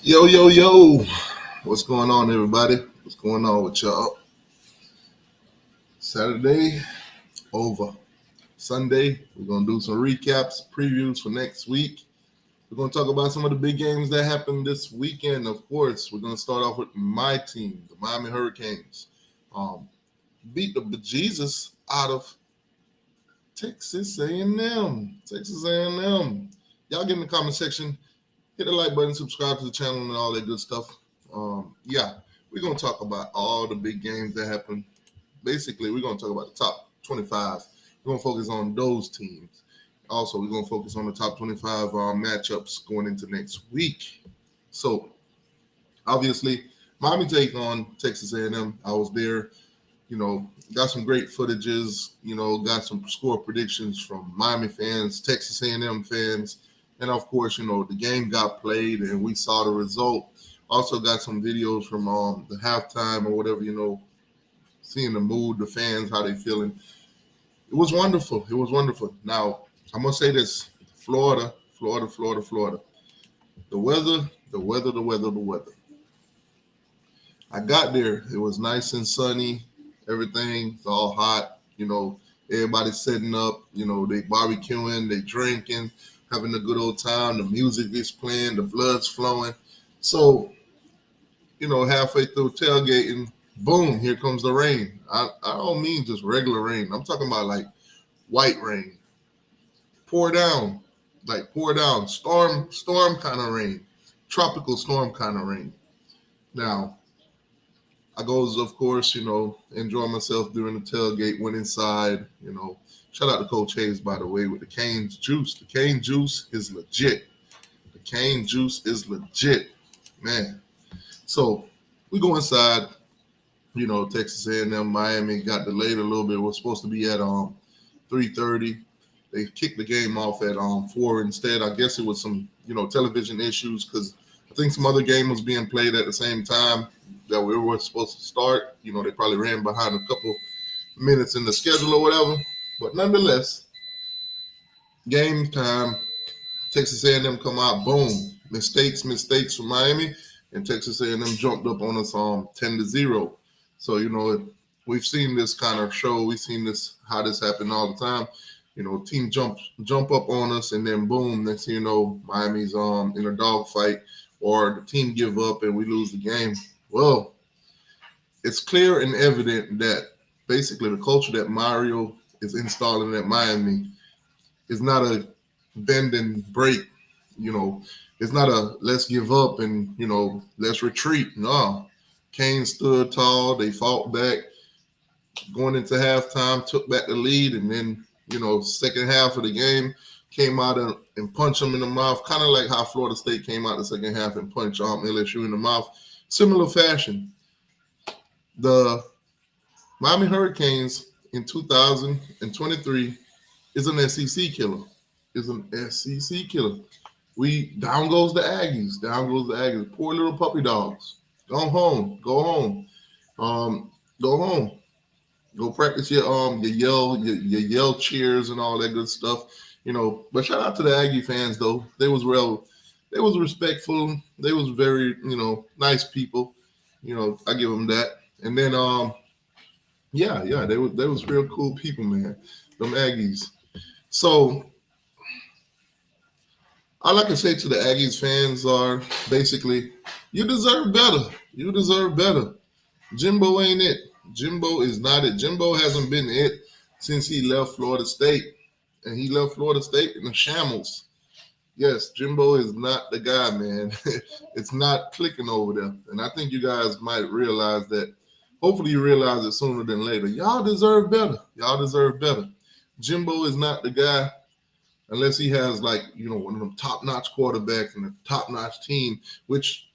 Yo, yo, yo. What's going on, everybody? What's going on with y'all? Saturday, over. Sunday, we're going to do some recaps, previews for next week. We're going to talk about some of the big games that happened this weekend. Of course, we're going to start off with my team, the Miami Hurricanes. Beat the bejesus out of Texas A&M. Texas A&M. Y'all get in the comment section. Hit the like button, subscribe to the channel, and all that good stuff. Yeah, we're going to talk about all the big games that happened. Basically, we're going to talk about the top 25. We're going to focus on those teams. Also, we're going to focus on the top 25 matchups going into next week. So, obviously, Miami take on Texas A&M. I was there. Got some great footages. Got some score predictions from Miami fans, Texas A&M fans. And of course, the game got played and we saw the result. Also got some videos from the halftime or whatever, seeing the mood, the fans, how they feeling. It was wonderful. It was wonderful. Now, I'm going to say this. Florida. The weather. I got there. It was nice and sunny. Everything's all hot. Everybody's setting up. They barbecuing, they drinking, having a good old time. The music is playing, the blood's flowing. So, halfway through tailgating, boom, here comes the rain. I don't mean just regular rain. I'm talking about like white rain. Pour down, storm kind of rain, tropical storm kind of rain. Now, I goes, of course, enjoy myself during the tailgate, went inside, shout out to Coach Hayes, by the way, with the Cane's juice. The cane juice is legit. Man. So we go inside, Texas A&M, Miami got delayed a little bit. We're supposed to be at 3:30. They kicked the game off at 4 instead. I guess it was some, television issues because I think some other game was being played at the same time that we were supposed to start. They probably ran behind a couple minutes in the schedule or whatever. But nonetheless, game time, Texas A&M come out, boom. Mistakes for Miami, and Texas A&M jumped up on us 10-0. So, we've seen this kind of show. We've seen how this happen all the time. Team jump up on us, and then boom, next thing you know, Miami's in a dogfight, or the team give up and we lose the game. Well, it's clear and evident that basically the culture that Mario is installing at Miami is not a bend and break. It's not a let's give up and, let's retreat. No. Kane stood tall. They fought back. Going into halftime, took back the lead, and then, second half of the game, came out and punched them in the mouth, kind of like how Florida State came out the second half and punched LSU in the mouth. Similar fashion. The Miami Hurricanes in 2023 is an SEC killer. We down goes the Aggies. Poor little puppy dogs. Go home. Go home. Go practice your yell cheers and all that good stuff. But shout out to the Aggie fans though. They was respectful. They was very, nice people. I give them that. And then they was real cool people, man. Them Aggies. So all I can say to the Aggies fans are basically, you deserve better. Jimbo ain't it. Jimbo is not it. Jimbo hasn't been it since he left Florida State. And he left Florida State in the shambles. Yes, Jimbo is not the guy, man. It's not clicking over there. And I think you guys might realize that. Hopefully you realize it sooner than later. Y'all deserve better. Jimbo is not the guy unless he has one of them top-notch quarterbacks and a top-notch team, which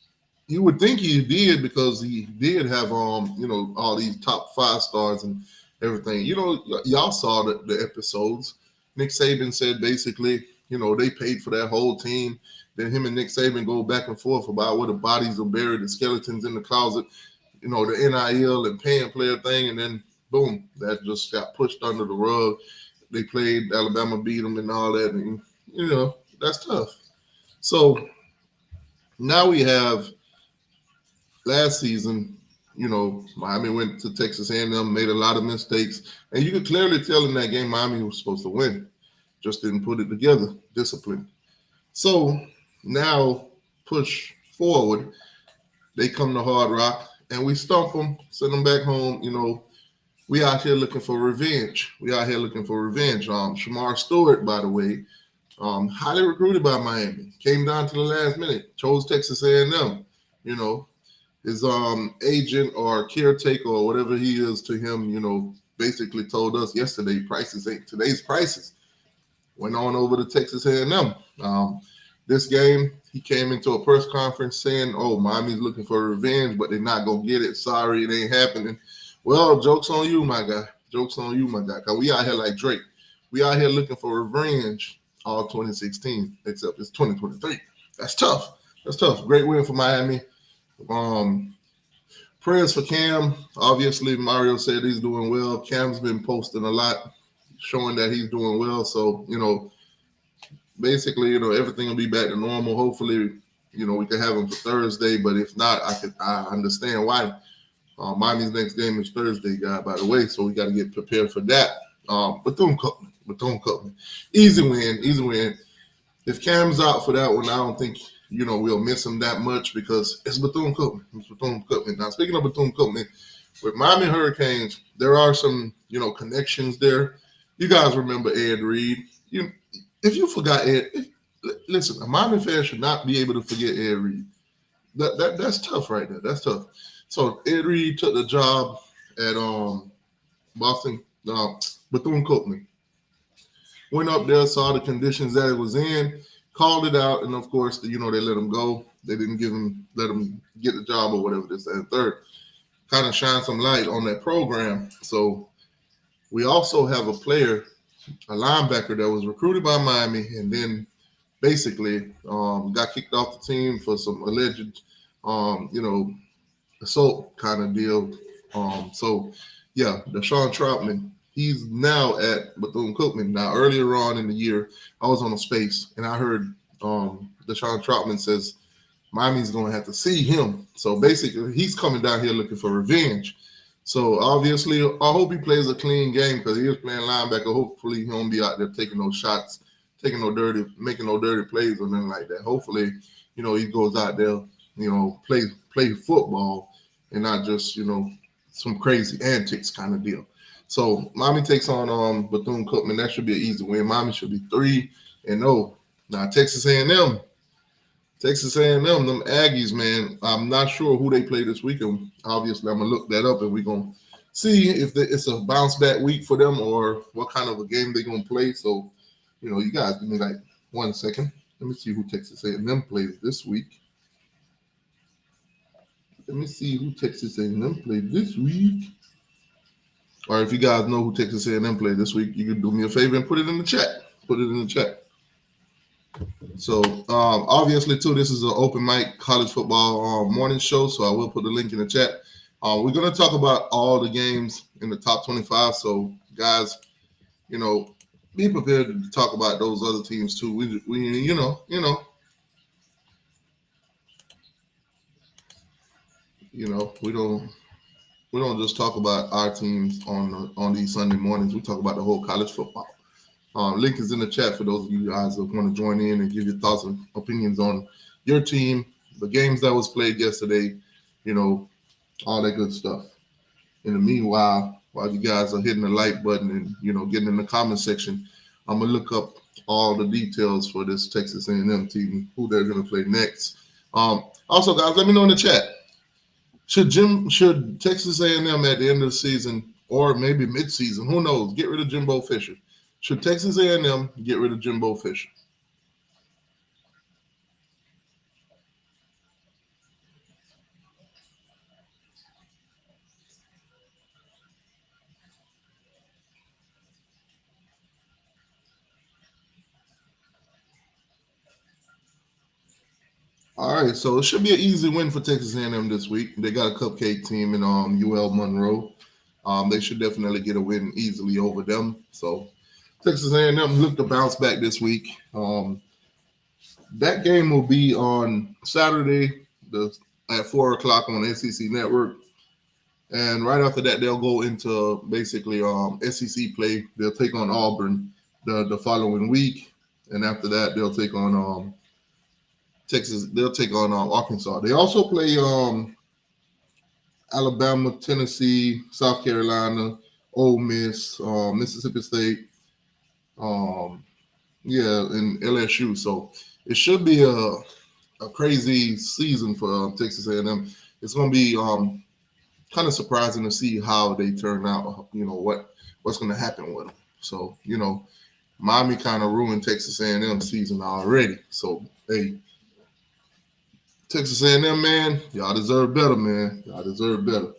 you would think he did because he did have all these top 5 stars and everything. Y'all saw the episodes. Nick Saban said basically, they paid for that whole team. Then him and Nick Saban go back and forth about where the bodies are buried, the skeletons in the closet, the NIL and paying player thing, and then boom, that just got pushed under the rug. They played, Alabama beat them and all that, and that's tough. So Now we have last season. Miami went to Texas A&M, made a lot of mistakes, and you could clearly tell in that game Miami was supposed to win, just didn't put it together. Discipline. So now push forward. They come to Hard Rock and we stump them, send them back home. We out here looking for revenge. Shamar Stewart, by the way, highly recruited by Miami, came down to the last minute, chose Texas A&M. His agent or caretaker or whatever he is to him, basically told us yesterday prices ain't today's prices. Went on over to Texas A&M. This game, he came into a press conference saying, "Oh, Miami's looking for revenge, but they're not gonna get it. Sorry, it ain't happening." Well, joke's on you, my guy. Joke's on you, my guy. Cause we out here like Drake. We out here looking for revenge all 2016, except it's 2023. That's tough. Great win for Miami. Prayers for Cam. Obviously, Mario said he's doing well. Cam's been posting a lot, showing that he's doing well. So, basically, everything will be back to normal. Hopefully, we can have him for Thursday. But if not, I understand why. Miami's next game is Thursday, guy, by the way. So we got to get prepared for that. Bethune-Cookman. Easy win. If Cam's out for that one, I don't think, we'll miss him that much because it's Bethune-Cookman. Now, speaking of Bethune-Cookman, with Miami Hurricanes, there are some, connections there. You guys remember Ed Reed. If you forgot Ed, listen, a Miami fan should not be able to forget Ed Reed. That's tough right there. That's tough. So Ed Reed took the job at Boston, Bethune-Cookman. Went up there, saw the conditions that it was in, called it out, and of course, they let him go. They didn't let him get the job or whatever this and third. Kind of shine some light on that program. So we also have a player, a linebacker that was recruited by Miami and then basically got kicked off the team for some alleged, assault kind of deal. Deshaun Troutman, he's now at Bethune-Cookman. Now, earlier on in the year, I was on a space and I heard Deshaun Troutman says Miami's going to have to see him. So basically, he's coming down here looking for revenge. So obviously, I hope he plays a clean game because he is playing linebacker. Hopefully, he won't be out there taking no shots, making no dirty plays or nothing like that. Hopefully, he goes out there, play football and not just, some crazy antics kind of deal. So Miami takes on Bethune-Cookman. That should be an easy win. Miami should be 3-0. Now Texas A&M, them Aggies, man. I'm not sure who they play this weekend. Obviously, I'm gonna look that up and we're gonna see if it's a bounce back week for them or what kind of a game they're gonna play. So, you guys give me like 1 second. Let me see who Texas A&M plays this week. Or if you guys know who Texas A&M played this week, you can do me a favor and put it in the chat. So obviously, too, this is an open mic college football morning show, so I will put the link in the chat. We're going to talk about all the games in the top 25. So, guys, be prepared to talk about those other teams too. We don't just talk about our teams on these Sunday mornings. We talk about the whole college football. Link is in the chat for those of you guys that want to join in and give your thoughts and opinions on your team, the games that was played yesterday, all that good stuff. In the meanwhile, while you guys are hitting the like button and, getting in the comment section, I'm going to look up all the details for this Texas A&M team, who they're going to play next. Also, guys, let me know in the chat. Should Texas A&M at the end of the season or maybe mid-season, who knows, get rid of Jimbo Fisher? Should Texas A&M get rid of Jimbo Fisher? All right, so it should be an easy win for Texas A&M this week. They got a cupcake team in UL Monroe. They should definitely get a win easily over them. So Texas A&M looked to bounce back this week. That game will be on Saturday at 4 o'clock on SEC Network. And right after that, they'll go into basically SEC play. They'll take on Auburn the following week, and after that, they'll take on Texas. They'll take on Arkansas. They also play Alabama, Tennessee, South Carolina, Ole Miss, Mississippi State, um, yeah, and LSU. So it should be a crazy season for Texas A&M. It's going to be kind of surprising to see how they turn out. You know what's going to happen with them. So Miami kind of ruined Texas A&M season already. So hey, Texas A&M man, y'all deserve better, man. Y'all deserve better.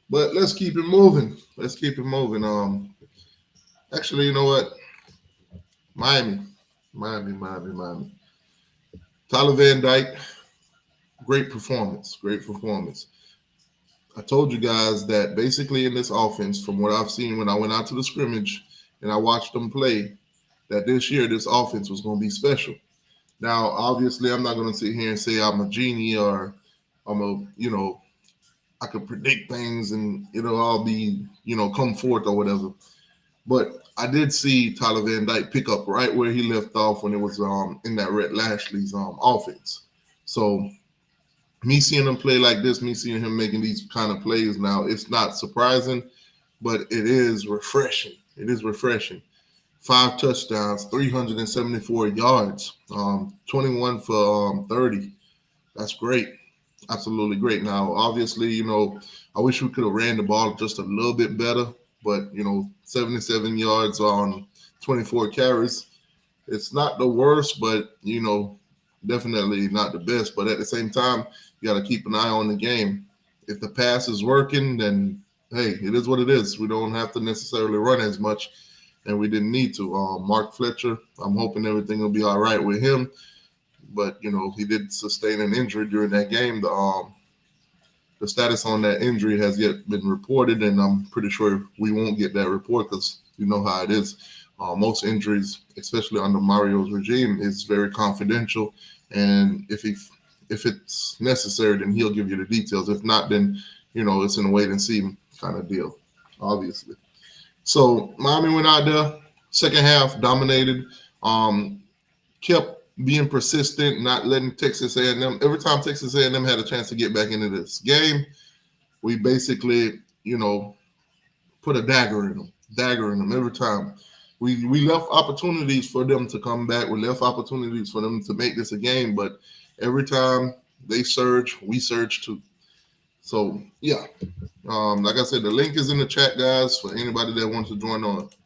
But let's keep it moving. Let's keep it moving. Actually, you know what? Miami, Miami. Tyler Van Dyke, great performance. Great performance. I told you guys that basically in this offense, from what I've seen when I went out to the scrimmage and I watched them play, that this year this offense was going to be special. Now, obviously, I'm not going to sit here and say I'm a genie or I'm I could predict things and it'll all be, come forth or whatever. But I did see Tyler Van Dyke pick up right where he left off when it was in that Rhett Lashley's offense. So me seeing him play like this, me seeing him making these kind of plays now, it's not surprising, but it is refreshing. It is refreshing. 5 touchdowns, 374 yards, 21 for 30. That's great. Absolutely great. Now, obviously, I wish we could have ran the ball just a little bit better, but 77 yards on 24 carries. It's not the worst, but definitely not the best. But at the same time, you got to keep an eye on the game. If the pass is working, then hey, it is what it is. We don't have to necessarily run as much, and we didn't need to. Mark Fletcher, I'm hoping everything will be all right with him. But he did sustain an injury during that game. The status on that injury has yet been reported, and I'm pretty sure we won't get that report because you know how it is. Most injuries, especially under Mario's regime, is very confidential, and if it's necessary, then he'll give you the details. If not, then it's in a wait and see kind of deal, obviously. So Miami went out there, second half dominated, kept being persistent, not letting Texas A&M. Every time Texas A&M had a chance to get back into this game, we basically, put a dagger in them every time. We left opportunities for them to come back. We left opportunities for them to make this a game, but every time they surge, we surge too. So yeah, like I said, the link is in the chat, guys. For anybody that wants to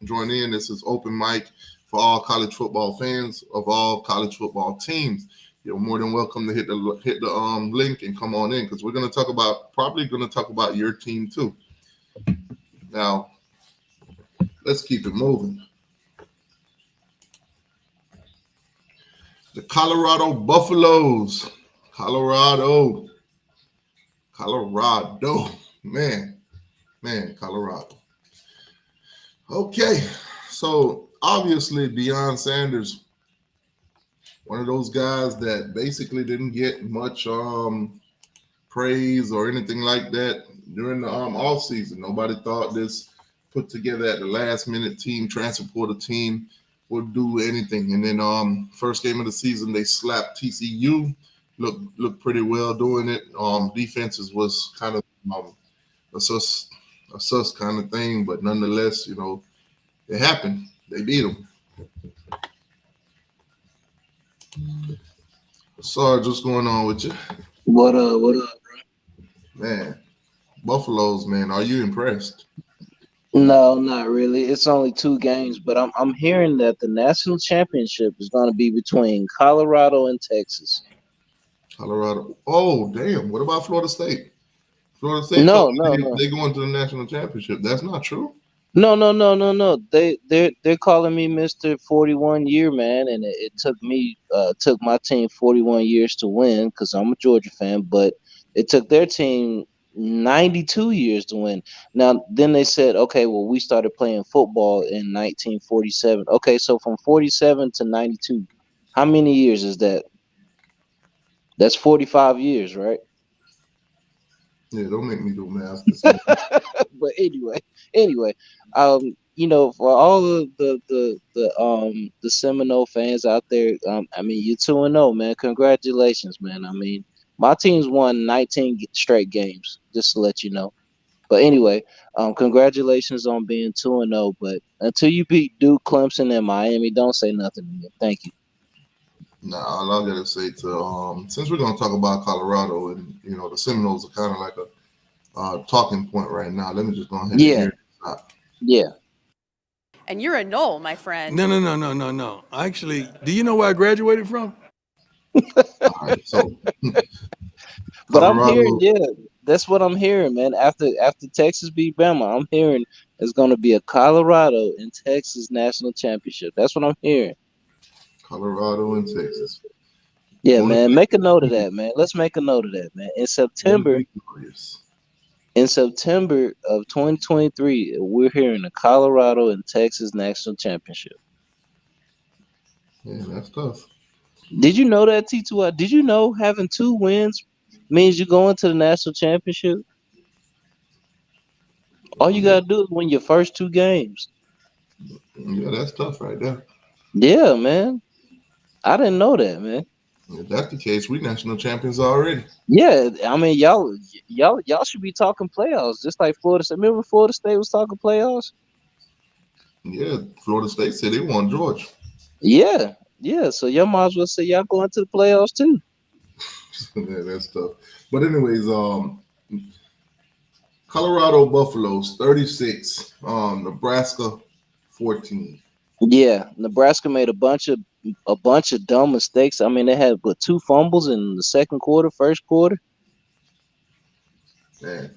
join in, this is open mic for all college football fans of all college football teams. You're more than welcome to hit the link and come on in because we're going to probably going to talk about your team too. Now, let's keep it moving. The Colorado Buffaloes. Colorado. Man, Colorado. Okay, so obviously Deion Sanders, one of those guys that basically didn't get much praise or anything like that during the off season. Nobody thought this put together at the last minute team, transporter team would do anything. And then first game of the season, they slapped TCU. Looked pretty well doing it. Defenses was kind of a sus kind of thing, but nonetheless, it happened. They beat them. Sarge, what's going on with you? What up? What up? Man, Buffaloes, man, are you impressed? No, not really. It's only two games, but I'm hearing that the national championship is going to be between Colorado and Texas. Colorado. Oh, damn. What about Florida State? Florida State told No, me no, no, they going to the national championship. That's not true. no. They're calling me Mister 41 year man, and it took my team 41 years to win because I'm a Georgia fan, but it took their team 92 years to win. Now then they said, okay, well we started playing football in 1947. Okay, so from 47 to 92. How many years is that? That's 45 years, right? Yeah, don't make me do math this morning. But anyway, for all of the Seminole fans out there, I mean, you 2-0, man. Congratulations, man. I mean, my team's won 19 straight games, just to let you know. But anyway, congratulations on being 2-0. But until you beat Duke, Clemson, and Miami, don't say nothing to me. Thank you. Nah, all I gotta say to since we're gonna talk about Colorado and the Seminoles are kind of like a talking point right now. Let me just go ahead and Yeah, air this out. yeah. And you're a Knoll, my friend. No. Actually, do you know where I graduated from? All right, so But I'm hearing, Colorado, yeah, that's what I'm hearing, man. After Texas beat Bama, I'm hearing it's going to be a Colorado and Texas national championship. That's what I'm hearing. Colorado, and Texas. Yeah, Going man. to Make a note of be, that, man. Let's make a note of that, man. going to be glorious. In September of 2023, we're hearing a Colorado and Texas national championship. Yeah, that's tough. Did you know that, T2I? Did you know having 2 wins means you go into the national championship? All you Yeah, gotta do is win your first 2 games. yeah, that's tough right there. Yeah, man. I didn't know that, man. If that's the case, we national champions already. Yeah, I mean, y'all should be talking playoffs, just like Florida State. Remember, Florida State was talking playoffs. Yeah, Florida State said they won Georgia. Yeah, yeah. So y'all might as well say y'all going to the playoffs too. Yeah, that's tough. But anyways, Colorado Buffaloes 36, Nebraska 14. Yeah, Nebraska made a bunch of dumb mistakes. I mean, they had 2 fumbles in the second quarter, first quarter. Man.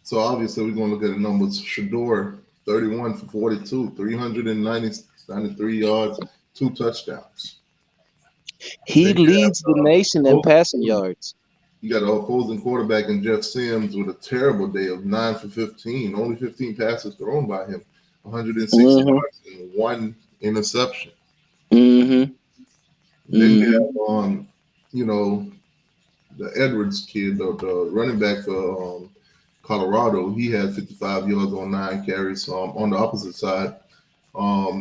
So obviously we're gonna look at the numbers. Shador, 31 for 42, 393 yards, 2 touchdowns. He Then you leads the nation in passing have yards. you got an opposing quarterback in Jeff Sims with a terrible day of 9 for 15, only 15 passes thrown by him, 106 Mm-hmm. yards and 1 interception. Mm-hmm. Then you Mm-hmm. have the Edwards kid, the running back for Colorado. He had 55 yards on 9 carries. On the opposite side,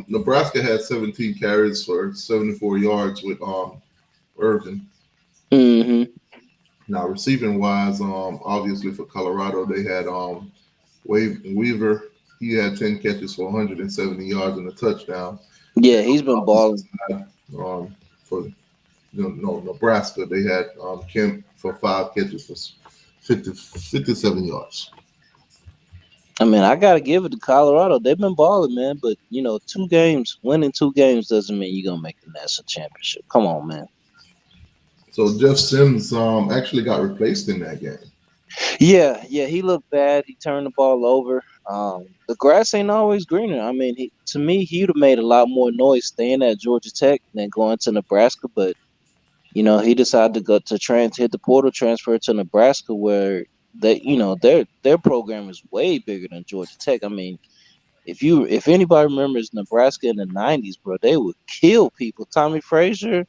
Nebraska had 17 carries for 74 yards with Irvin. Mm-hmm. Now receiving wise, obviously for Colorado they had Weaver. He had 10 catches for 170 yards and a touchdown. Yeah, And on he's the been opposite balling. side, for Nebraska, they had Kemp for 5 catches for 57 yards. I mean, I gotta give it to Colorado. They've been balling, man. But 2 games, winning 2 games doesn't mean you're gonna make the national championship. Come on, man. So Jeff Sims actually got replaced in that game. Yeah, yeah, he looked bad. He turned the ball over. The grass ain't always greener. I mean, to me, he'd have made a lot more noise staying at Georgia Tech than going to Nebraska. But he decided to go to hit the portal transfer to Nebraska, where their program is way bigger than Georgia Tech. I mean, if anybody remembers Nebraska in the '90s, bro, they would kill people. Tommy Frazier,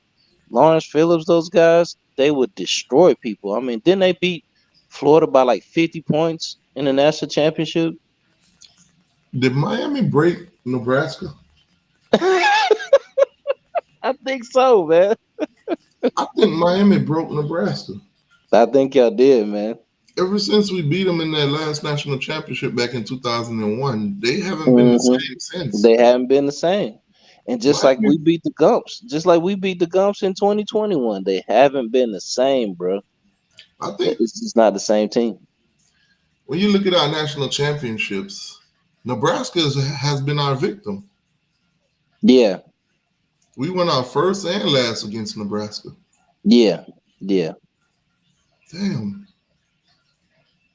Lawrence Phillips, those guys, they would destroy people. I mean, didn't they beat Florida by like 50 points in the national championship? Did Miami break Nebraska? I think so, man. I think Miami broke Nebraska. I think y'all did, man. Ever since we beat them in that last national championship back in 2001, they haven't been the Hmm. same since. They haven't been the same. And just like Miami, we beat the Gumps in 2021, they haven't been the same, bro. I think It's just not the same team. when you look at our national championships, Nebraska has been our victim. Yeah, We won our first and last against Nebraska. yeah, yeah. Damn.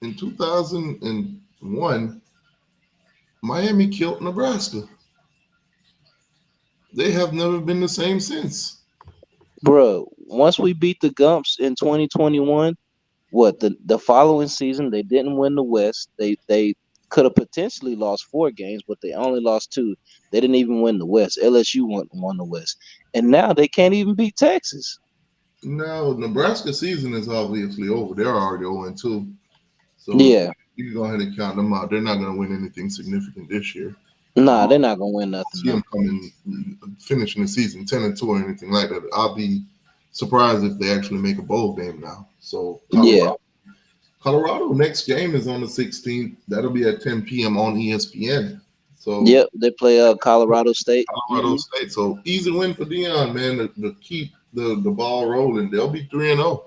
In 2001, Miami killed Nebraska. They have never been the same since. Bro, once we beat the Gumps in 2021, the following season they didn't win the West. They could have potentially lost 4 games, but they only lost 2. They didn't even win the West. LSU won the West, and now they can't even beat Texas. No, Nebraska season is obviously over. They're already 0-2. So Yeah, you can go ahead and count them out. They're not going to win anything significant this year. nah, they're not gonna win nothing. See them finishing the season 10-2 or anything like that. I'll be surprised if they actually make a bowl game now. So Colorado next game is on the 16th. That'll be at 10 p.m. on ESPN. So Yep, they play Colorado State. Colorado State. So easy win for Deion, man. To keep the ball rolling. They'll be 3-0.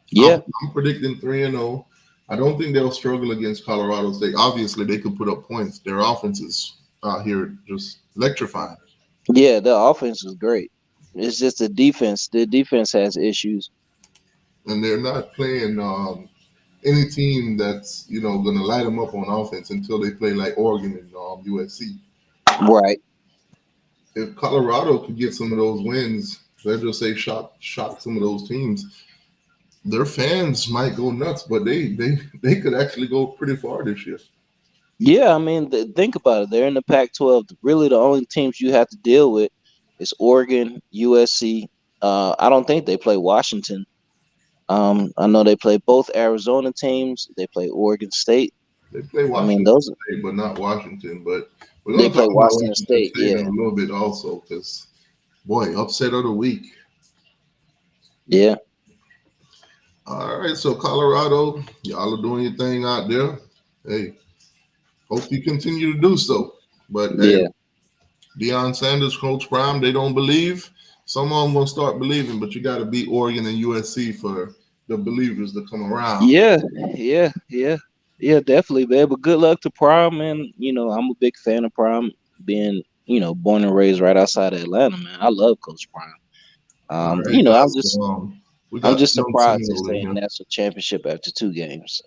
Yeah, I'm predicting 3-0. I don't think they'll struggle against Colorado State. Obviously, they could put up points. Their offense is out here just electrifying. yeah, the offense is great. It's just the defense. The defense has issues. And they're not playing any team that's going to light them up on offense until they play like Oregon and USC. Right. If Colorado could get some of those wins, let's just say shock some of those teams, their fans might go nuts, but they could actually go pretty far this year. Yeah, I mean, think about it. They're in the Pac-12. Really, the only teams you have to deal with is Oregon, USC. I don't think they play Washington. I know they play both Arizona teams. They play Oregon State. They play Washington State, but not Washington. But we're going to talk about Washington State in a little bit also because, boy, upset of the week. Yeah. All right, so Colorado, y'all are doing your thing out there. Hey, hope you continue to do so. But hey, Deion Sanders, Coach Prime, they don't believe. Some of them will start believing, but you got to beat Oregon and USC for the believers to come around. Yeah, definitely, man. But good luck to Prime, man. I'm a big fan of Prime, being born and raised right outside of Atlanta, man. I love Coach Prime. I'm just surprised they're saying national championship after 2 games.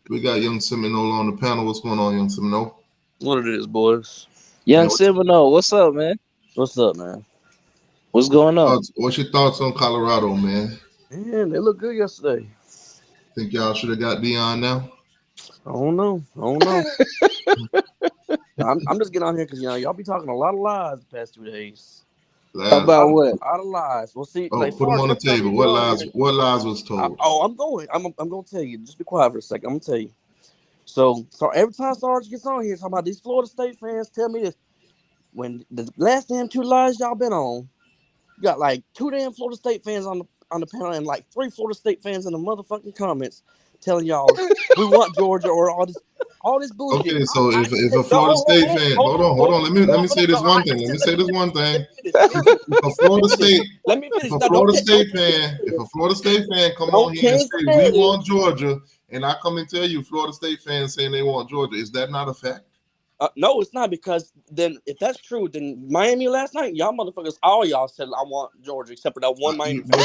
We got Young Seminole on the panel. What's going on, Young Seminole? What it is, boys? Young Seminole, what's up, man? What's up, man? What's going on? What's your thoughts on Colorado, man? Man, they look good yesterday. Think y'all should have got Deion now? I don't know. I'm just getting on here because y'all be talking a lot of lies the past 2 days. About what? A lot of lies. We'll see. Put them on the table. What lies was told? I'm going to tell you. Just be quiet for a second. I'm going to tell you. So every time Sarge gets on here talking about these Florida State fans, tell me this. When the last damn 2 lies y'all been on, you got like 2 damn Florida State fans on the panel and like 3 Florida State fans in the motherfucking comments telling y'all we want Georgia or all this bullshit. Okay, so if a Florida State fan, hold on, let me say this one thing. If a Florida State fan come on here and say we want Georgia, and I come and tell you Florida State fans saying they want Georgia, is that not a fact? No, it's not, because then if that's true, then Miami last night, y'all motherfuckers, all y'all said I want Georgia except for that one Miami fan.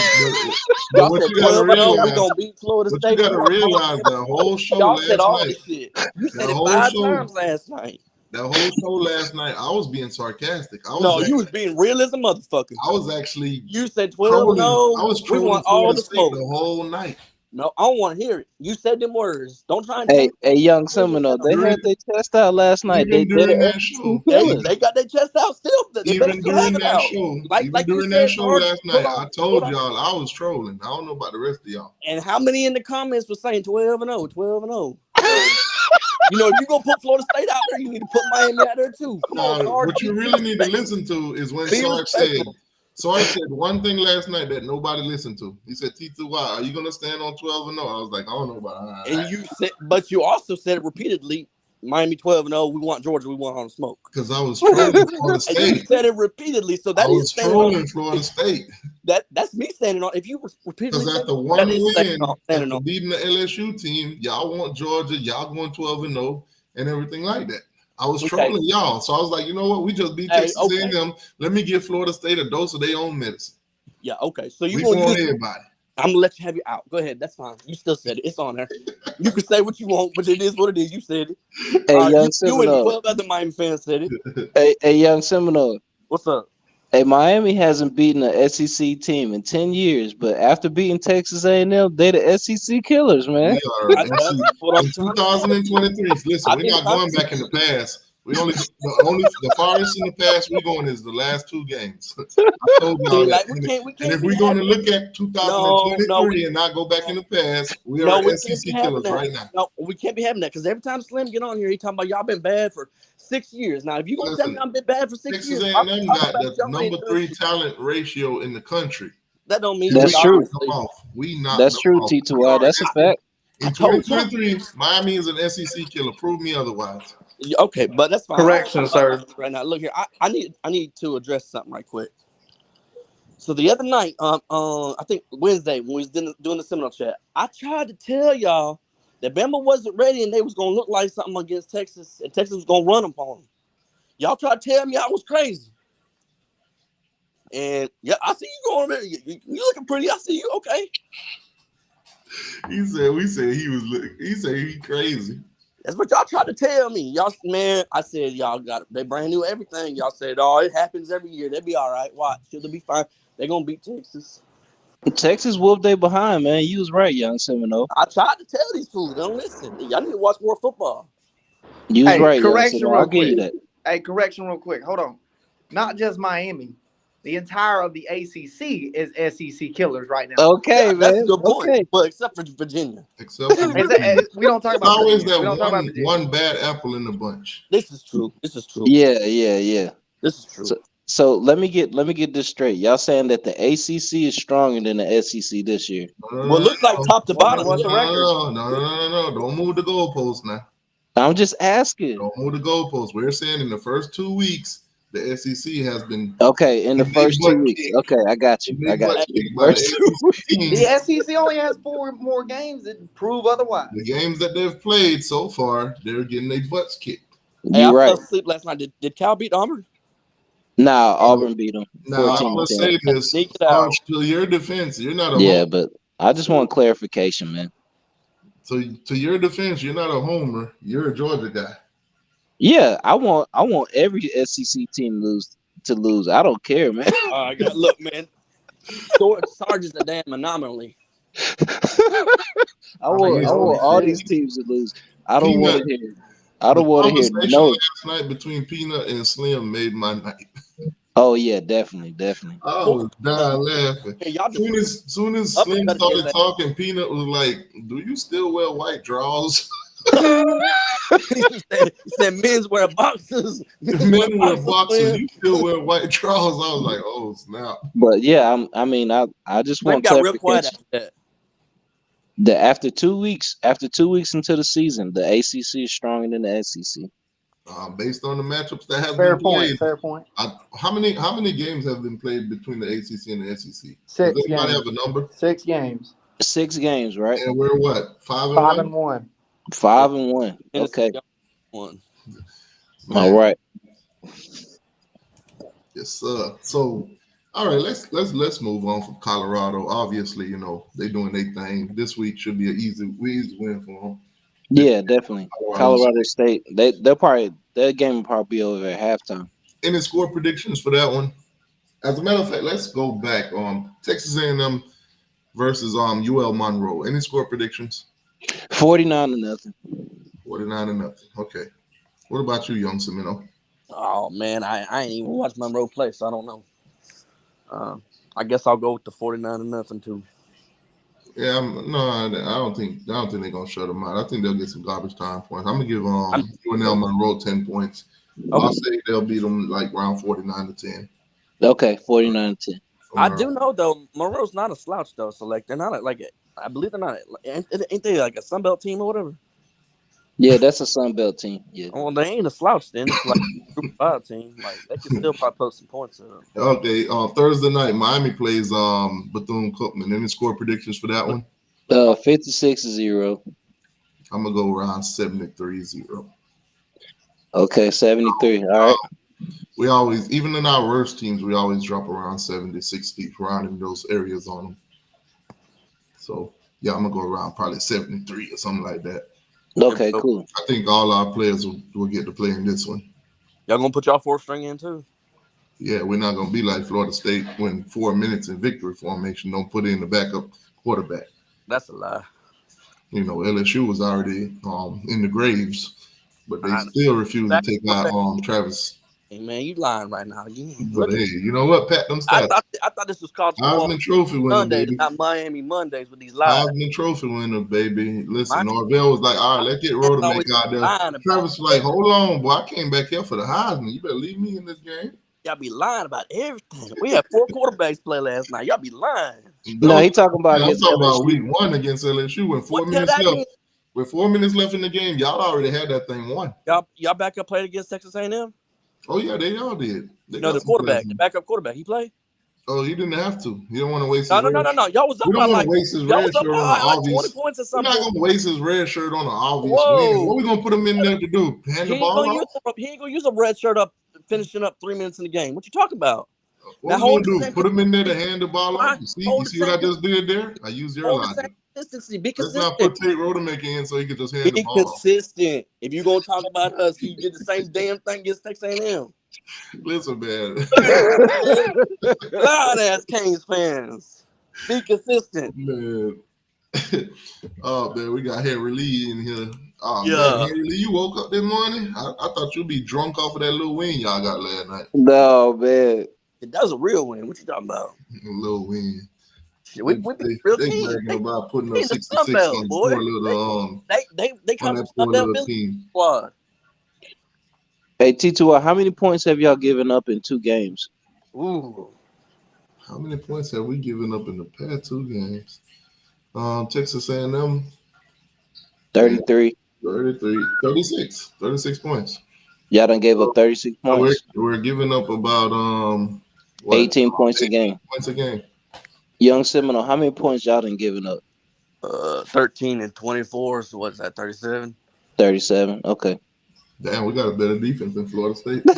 Y'all said 12-0, we gonna beat Florida State. You gotta realize the whole show y'all last said all night. This shit. You said it 5 times last night. That whole show last night, I was being sarcastic. You was being real as a motherfucker. I was actually. You said 12-0. I was we want all the smoke the whole night. No, I don't want to hear it. You said them words. Don't try and Hey, Young Seminole, they had their chest out last night. Even during that show. They got their chest out still. Even during that show last night, I told y'all I was trolling. I don't know about the rest of y'all. And how many in the comments were saying 12-0, 12-0? If you're going to put Florida State out there, you need to put Miami out there too. Come on, what you really need to listen to is when Sarge said one thing last night that nobody listened to. He said, T2Y, are you going to stand on 12-0? I was like, I don't know about that. And you said, but you also said it repeatedly, Miami 12-0, we want Georgia, we want on the smoke. Because I was trolling Florida State. And you said it repeatedly, so that is trolling Florida State. That's me standing on. If you repeatedly, because after one win, after beating the LSU team, y'all want Georgia, y'all going 12-0, and everything like that. I was trolling y'all, so I was like, you know what? We just beat Texas A&M. Let me give Florida State a dose of their own medicine. Yeah, okay. So you want everybody. I'm gonna let you have you out. Go ahead. That's fine. You still said it. It's on there. You can say what you want, but it is what it is. You said it. Hey, Young you Seminole. and 12 other Miami fans said it. Hey, Young Seminole. What's up? Hey, Miami hasn't beaten an SEC team in 10 years, but after beating Texas A&M, they the SEC killers, man. We are That's in what I'm trying to 2023. Listen, I we're think not going back in the past. We the farthest in the past we're going is the last 2 games. I told y'all See, that. like, we can't And if be we're going to having look at 2023 and not go back in the past, we are we can't be SEC having killers that. right now. No, we can't be having that because every time Slim get on here, he talking about y'all been bad for 6 years. Now, if you gonna tell me Listen, I've been bad for 6 Texas years, A&M got the number 3 talent ratio in the country. that don't mean That's that, true. obviously. We knocked That's them true, off. T2Y. That's a fact. In 2023, Miami is an SEC killer. Prove me otherwise. Okay, but that's fine. Correction, sir. Right now, look here. I need to address something right quick. So the other night, I think Wednesday when we was doing the Seminole chat, I tried to tell y'all that Bama wasn't ready and they was gonna look like something against Texas, and Texas was gonna run them on them. Y'all tried to tell me I was crazy. And yeah, I see you going there. You looking pretty. I see you. Okay. We said he crazy. That's what y'all tried to tell me. Y'all, man, I said y'all they brand new everything. Y'all said, oh, it happens every year. They'll be all right. Watch. They'll be fine. They're gonna beat Texas. Texas whooped they behind, man. You was right, young Seminole. I tried to tell these fools, they don't listen. Y'all need to watch more football. You was Hey, right, young correction Seminole. I'll real give you quick. that. Hey, correction real quick. Hold on. Not just Miami. The entire of the ACC is SEC killers right now. Okay, Yeah, that's a man. good point. Okay. Well, except for Virginia. Except for Virginia. We don't talk It's about always Virginia. We don't talk about that Virginia. one bad apple in the bunch. This is true. This is true. Yeah. This is true. So let me get this straight. Y'all saying that the ACC is stronger than the SEC this year? Well, it looks like top to bottom. What's the record? No. Don't move the goalposts now. I'm just asking. Don't move the goalposts. We're saying in the first 2 weeks, the SEC has been Okay, in the first 2 weeks. Okay, I got you. First 2 weeks. The SEC only has 4 more games that prove otherwise. The games that they've played so far, they're getting their butts kicked. Hey, I You're right. fell asleep last night. Did Cal beat Auburn? Nah, Auburn beat them. Now, I 14 must to say 10. this, Sneak it out. to your defense, you're not a Yeah, homer. but I just want clarification, man. So to your defense, you're not a homer. You're a Georgia guy. Yeah, I want every SEC team to lose. I don't care, man. Look, man. Sarge is a damn anomaly. I want all these teams to lose. I don't want to hear. I don't want to hear no. Last night between Peanut and Slim made my night. Oh yeah, definitely. I was dying laughing. Hey, y'all Soon as Slim started talking, Peanut was like, "Do you still wear white drawers?" he said men's wear boxes. Men wear boxes. You still wear white drawers? I was like, "Oh snap!" But yeah, I just Man want got real quiet clarification. after that. That after 2 weeks into the season, the ACC is stronger than the SEC. Based on the matchups that have Fair been played. Fair point. How many games have been played between the ACC and the SEC? 6 Does anybody games. have a number? 6 games. 6 games, right? And we're what? 5-1? 5-1. 5-1. Okay. One. All right. Yes, sir. So, all right, let's move on from Colorado. Obviously, they're doing their thing. This week should be an easy win for them. Yeah, definitely. Colorado State. Their game will probably be over at halftime. Any score predictions for that one? As a matter of fact, let's go back. Texas A&M versus UL Monroe. Any score predictions? 49-0. 49-0. Okay. What about you, young Semino? Oh man, I ain't even watched Monroe play, so I don't know. I guess I'll go with the 49-0 too. Yeah, I don't think they're gonna shut them out. I think they'll get some garbage time points. I'm gonna give UNL Monroe 10 points. Okay. I'll say they'll beat them like around 49-10. Okay, 49-10. I do know though, Monroe's not a slouch though. So like they're not I believe they're not. Ain't they like a Sunbelt team or whatever? Yeah, that's a Sun Belt team. Yeah. Well, they ain't a slouch then. It's like a Group 5 team. Like they can still probably post some points up. Okay, Thursday night, Miami plays Bethune-Cookman. Any score predictions for that one? 56-0. I'm gonna go around 73-0. Okay, 73. All right. We always, even in our worst teams, we always drop around 76 feet around in those areas on them. So yeah, I'm gonna go around probably 73 or something like that. Okay, cool. I think all our players will get to play in this one. Y'all gonna put y'all 4th string in too? Yeah, we're not gonna be like Florida State when 4 minutes in victory formation don't put in the backup quarterback. That's a lie. You know, LSU was already in the graves, but they I know. still refused to Back take out Travis. Hey, man, you lying right now. But hey, you know what? Pat them I stats. thought this was college football Heisman Trophy winner, Sundays, baby. not Miami Mondays with these lies. Heisman Trophy winner, baby. Listen, My- Norvell was like, all right, let's get Rodemack out there. lying about Travis was like, hold on, boy, I came back here for the Heisman. You better leave me in this game. Y'all be lying about everything. We had 4 quarterbacks play last night. Y'all be lying. No, he talking about I'm against talking about LSU. week 1 against LSU when 4 What minutes did that left. mean? With 4 minutes left in the game, y'all already had that thing won. Y'all back up played against Texas A&M? Oh yeah, they all did. They No, got the some quarterback, players. the backup quarterback, he played? Oh, he didn't have to. He don't want to waste No. his Y'all was up We by don't want like to waste his y'all red was up shirt on by an like obvious. 20 points or We're something. not gonna waste his red shirt on an obvious Whoa. win. What we gonna put him in there to do? Hand He the ain't ball gonna off? use a red shirt up finishing up 3 minutes in the game. What you talking about? What Now we hold gonna the do? same Put him in there to hand the ball off? consistency. You see what I just did there? I used your Hold the same logic. consistency. Be Let's not consistent. put Tate Rodemaker in so he can just hand the Be ball off. consistent. If you're gonna talk about us, you did the same damn thing against Texas A&M. Listen, man. Loud ass Canes fans. Be consistent. Man. Oh man, we got Henry Lee in here. Oh Yeah. man, Henry Lee, you woke up this morning? I thought you'd be drunk off of that little win y'all got last night. No, man. That was a real win. What you talking about? A little win. Shit, we beat a real They team. bragging about putting They up in the 66 Sun Belt, on the boy. poor little They come on from that poor Sun Belt little business team. squad. Hey, T2, how many points have y'all given up in 2 games? Ooh. How many points have we given up in the past 2 games? Texas A&M 33. 36 points. Y'all done gave up 36 So points. we're giving up about 18 points a game. points a game. Young Seminole, how many points y'all done given up? 13 and 24. So what's that? 37. 37. Okay. Damn, we got a better defense than Florida State. I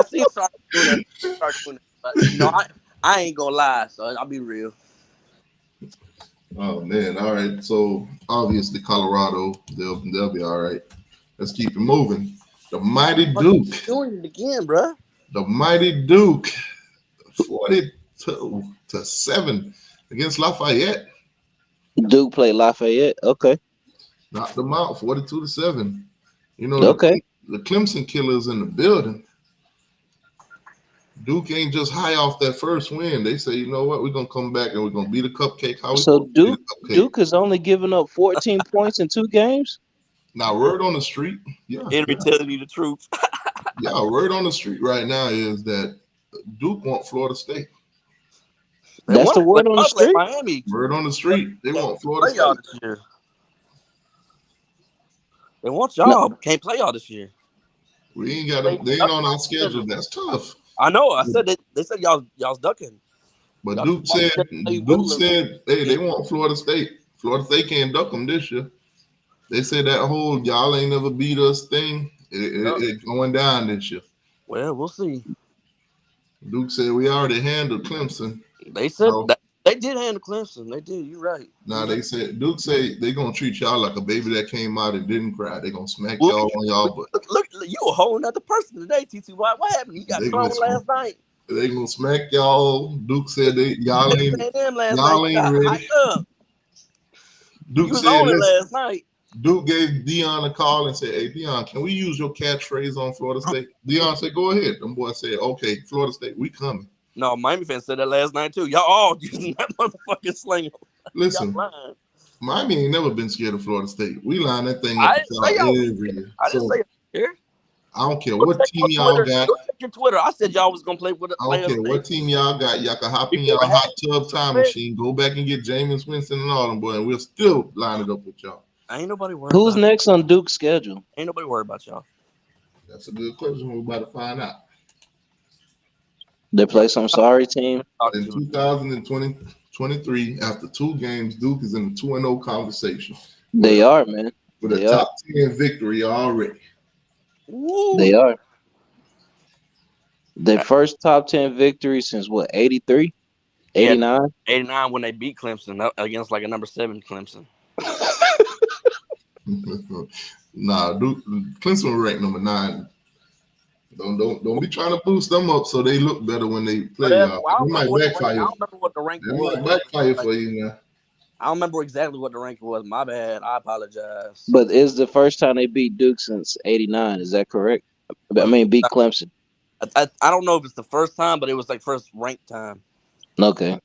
seen Sark doing that. But, you know, I ain't gonna lie, so I'll be real. Oh man, all right. So obviously Colorado, they'll be all right. Let's keep it moving. The mighty Duke. Doing it again, bro. The mighty Duke, 42-7 against Lafayette. Duke played Lafayette. Okay. Knocked them out 42-7. You know, Okay. the Clemson killers in the building. Duke ain't just high off that first win. They say, you know what, we're gonna come back and we're gonna beat a cupcake. So Duke has only given up 14 points in 2 games. Now, word on the street, Henry telling you the truth. Word on the street right now is that Duke want Florida State. That's the word on the street. Miami. Word on the street, they want Florida Play y'all State. this year. They want y'all. Can't play y'all this year. We ain't got them. They ain't on our schedule. That's tough. I know. I said they said y'all's ducking. But Y'all Duke said, hey, they want Florida State. Florida State can't duck them this year. They said that whole y'all ain't never beat us thing, it going down this year. Well, we'll see. Duke said we already handled Clemson. They said that they did handle Clemson. They did. You're right. Now they said Duke say they gonna treat y'all like a baby that came out and didn't cry. They gonna smack y'all on y'all butt. Look, you a whole nother person today, TT. What happened? You got thrown last night. They gonna smack y'all. Duke said y'all ain't ready. Duke said last night. Duke gave Dion a call and said, "Hey Dion, can we use your catchphrase on Florida State?" Dion said, "Go ahead." Them boys said, "Okay, Florida State, we coming." No, Miami fans said that last night too. Y'all all using that motherfucking slang. Listen, Miami ain't never been scared of Florida State. We line that thing up every year. I didn't say it here. I don't care what team y'all got. Look at your Twitter. I said y'all was gonna play with. I don't care what team y'all got. Y'all can hop in y'all hot tub time machine, go back and get Jameis Winston and all them boys, and we'll still line it up with y'all. Ain't nobody worried. Who's next on Duke's schedule? Ain't nobody worried about y'all. That's a good question. We're about to find out. They play some sorry team. In 2023, after 2 games, Duke is in the 2-0 conversation. They are, man. With a top 10 victory already. Ooh. They are. Their first top 10 victory since what, 83? 89? 89 when they beat Clemson against like a number 7 Clemson. Nah, Duke, Clemson was ranked number 9. Don't be trying to boost them up so they look better when they play But y'all. I don't It might remember what the backfire. I don't remember what the ranking It was. might backfire Like, for you now. I don't remember exactly what the ranking was. My bad. I apologize. But it's the first time they beat Duke since '89. Is that correct? I mean, beat Clemson. I don't know if it's the first time, but it was like first ranked time. Okay.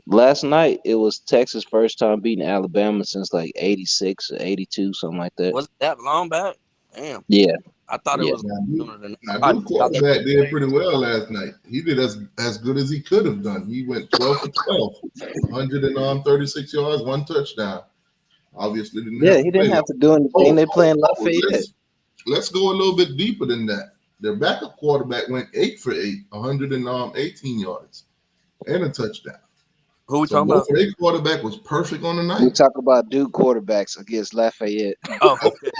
Last night it was Texas' first time beating Alabama since like '86 or '82, something like that. Was it that long back? Damn. Yeah. I thought it Yeah. was sooner than Now, that. Duke quarterback did pretty well last night. He did as good as he could have done. He went 12 for 12, 136 yards, 1 touchdown. Obviously, didn't Yeah, have to he didn't play have to do anything. They playing Lafayette. Let's go a little bit deeper than that. Their backup quarterback went 8 for 8, 118 yards, and a touchdown. Who we So talking about? their quarterback was perfect on the We night. talk about Duke quarterbacks against Lafayette. Oh, okay.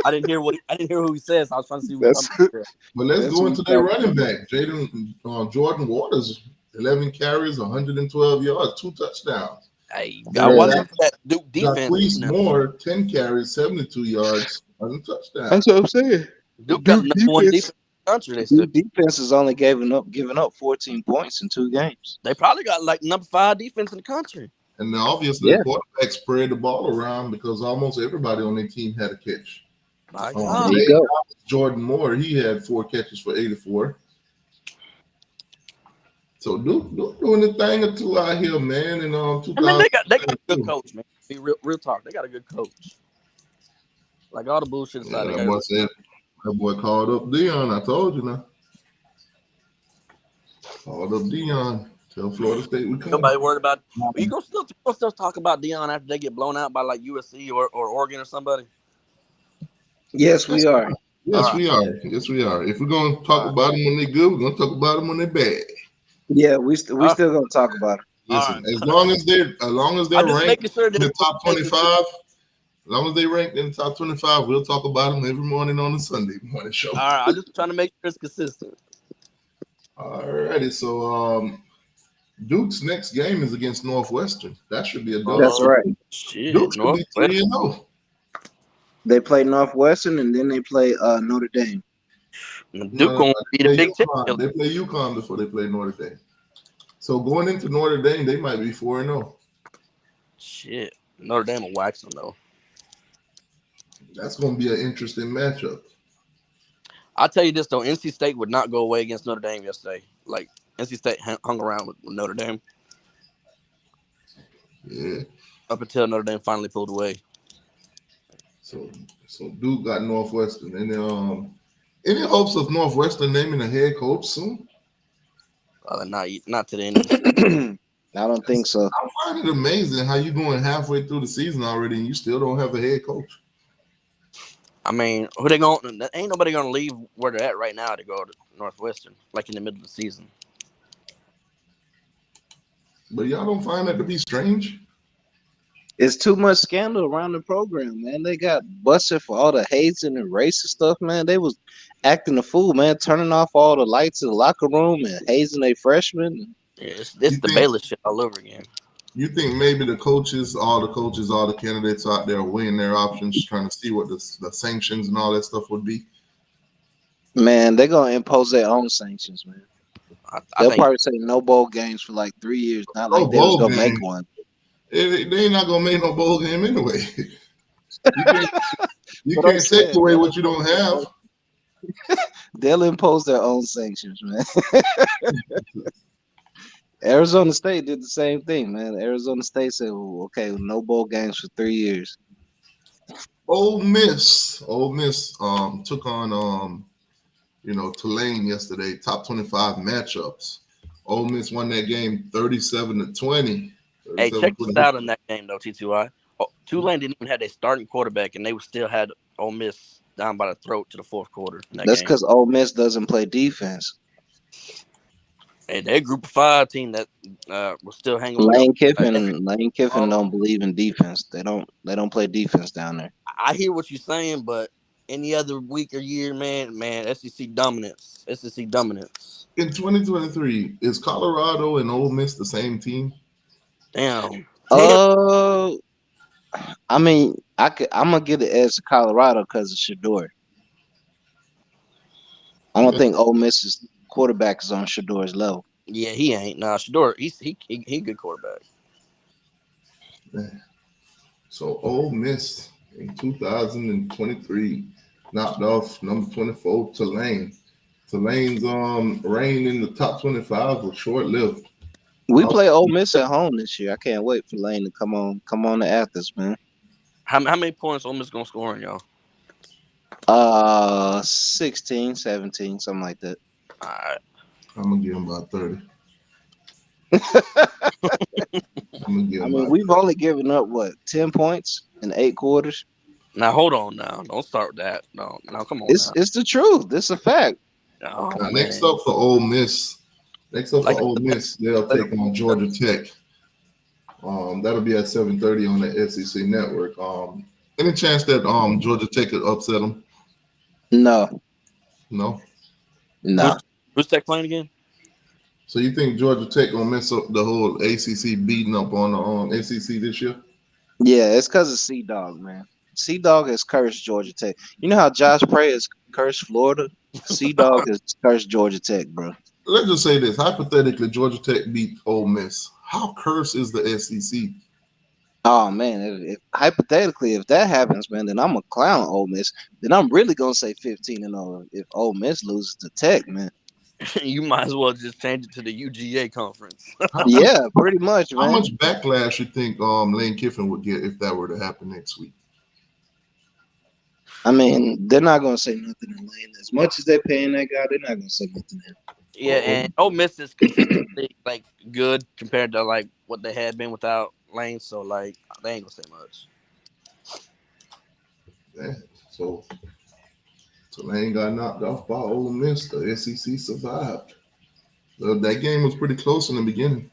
I didn't hear who he says. I was trying to see who That's talking about. But let's That's go what into we their talking running back, Jordan Waters, 11 carries, 112 yards, 2 touchdowns. Hey, Yeah, I watch that Duke defense. Jacquees Moore, 10 carries, 72 yards, and a touchdown. That's what I'm saying. Duke got the number one defense in the country. They said Duke defense has only giving up 14 points in 2 games. they probably got like number 5 defense in the country. And then obviously Yeah. the quarterback spread the ball around because almost everybody on their team had a catch. My There God. you go. Jordan Moore, he had 4 catches for 84. So Duke doing the thing or two out here, man. And I mean, they got a good coach, man. Be real talk. They got a good coach. Like all the bullshit aside, they got that boy called up Dion. I told you now. Called up Dion. Tell Florida State we come. nobody worried about. You gonna still talk about Dion after they get blown out by like USC or Oregon or somebody? Yes, we are. Yes, we are. Yes, we are. If we're gonna talk about them when they're good, we're gonna talk about them when they're bad. Yeah, we still gonna talk about it. Listen, as long as they're ranked sure in the top 25, as long as they ranked in the top 25, we'll talk about them every morning on the Sunday morning show. All right, I'm just trying to make sure it's consistent. All righty, so Duke's next game is against Northwestern. That should be a dub. That's right. Shit, Duke should be 3-0. They play Northwestern and then they play Notre Dame. Duke gonna be the Big Ten. They play UConn before they play Notre Dame. So going into Notre Dame, they might be 4-0. Shit, Notre Dame will wax them though. That's going to be an interesting matchup. I'll tell you this though, NC State would not go away against Notre Dame yesterday. Like NC State hung around with Notre Dame. Yeah. Up until Notre Dame finally pulled away. So Duke got Northwestern, and any hopes of Northwestern naming a head coach soon? Not to the end. I don't think so. I find it amazing how you going halfway through the season already and you still don't have a head coach. I mean, who they going? Ain't nobody gonna leave where they're at right now to go to Northwestern, like in the middle of the season. But y'all don't find that to be strange? It's too much scandal around the program, man. They got busted for all the hazing and racist stuff, man. They was acting a fool, man, turning off all the lights in the locker room and hazing their freshmen. Yeah, it's the Baylor shit all over again. You think maybe all the candidates out there are weighing their options, trying to see what the sanctions and all that stuff would be? Man, they're going to impose their own sanctions, man. They'll probably say no bowl games for like 3 years. Not like they was going to make one. They ain't not going to make no bowl game anyway. You can't take away what you don't have. They'll impose their own sanctions, man. Arizona State did the same thing, man. Arizona State said, well, okay, no bowl games for 3 years. Ole Miss took on Tulane yesterday. Top 25 matchups. Ole Miss won that game 37-20. Hey, check this out in that game though, T2I. Tulane didn't even have their starting quarterback, and they still had Ole Miss down by the throat to the fourth quarter. That's because Ole Miss doesn't play defense. And they're a group of 5 team that was still hanging. Lane Kiffin don't believe in defense. They don't play defense down there. I hear what you're saying, but any other week or year, man, SEC dominance. In 2023, is Colorado and Ole Miss the same team? Damn. I mean, I'm gonna give the edge to Colorado because of Shedeur. I don't think Ole Miss's quarterback is on Shador's level. Yeah, he ain't. Nah, Shador, he a good quarterback. Man. So Ole Miss in 2023 knocked off number 24 Tulane. Tulane's reign in the top 25 was short-lived. We play Ole Miss at home this year. I can't wait for Lane to come on to Athens, man. How many points Ole Miss gonna score on y'all? 16, 17, something like that. All right. I'm gonna give him about 30. We've only given up 10 points in 8 quarters. Now hold on. Now don't start with that. No, come on. It's the truth. It's a fact. Oh, next up for Ole Miss, they'll take on Georgia Tech. That'll be at 7:30 on the SEC network. Any chance that Georgia Tech could upset them? No. Who's Tech playing again? So you think Georgia Tech gonna mess up the whole ACC beating up on the SEC this year? Yeah, it's because of C-Dog, man. C-Dog has cursed Georgia Tech. You know how Josh Prey has cursed Florida? C-Dog has cursed Georgia Tech, bro. Let's just say this. Hypothetically, Georgia Tech beat Ole Miss. How cursed is the SEC? Oh, man. Hypothetically, if that happens, man, then I'm a clown Ole Miss. Then I'm really going to say 15-0 if Ole Miss loses to Tech, man. You might as well just change it to the UGA conference. Yeah, pretty much, man. How much backlash you think Lane Kiffin would get if that were to happen next week? I mean, they're not going to say nothing in Lane. As much as they're paying that guy, they're not going to say nothing in. Yeah, and Ole Miss is consistently good compared to what they had been without Lane. So they ain't gonna say much. Yeah, so Tulane got knocked off by Ole Miss. The SEC survived. That game was pretty close in the beginning.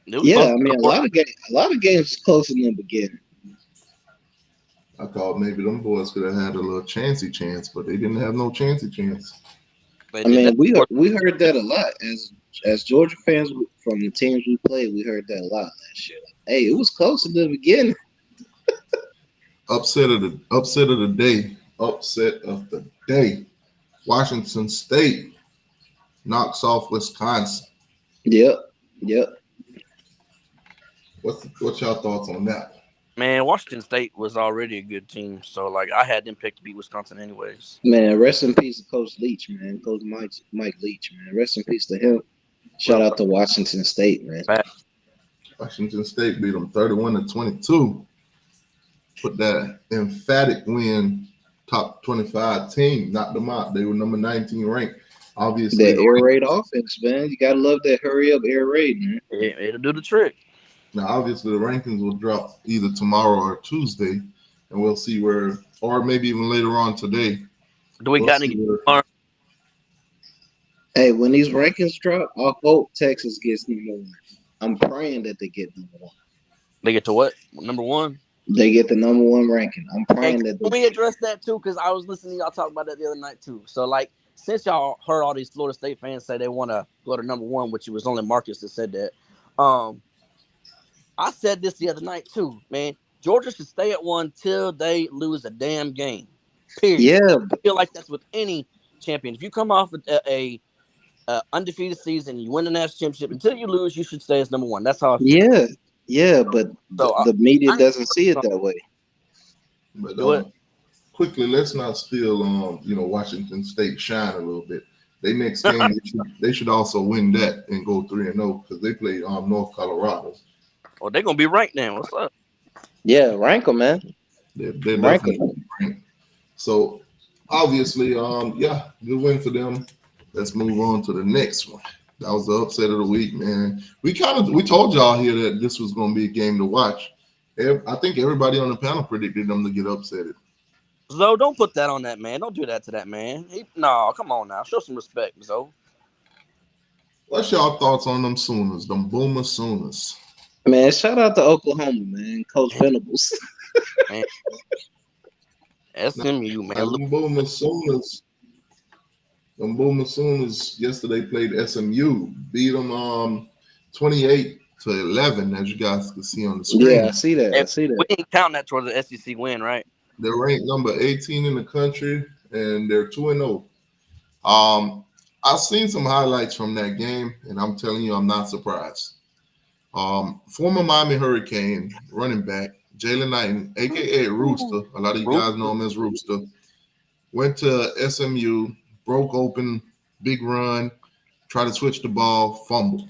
Yeah, I mean, a lot of games was close in the beginning. I thought maybe them boys could have had a little chancey chance, but they didn't have no chancey chance. I mean, we heard that a lot as Georgia fans from the teams we played. We heard that a lot last year. Hey, it was close in the beginning. Upset of the day. Washington State knocks off Wisconsin. Yep. What's y'all thoughts on that? Man, Washington State was already a good team, so I had them picked to beat Wisconsin anyways. Man, rest in peace to Coach Leach, man. Coach Mike Leach, man. Rest in peace to him. Shout out to Washington State, man. Washington State beat them 31-22. Put that emphatic win, top 25 team, knocked them out. They were number 19 ranked. Obviously, that air raid offense, man. You gotta love that hurry up air raid, man. It'll do the trick. Now, obviously, the rankings will drop either tomorrow or Tuesday, and we'll see where, or maybe even later on today. Do we got any? Hey, when these rankings drop, I hope Texas gets number 1. I'm praying that they get number 1. They get to what? Number 1? They get the number 1 ranking. I'm praying that. Let me address that too, because I was listening to y'all talk about that the other night too. So, since y'all heard all these Florida State fans say they want to go to number 1, which it was only Marcus that said that. I said this the other night too, man. Georgia should stay at 1 till they lose a damn game. Period. Yeah, I feel like that's with any champion. If you come off a undefeated season, you win the national championship, until you lose, you should stay as number 1. That's how I feel. Yeah, but the media doesn't see it that way. But quickly, let's not steal Washington State shine a little bit. They next game they should also win that and go 3-0 because they play North Colorado. Oh, they're gonna be ranked now. What's up? Yeah, rank them, man. They're definitely ranked. So obviously, good win for them. Let's move on to the next one. That was the upset of the week, man. We told y'all here that this was going to be a game to watch. I think everybody on the panel predicted them to get upsetted. Zoe, don't put that on that man. Don't do that to that man. No, come on now. Show some respect, Zoe. What's y'all thoughts on them Sooners, them Boomer Sooners? Man, shout out to Oklahoma, man. Coach Venables. Man. SMU, man. Them Boomer Sooners yesterday played SMU, beat them 28-11, as you guys can see on the screen. Yeah, I see that. We ain't counting that towards the SEC win, right? They're ranked number 18 in the country, and they're 2-0. I've seen some highlights from that game, and I'm telling you, I'm not surprised. Former Miami Hurricane running back Jalen Knighton, aka Rooster, a lot of you guys know him as Rooster, went to SMU, broke open, big run, tried to switch the ball, fumble.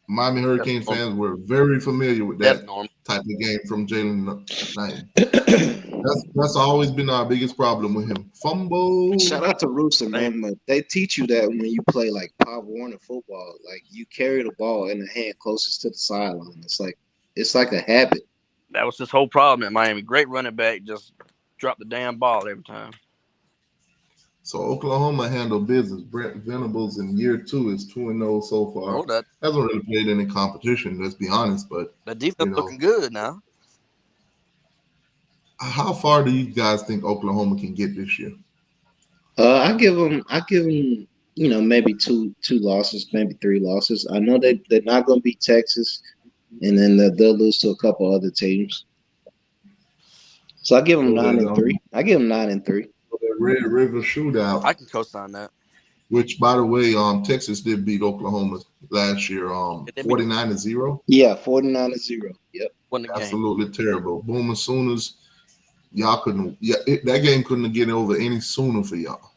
Miami Hurricane fans were very familiar with that type of game from Jalen Knighton. That's always been our biggest problem with him. Fumble. Shout out to Rooster, man. But they teach you that when you play like Pop Warner football, like you carry the ball in the hand closest to the sideline. It's like a habit. That was his whole problem at Miami. Great running back, just dropped the damn ball every time. So Oklahoma handled business. Brent Venables in year 2 is 2-0 so far. Oh, that hasn't really played any competition, let's be honest. But the defense looking good now. How far do you guys think Oklahoma can get this year? I give them, maybe two losses, maybe 3 losses. I know they're not going to beat Texas, and then they'll lose to a couple other teams. So I give them 9-3. I give them 9-3. The Red River Shootout. I can co-sign that. Which, by the way, Texas did beat Oklahoma last year, 49-0. Yeah, 49-0. Yep. Absolutely terrible. Boomer Sooners. Y'all couldn't. Yeah, that game couldn't get over any sooner for y'all.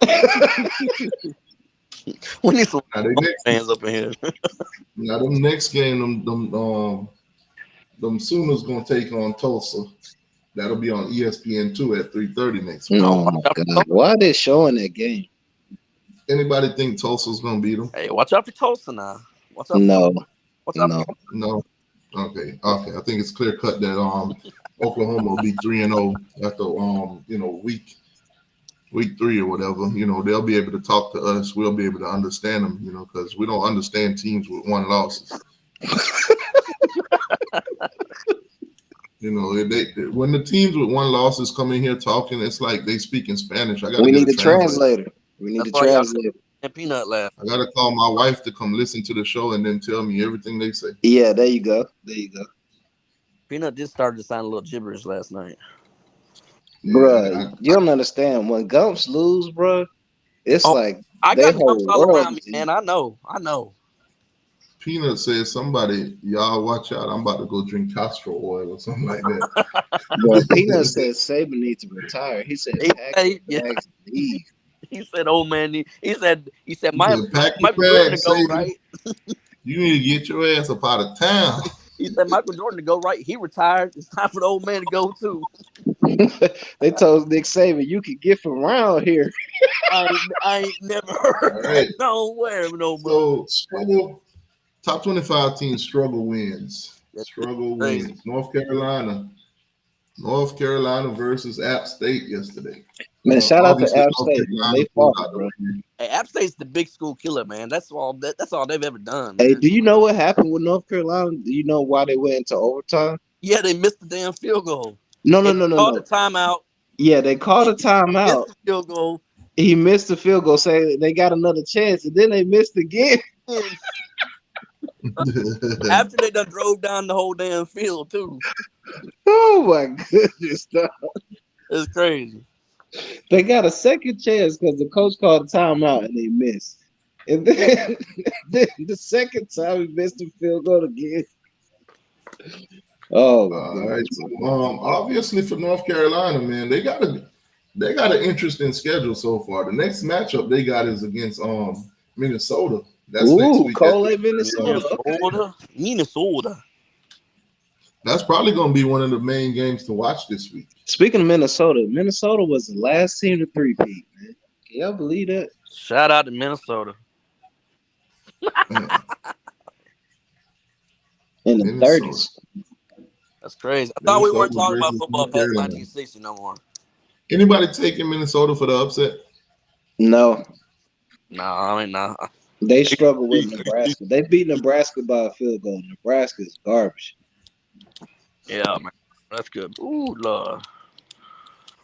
We need some fans up in here. Now, the next game, them Sooners gonna take on Tulsa. That'll be on ESPN2 at 3:30 next week. Oh my God! Why are they showing that game? Anybody think Tulsa's gonna beat them? Hey, watch out for Tulsa now. No. Okay. I think it's clear cut that Oklahoma will be 3-0 after week 3 or whatever. They'll be able to talk to us. We'll be able to understand them. Because we don't understand teams with 1 loss. When the teams with 1 loss is coming here talking, it's like they speak in Spanish. We need a translator. We need a translator. And Peanut laugh. I gotta call my wife to come listen to the show and then tell me everything they say. Yeah, there you go. Peanut did start to sound a little gibberish last night. Bruh, you don't understand. When Gumps lose, bruh, it's like I got Gumps all around me, man. I know. Peanut says, somebody, y'all watch out. I'm about to go drink castor oil or something like that. Well, Peanut said Saban needs to retire. He said, leave. He said, "Old man." He said, Michael Jordan to go right. You need to get your ass up out of town. He said Michael Jordan to go right. He retired. It's time for the old man to go too. They told Nick Saban, "You can get from around here." I ain't never heard that nowhere. So struggle. Top 25 teams struggle wins. Wins. North Carolina versus App State yesterday. Man, shout out to App State. They fought, bro. Hey, App State's the big school killer, man. That's all they've ever done. Hey, man. Do you know what happened with North Carolina? Do you know why they went into overtime? Yeah, they missed the damn field goal. No. Called a timeout. Yeah, they called a timeout. Missed the field goal. He missed the field goal, saying they got another chance, and then they missed again. After they done drove down the whole damn field too. Oh my goodness, dog. It's crazy. They got a second chance because the coach called a timeout and they missed. And then the second time he missed the field goal again. Oh, all right. So, obviously for North Carolina, man, they got an interesting schedule so far. The next matchup they got is against Minnesota. That's next week. Minnesota. That's probably going to be one of the main games to watch this week. Speaking of Minnesota was the last team to three-peat, man. Can y'all believe that? Shout out to Minnesota. In the 30s. That's crazy. I thought we weren't talking about football past 1960 no more. Anybody taking Minnesota for the upset? No. No. They struggle with Nebraska. They beat Nebraska by a field goal. Nebraska is garbage. Yeah, man. That's good. Ooh, Lord.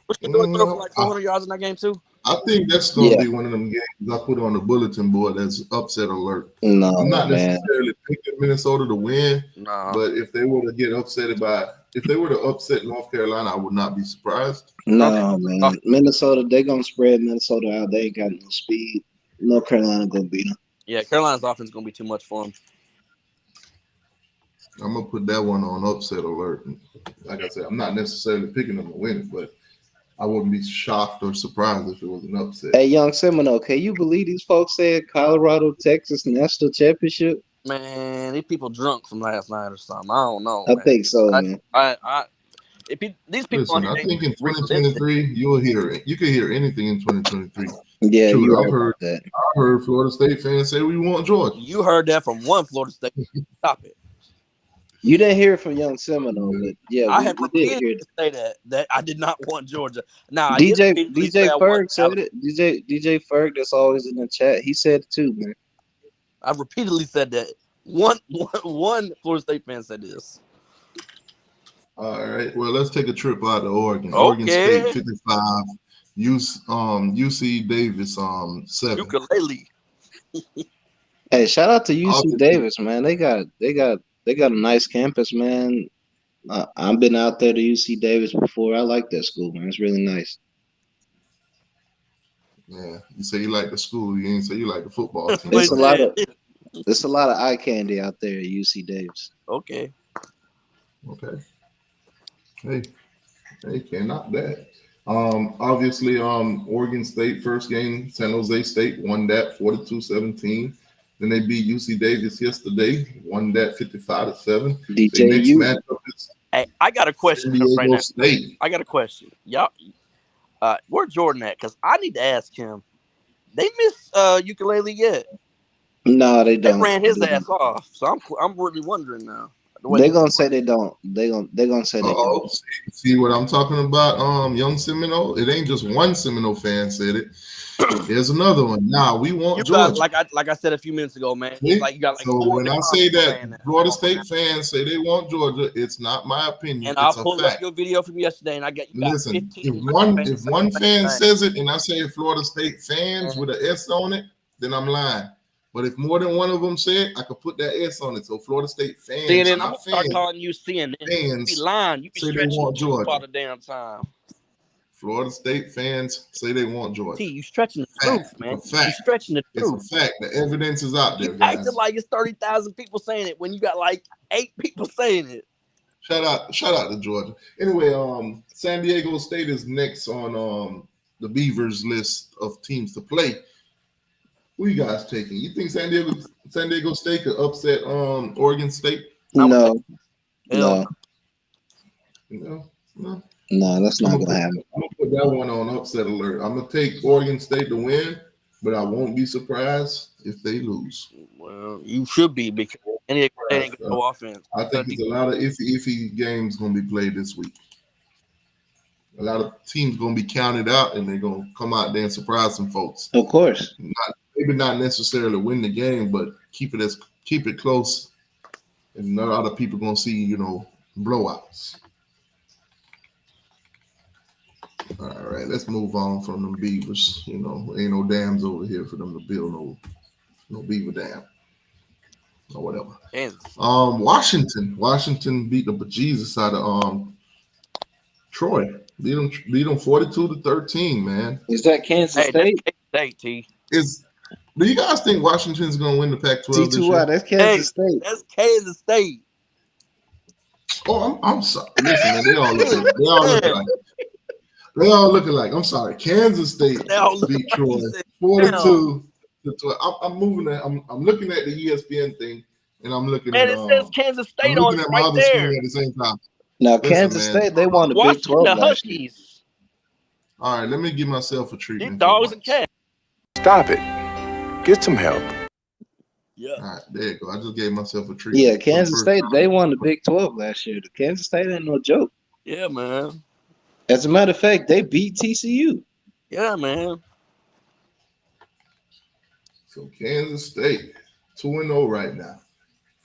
What's the doing for like 400 yards in that game, too? I think that's going to be one of them games I put on the bulletin board as upset alert. No, I'm not necessarily picking Minnesota to win, but if they were to get upset if they were to upset North Carolina, I would not be surprised. No, man. Minnesota, they're going to spread Minnesota out. They ain't got no speed. North Carolina gonna beat them. Yeah, Carolina's offense is gonna be too much for them. I'm gonna put that one on upset alert. Like I said, I'm not necessarily picking them to win it, but I wouldn't be shocked or surprised if it was an upset. Hey, Young Seminole, can you believe these folks said Colorado, Texas national championship? Man, these people drunk from last night or something. I don't know. I Man. think so, man. These people. Listen, I think in 2023 you'll hear it. You can hear anything in 2023. Yeah, True, you I've right heard about that. I heard Florida State fans say we want Georgia. You heard that from one Florida State. Stop it. You didn't hear it from Young Seminole, but yeah, I have we did hear repeatedly say that I did not want Georgia. Now DJ say I Ferg want said Alabama. it. DJ Ferg, that's always in the chat. He said it too, man. I've repeatedly said that. One Florida State fan said this. All right. Well, let's take a trip out to Oregon. Okay. Oregon State 55, UC Davis 7. Ukulele. Hey, shout out to UC Obviously. Davis, man. They got a nice campus, man. I've been out there to UC Davis before. I like that school, man. It's really nice. Yeah, you say you like the school, you ain't say you like the football team. It's a lot of eye candy out there at UC Davis. Okay. Okay. Hey, can't knock that. Obviously, Oregon State first game, San Jose State won that 42-17. Then they beat UC Davis yesterday, won that 55-7. The next DJU. matchup is Hey, I got a question San right Diego now. State. I got a question. Y'all, where Jordan at? Because I need to ask him. They miss ukulele yet? No, they They don't. ran his They ass don't. off. So I'm really wondering now. They're gonna say they don't. They're gonna say they Oh, don't. see what I'm talking about? Young Seminole. It ain't just one Seminole fan said it. There's another one. Nah, we want You Georgia. got like I said a few minutes ago, man. See? It's like you got like So four when I different say people saying that Florida State fans say they want Georgia, it's not my opinion. And I'll It's a pull up fact. your video from yesterday, and I got you got Listen, 15. if one fan says it and I say Florida State fans with an S on it, then I'm lying. But if more than one of them say it, I could put that S on it. So Florida State fans, CNN, I'm not gonna start fans, calling you CNN. You be fans lying. You be say they stretching want the truth Georgia. all the damn time. Florida State fans say they want Georgia. T, you stretching the Fact. truth, man. It's a fact. You stretching the It's a truth. fact. The evidence is out there, You guys. acting like it's 30,000 people saying it when you got like 8 people saying it. Shout out to Georgia. Anyway, San Diego State is next on the Beavers list of teams to play. Who you guys taking? You think San Diego State could upset Oregon State? No, Hell no, that's not gonna happen. I'm gonna put that one on upset alert. I'm gonna take Oregon State to win, but I won't be surprised if they lose. Well, you should be because any ain't got no offense. I think there's a lot of iffy games gonna be played this week. A lot of teams gonna be counted out, and they're gonna come out there and surprise some folks. Of course. Maybe not necessarily win the game, but keep it close, and not a lot of people gonna see blowouts. All right, let's move on from them Beavers. Ain't no dams over here for them to build no beaver dam or whatever. Kansas. Washington beat the bejesus out of Troy. Beat them 42-13, man. Is that Kansas State? That's State, T. Do you guys think Washington's gonna win the Pac-12 this year? T2Y, that's Kansas State. That's Kansas State. Oh, I'm sorry. Listen, man, they all look alike. I'm sorry. Kansas State They all look beat alike. Troy 42-12. I'm moving that. I'm looking at the ESPN thing, and I'm looking Man, at. it says Kansas State I'm on looking it at my right other there. screen at the same time. Now, Listen, Kansas man. State, they won the Big Washington, 12 the last year. Huskies. All right, let me give myself a These treatment. dogs and cats. Stop it. Get some help. Yeah. All right, there you go. I just gave myself a treatment. Yeah, for the Kansas first State, time. they won the Big 12 last year. The Kansas State ain't no joke. Yeah, man. As a matter of fact, they beat TCU. Yeah, man. So Kansas State 2-0 right now,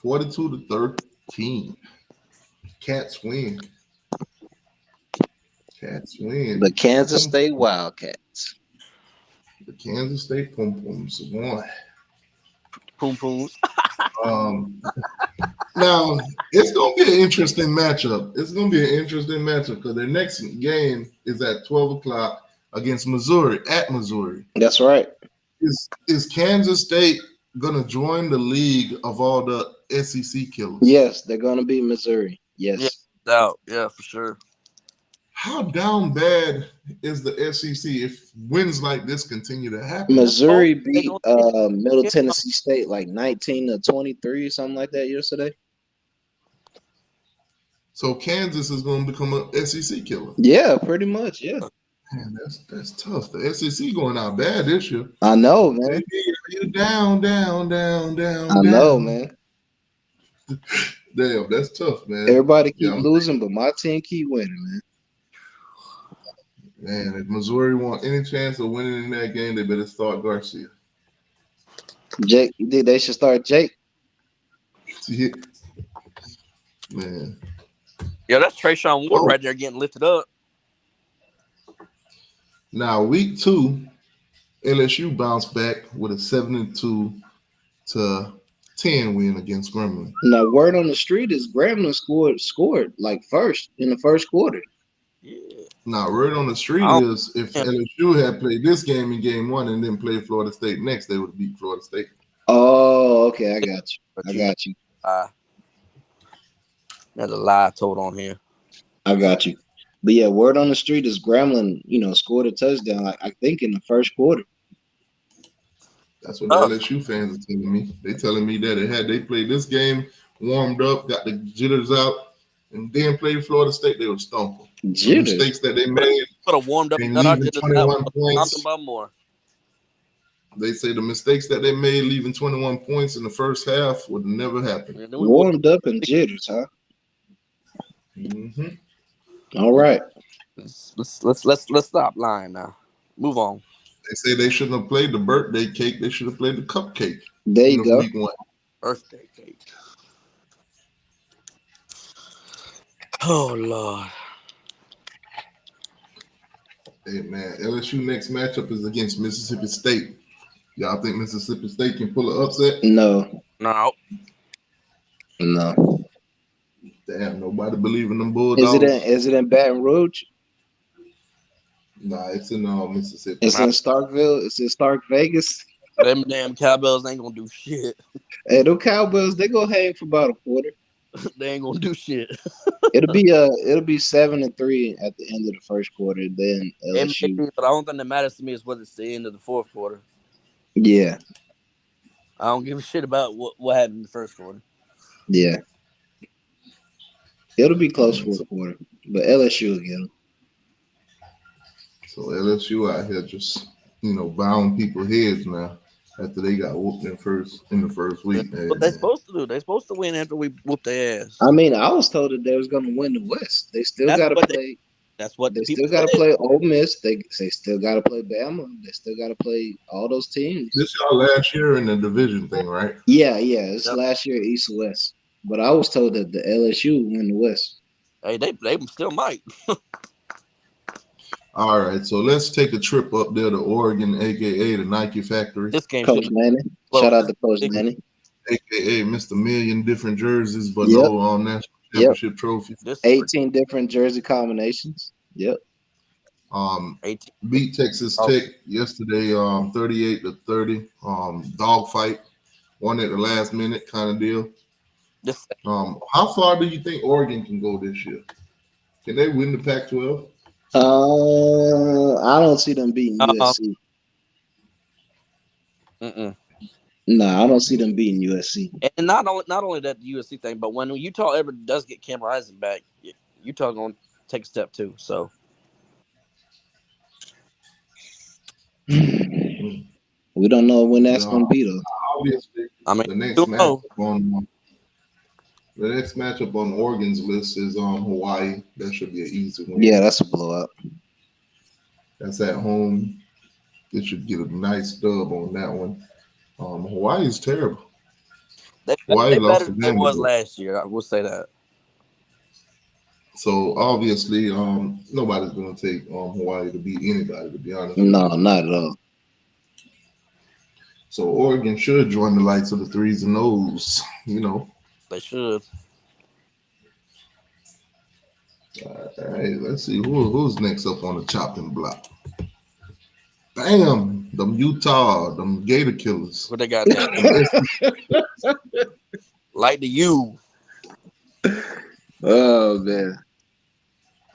42-13. Cats win. The Kansas State Wildcats. The Kansas State Pum Pums won. Poom pooms. Now it's gonna be an interesting matchup. Because their next game is at 12 o'clock against Missouri at Missouri. That's right. Is Kansas State gonna join the league of all the SEC killers? Yes, they're gonna be Missouri. Yes. Yeah. Doubt. Yeah, for sure. How down bad is the SEC if wins like this continue to happen? Missouri They beat gonna- Middle Tennessee State like 19-23 or something like that yesterday. So Kansas is going to become a SEC killer. Yeah, pretty much. Yeah, Man, that's tough. The SEC going out bad this year. I know, man. You down. I know, man. Damn, that's tough, man. Everybody keep Yeah. losing, but my team keep winning, man. Man, if Missouri want any chance of winning in that game, they better start Garcia. Jake, they should start Jake. Yeah. Man. Yeah, that's Trayshawn Ward right there getting lifted up. Now, week 2, LSU bounced back with a 7-2 to 10 win against Grambling. Now, word on the street is Grambling scored like first in the first quarter. Yeah. Now, word on the street is if LSU had played this game in game 1 and then played Florida State next, they would have beat Florida State. Oh, okay, I got you. There's a lie told on here. I got you. But yeah, word on the street is Grambling, scored a touchdown, I think in the first quarter. That's what the LSU fans are telling me. They telling me that they played this game, warmed up, got the jitters out, and then played Florida State, they would stomp them. The Jitters. mistakes that they made. Could have warmed up and and got our leaving jitters 21 out. points. About more. They say the mistakes that they made leaving 21 points in the first half would never happen. Yeah, then we Warmed up and jitters, huh? Mm-hmm. All right. Let's stop lying now. Move on. They say they shouldn't have played the birthday cake. They should have played the cupcake. There you go. Week 1. Birthday cake. Oh Lord. Hey man, LSU next matchup is against Mississippi State. Y'all think Mississippi State can pull an upset? No. Damn, nobody believe in them Bulldogs. Is it in Baton Rouge? Nah, it's in Mississippi. It's in Starkville. It's in Stark Vegas. Them damn Cowbells ain't gonna do shit. Hey, those Cowboys, they gonna hang for about a quarter. They ain't gonna do shit. It'll be 7-3 at the end of the first quarter. Then LSU. But I don't think that matters to me is whether it's the end of the fourth quarter. Yeah, I don't give a shit about what happened in the first quarter. yeah. It'll be close fourth quarter, but LSU will get them. So LSU out here just bowing people's heads now after they got whooped in the first week. What they supposed to do? They supposed to win after we whoop their ass. I mean, I was told that they was gonna win the West. They still got to play. That's what They the still people got to said. play Ole Miss. They still got to play Bama. They still got to play all those teams. This y'all last year in the division thing, right? Yeah. It's last year East and West. But I was told that the LSU would win the West. Hey, they still might. All right, so let's take a trip up there to Oregon, aka the Nike factory, This game Coach should Manny. Shout out to Coach Manny. aka Mr. Million different jerseys, but Yep. no national championship trophy. this 18 different jersey combinations. Yep. 18. Beat Texas Tech yesterday, 38-30. Dogfight, won at the last minute kind of deal. This How far do you think Oregon can go this year? Can they win the Pac-12? I don't see them beating USC. Nah, I don't see them beating USC. And not only that the USC thing, but when Utah ever does get Cam Rising back, Utah gonna take a step too. So We don't know when that's gonna be though. Obviously, I mean, the next don't know. matchup on Oregon's list is Hawaii. That should be an easy win. Yeah, that's a blowout. That's at home. They should get a nice dub on that one. Hawaii is terrible. They Hawaii lost better the than it game was today. last year. I will say that. So obviously, nobody's going to take Hawaii to beat anybody. To be honest. No, not at all. So Oregon should join the likes of the 3s and O's. They should. All right, let's see who's next up on the chopping block. Damn, them Utah, them Gator Killers. What they got next? Like the U. Oh man.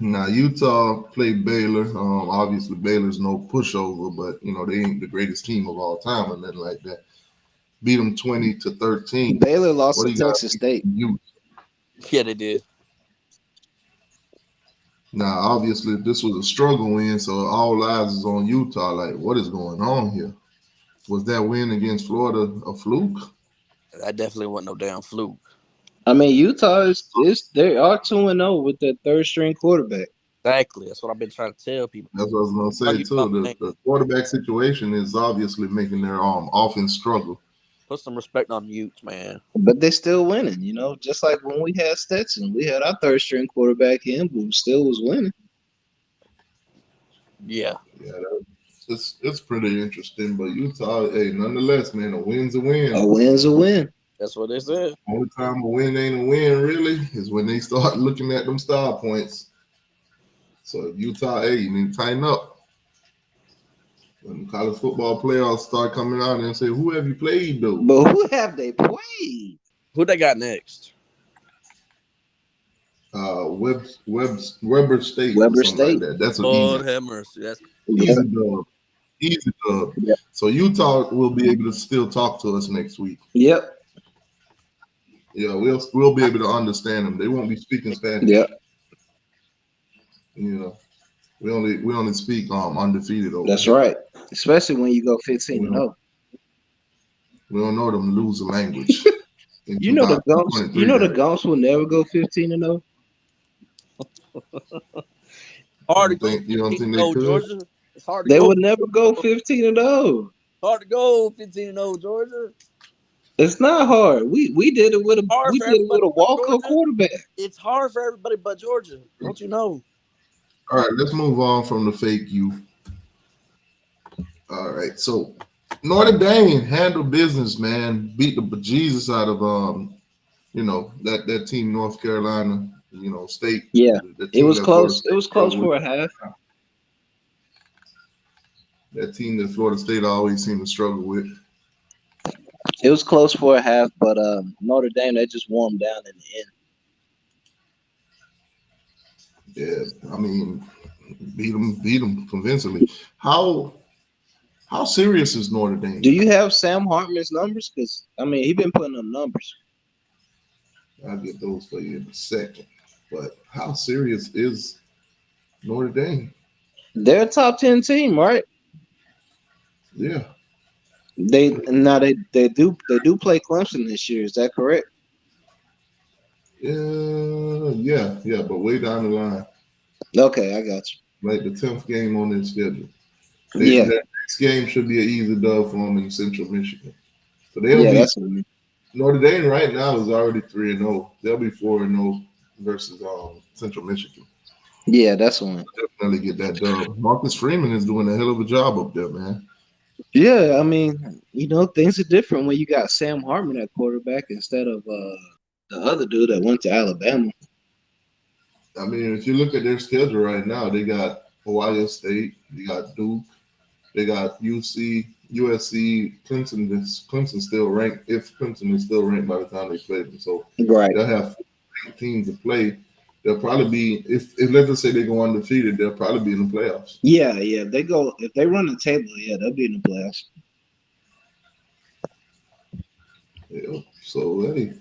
Now Utah played Baylor. Obviously Baylor's no pushover, but you know they ain't the greatest team of all time or nothing like that. Beat them 20-13. Baylor lost What to do you got? Texas State. Yeah, they did. Now, obviously, this was a struggle win, so all eyes is on Utah. Like, what is going on here? Was that win against Florida a fluke? That definitely wasn't no damn fluke. I mean, Utah is they are 2-0 with their third string quarterback. Exactly. That's what I've been trying to tell people. That's what I was going to say, too. The quarterback situation is obviously making their offense struggle. Put some respect on Utes, man. But they're still winning, you know, just like when we had Stetson. We had our third string quarterback in, but still was winning. Yeah. Yeah, it's pretty interesting. But Utah, hey, nonetheless, man, a win's a win. A win's a win. That's what they said. Only time a win ain't a win, really, is when they start looking at them star points. So Utah, hey, you need to tighten up. When college football playoffs start coming out and say, who have you played, though? But who have they played? Who they got next? Weber State. Weber State. Like that. That's an Lord have mercy. That's easy dub. Easy dub. Yeah. So Utah will be able to still talk to us next week. Yep. Yeah, we'll be able to understand them. They won't be speaking Spanish. Yep. You know, we only speak undefeated over. That's here. right. Especially when you go 15-0. We don't know them lose the language. You know the Gumps. You know the Gumps will never go 15-0. hard to go. You don't think they No, could? Georgia. It's hard to They go. would never go 15-0. Hard to go 15-0, Georgia. It's not hard. We did it with a walk-up Georgia. quarterback. It's hard for everybody but Georgia. Don't you know? All right, let's move on from the fake you. All right, so Notre Dame handled business, man. Beat the bejesus out of that team, North Carolina, State. Yeah, The it team was that close. Florida It was State close struggled for with. a half. That team that Florida State always seemed to struggle with. It was close for a half, but Notre Dame, they just wore them down in the end. Yeah, I mean, beat them convincingly. How serious is Notre Dame? Do you have Sam Hartman's numbers? Because I mean, he been putting up numbers. I'll get those for you in a second. But how serious is Notre Dame? They're a top 10 team, right? Yeah. They do play Clemson this year. Is that correct? Yeah, but way down the line. Okay, I got you. Like the 10th game on their schedule. Yeah. That next game should be an easy dub for them in Central Michigan. So that's what I mean. Notre Dame right now is already 3-0. They'll be 4-0 versus Central Michigan. Yeah, that's one. Definitely get that dub. Marcus Freeman is doing a hell of a job up there, man. Yeah, I mean, things are different when you got Sam Hartman at quarterback instead of the other dude that went to Alabama. I mean, if you look at their schedule right now, they got Ohio State, they got Duke, they got USC, Clemson still ranked. If Clemson is still ranked by the time they play them, so right, they'll have 4 teams to play. They'll probably be if let's just say they go undefeated, they'll probably be in the playoffs. Yeah. If they run the table, yeah, they'll be in the playoffs. Yeah. So hey,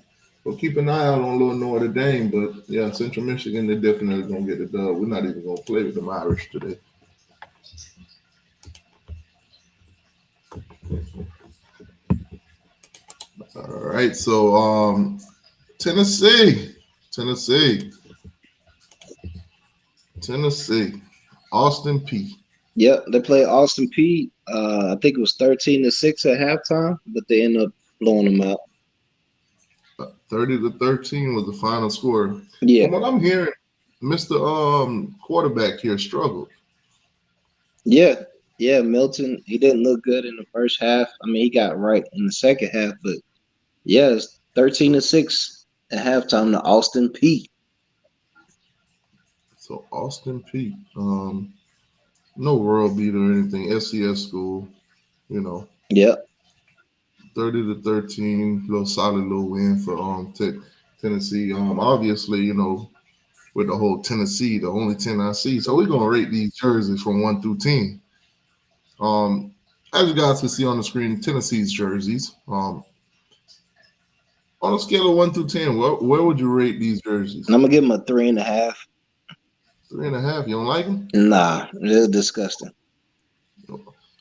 we'll keep an eye out on little Notre Dame, but yeah, Central Michigan, they're definitely gonna get the dub. We're not even gonna play with them Irish today. All right, so Tennessee, Austin Peay. Yep, they played Austin Peay. I think it was 13-6 at halftime, but they ended up blowing them out. 30-13 was the final score. Yeah. From what I'm hearing, Mr. Quarterback here struggled. Yeah, Milton, he didn't look good in the first half. I mean, he got right in the second half, but yeah, it's 13-6 at halftime to Austin Peay. So Austin Peay. No world beat or anything. FCS school, you know, Yep. 30-13, little solid little win for Tennessee. Obviously, you know, with the whole Tennessee, the only 10 I see. So we're gonna rate these jerseys from 1 through 10. As you guys can see on the screen, Tennessee's jerseys. On a scale of 1 through 10, where would you rate these jerseys? I'm gonna give them a 3.5. 3.5. You don't like them? Nah, they're disgusting.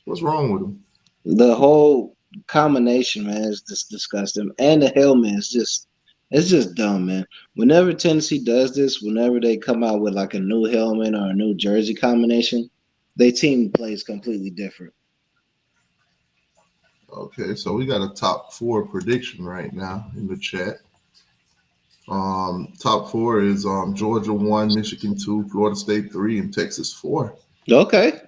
What's wrong with them? The whole combination, man, is just disgusting. And the helmet is just dumb, man. Whenever Tennessee does this, whenever they come out with like a new helmet or a new jersey combination, their team plays completely different. Okay, so we got a top 4 prediction right now in the chat. Top 4 is Georgia 1, Michigan 2, Florida State 3, and Texas 4. Okay.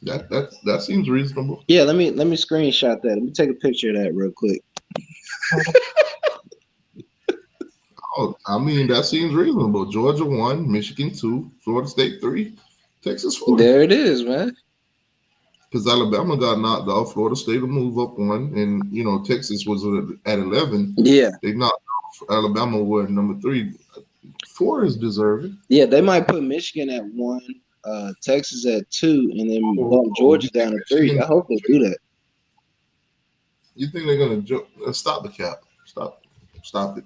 That seems reasonable. Yeah, let me screenshot that. Let me take a picture of that real quick. Oh, I mean, that seems reasonable. Georgia 1, Michigan 2, Florida State 3, Texas 4. There it is, man. Because Alabama got knocked off. Florida State will move up 1. And, you know, Texas was at 11. Yeah. They knocked off Alabama were number 3. 4 is deserving. Yeah, they might put Michigan at 1, Texas at 2, and then bump Georgia down to 3. I hope they do that. You think they're going to stop the cap? Stop it.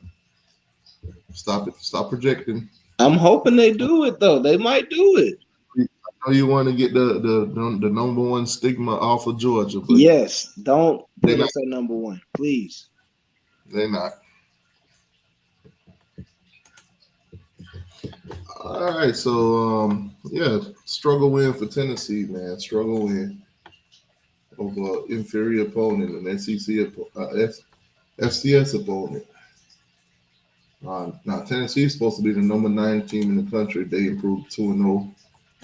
Stop it. Stop projecting. I'm hoping they do it, though. They might do it. I know you want to get the number 1 stigma off of Georgia. But yes, don't put us at number 1, please. They're not. All right, so struggle win for Tennessee, man. Struggle win over inferior opponent, an SEC FCS opponent. Now Tennessee is supposed to be the number 9 team in the country. They improved 2-0.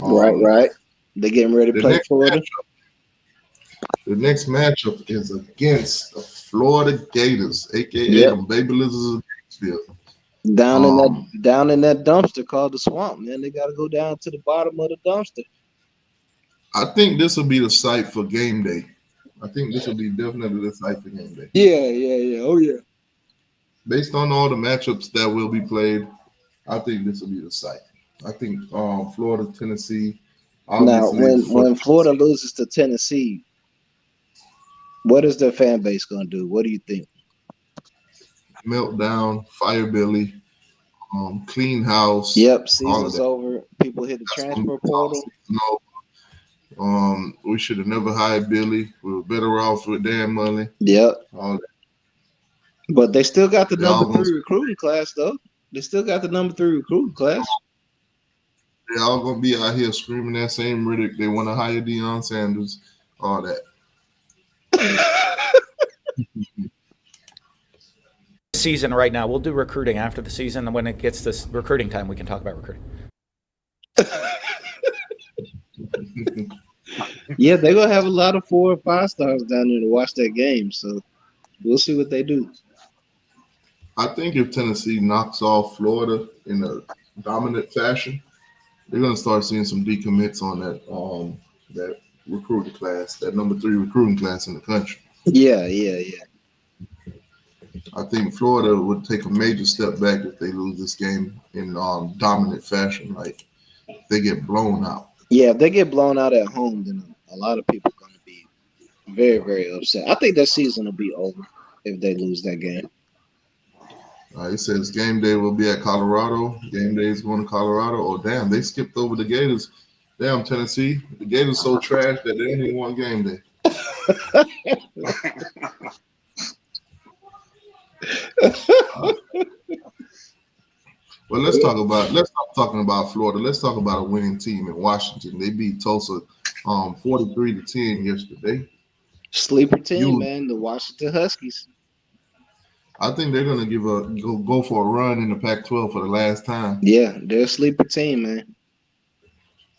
Right. They're getting ready to play Florida. The next matchup is against the Florida Gators, aka the Baby Lizards of Gainesville. Down in that dumpster called the swamp, man. They got to go down to the bottom of the dumpster. I think this will be the site for game day. I think this will be definitely the site for game day. Yeah. Oh yeah. Based on all the matchups that will be played, I think this will be the site. I think Florida, Tennessee. Now, when Florida loses to Tennessee, what is their fan base going to do? What do you think? Meltdown, Fire Billy, Clean House. Yep, season's over. People hit the transfer portal. No, we should have never hired Billy. We were better off with Dan Mullen. Yep. All that. But they still got the number 3 recruiting class, though. They still got the number 3 recruiting class. They're all going to be out here screaming that same Riddick. They want to hire Deion Sanders, all that. Season right now. We'll do recruiting after the season. And when it gets this recruiting time, we can talk about recruiting. Yeah, they're going to have a lot of 4 or 5 stars down there to watch that game. So we'll see what they do. I think if Tennessee knocks off Florida in a dominant fashion, they're going to start seeing some decommits on that recruiting class, that number 3 recruiting class in the country. Yeah. I think Florida would take a major step back if they lose this game in dominant fashion. Like, they get blown out. Yeah, if they get blown out at home, then a lot of people are going to be very, very upset. I think that season will be over if they lose that game. It says game day will be at Colorado. Game day is going to Colorado. Oh, damn, they skipped over the Gators. Damn, Tennessee. The Gators so trash that they didn't even want game day. Well, let's stop talking about Florida. Let's talk about a winning team in Washington. They beat Tulsa 43-10 yesterday. Sleeper team, man, the Washington Huskies. I think they're gonna go for a run in the Pac-12 for the last time. Yeah, they're a sleeper team, man.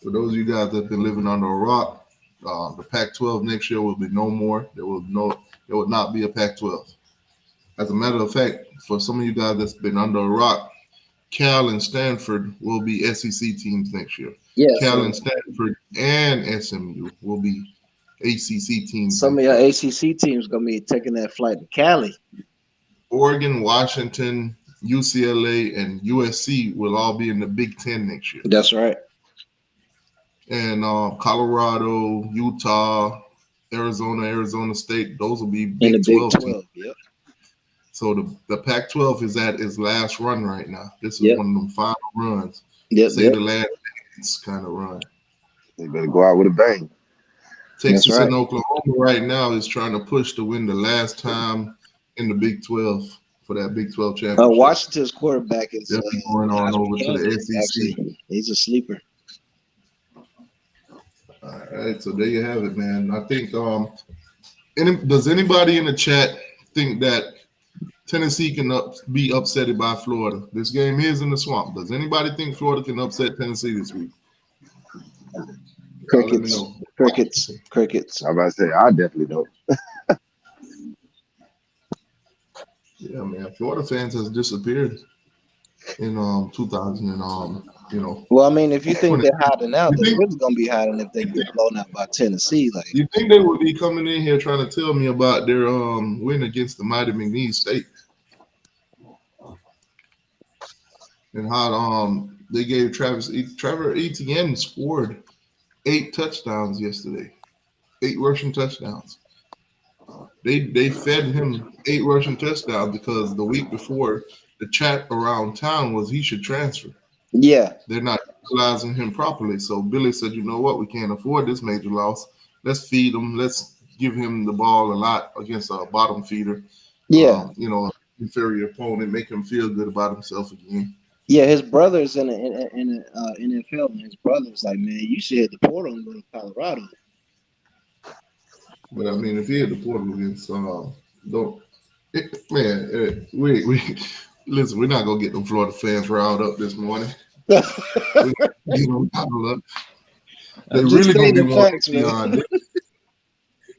For those of you guys that have been living under a rock, the Pac-12 next year will be no more. There will not be a Pac-12. As a matter of fact, for some of you guys that's been under a rock, Cal and Stanford will be SEC teams next year. Yeah, Cal so and Stanford and SMU will be ACC teams. some of next your year. ACC teams gonna be taking that flight to Cali. Oregon, Washington, UCLA, and USC will all be in the Big Ten next year. That's right. And Colorado, Utah, Arizona State, those will be In Big the Big 12 teams. 12. Yep. So the Pac-12 is at its last run right now. This is Yep. one of them final runs. Yep. Say Yep. the last dance kind of run. They better go out with a bang. Texas That's right. and Oklahoma right now is trying to push to win the last time in the Big 12 for that Big 12 championship. Washington's quarterback is They'll be going on over to the SEC. Actually, he's a sleeper. All right, so there you have it, man. I think does anybody in the chat think that Tennessee can be upset by Florida? This game is in the swamp. Does anybody think Florida can upset Tennessee this week? Let me Crickets. know. Crickets. I'm about to say, I definitely don't. Yeah, man. Florida fans has disappeared in 2000 and Well, I mean, if you think 20. they're hiding out, You they're think- really gonna be hiding if they get blown out by Tennessee. Like, You think they would be coming in here trying to tell me about their win against the mighty McNeese State and how they gave Trevor Etienne scored 8 touchdowns yesterday, 8 rushing touchdowns. They fed him 8 rushing touchdowns because the week before the chat around town was he should transfer. yeah, They're not utilizing him properly. So Billy said, you know what? We can't afford this major loss. Let's feed him. Let's give him the ball a lot against a bottom feeder. yeah, Inferior opponent. Make him feel good about himself again. yeah. His brother's in the NFL, and his brother's like, man, you should hit the portal and go to Colorado. But I mean, if he had the portal against, we listen. We're not gonna get them Florida fans riled up this morning. We're gonna get them riled up. They I'm really just gonna be stating wanting facts, man. Deion.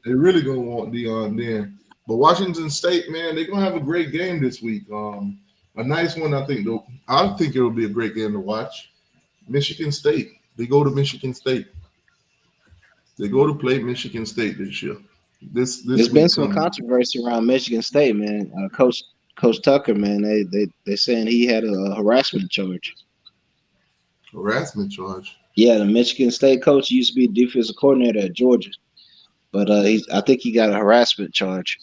They really gonna want Deion then. But Washington State, man, they're gonna have a great game this week. A nice one, I think. Though I think it will be a great game to watch. Michigan State. They go to Michigan State. They go to play Michigan State this year. This There's been week some coming. controversy around Michigan State, man. Coach Tucker, man, they saying he had a harassment charge. Harassment charge. Yeah, the Michigan State coach used to be defensive coordinator at Georgia, but I think he got a harassment charge.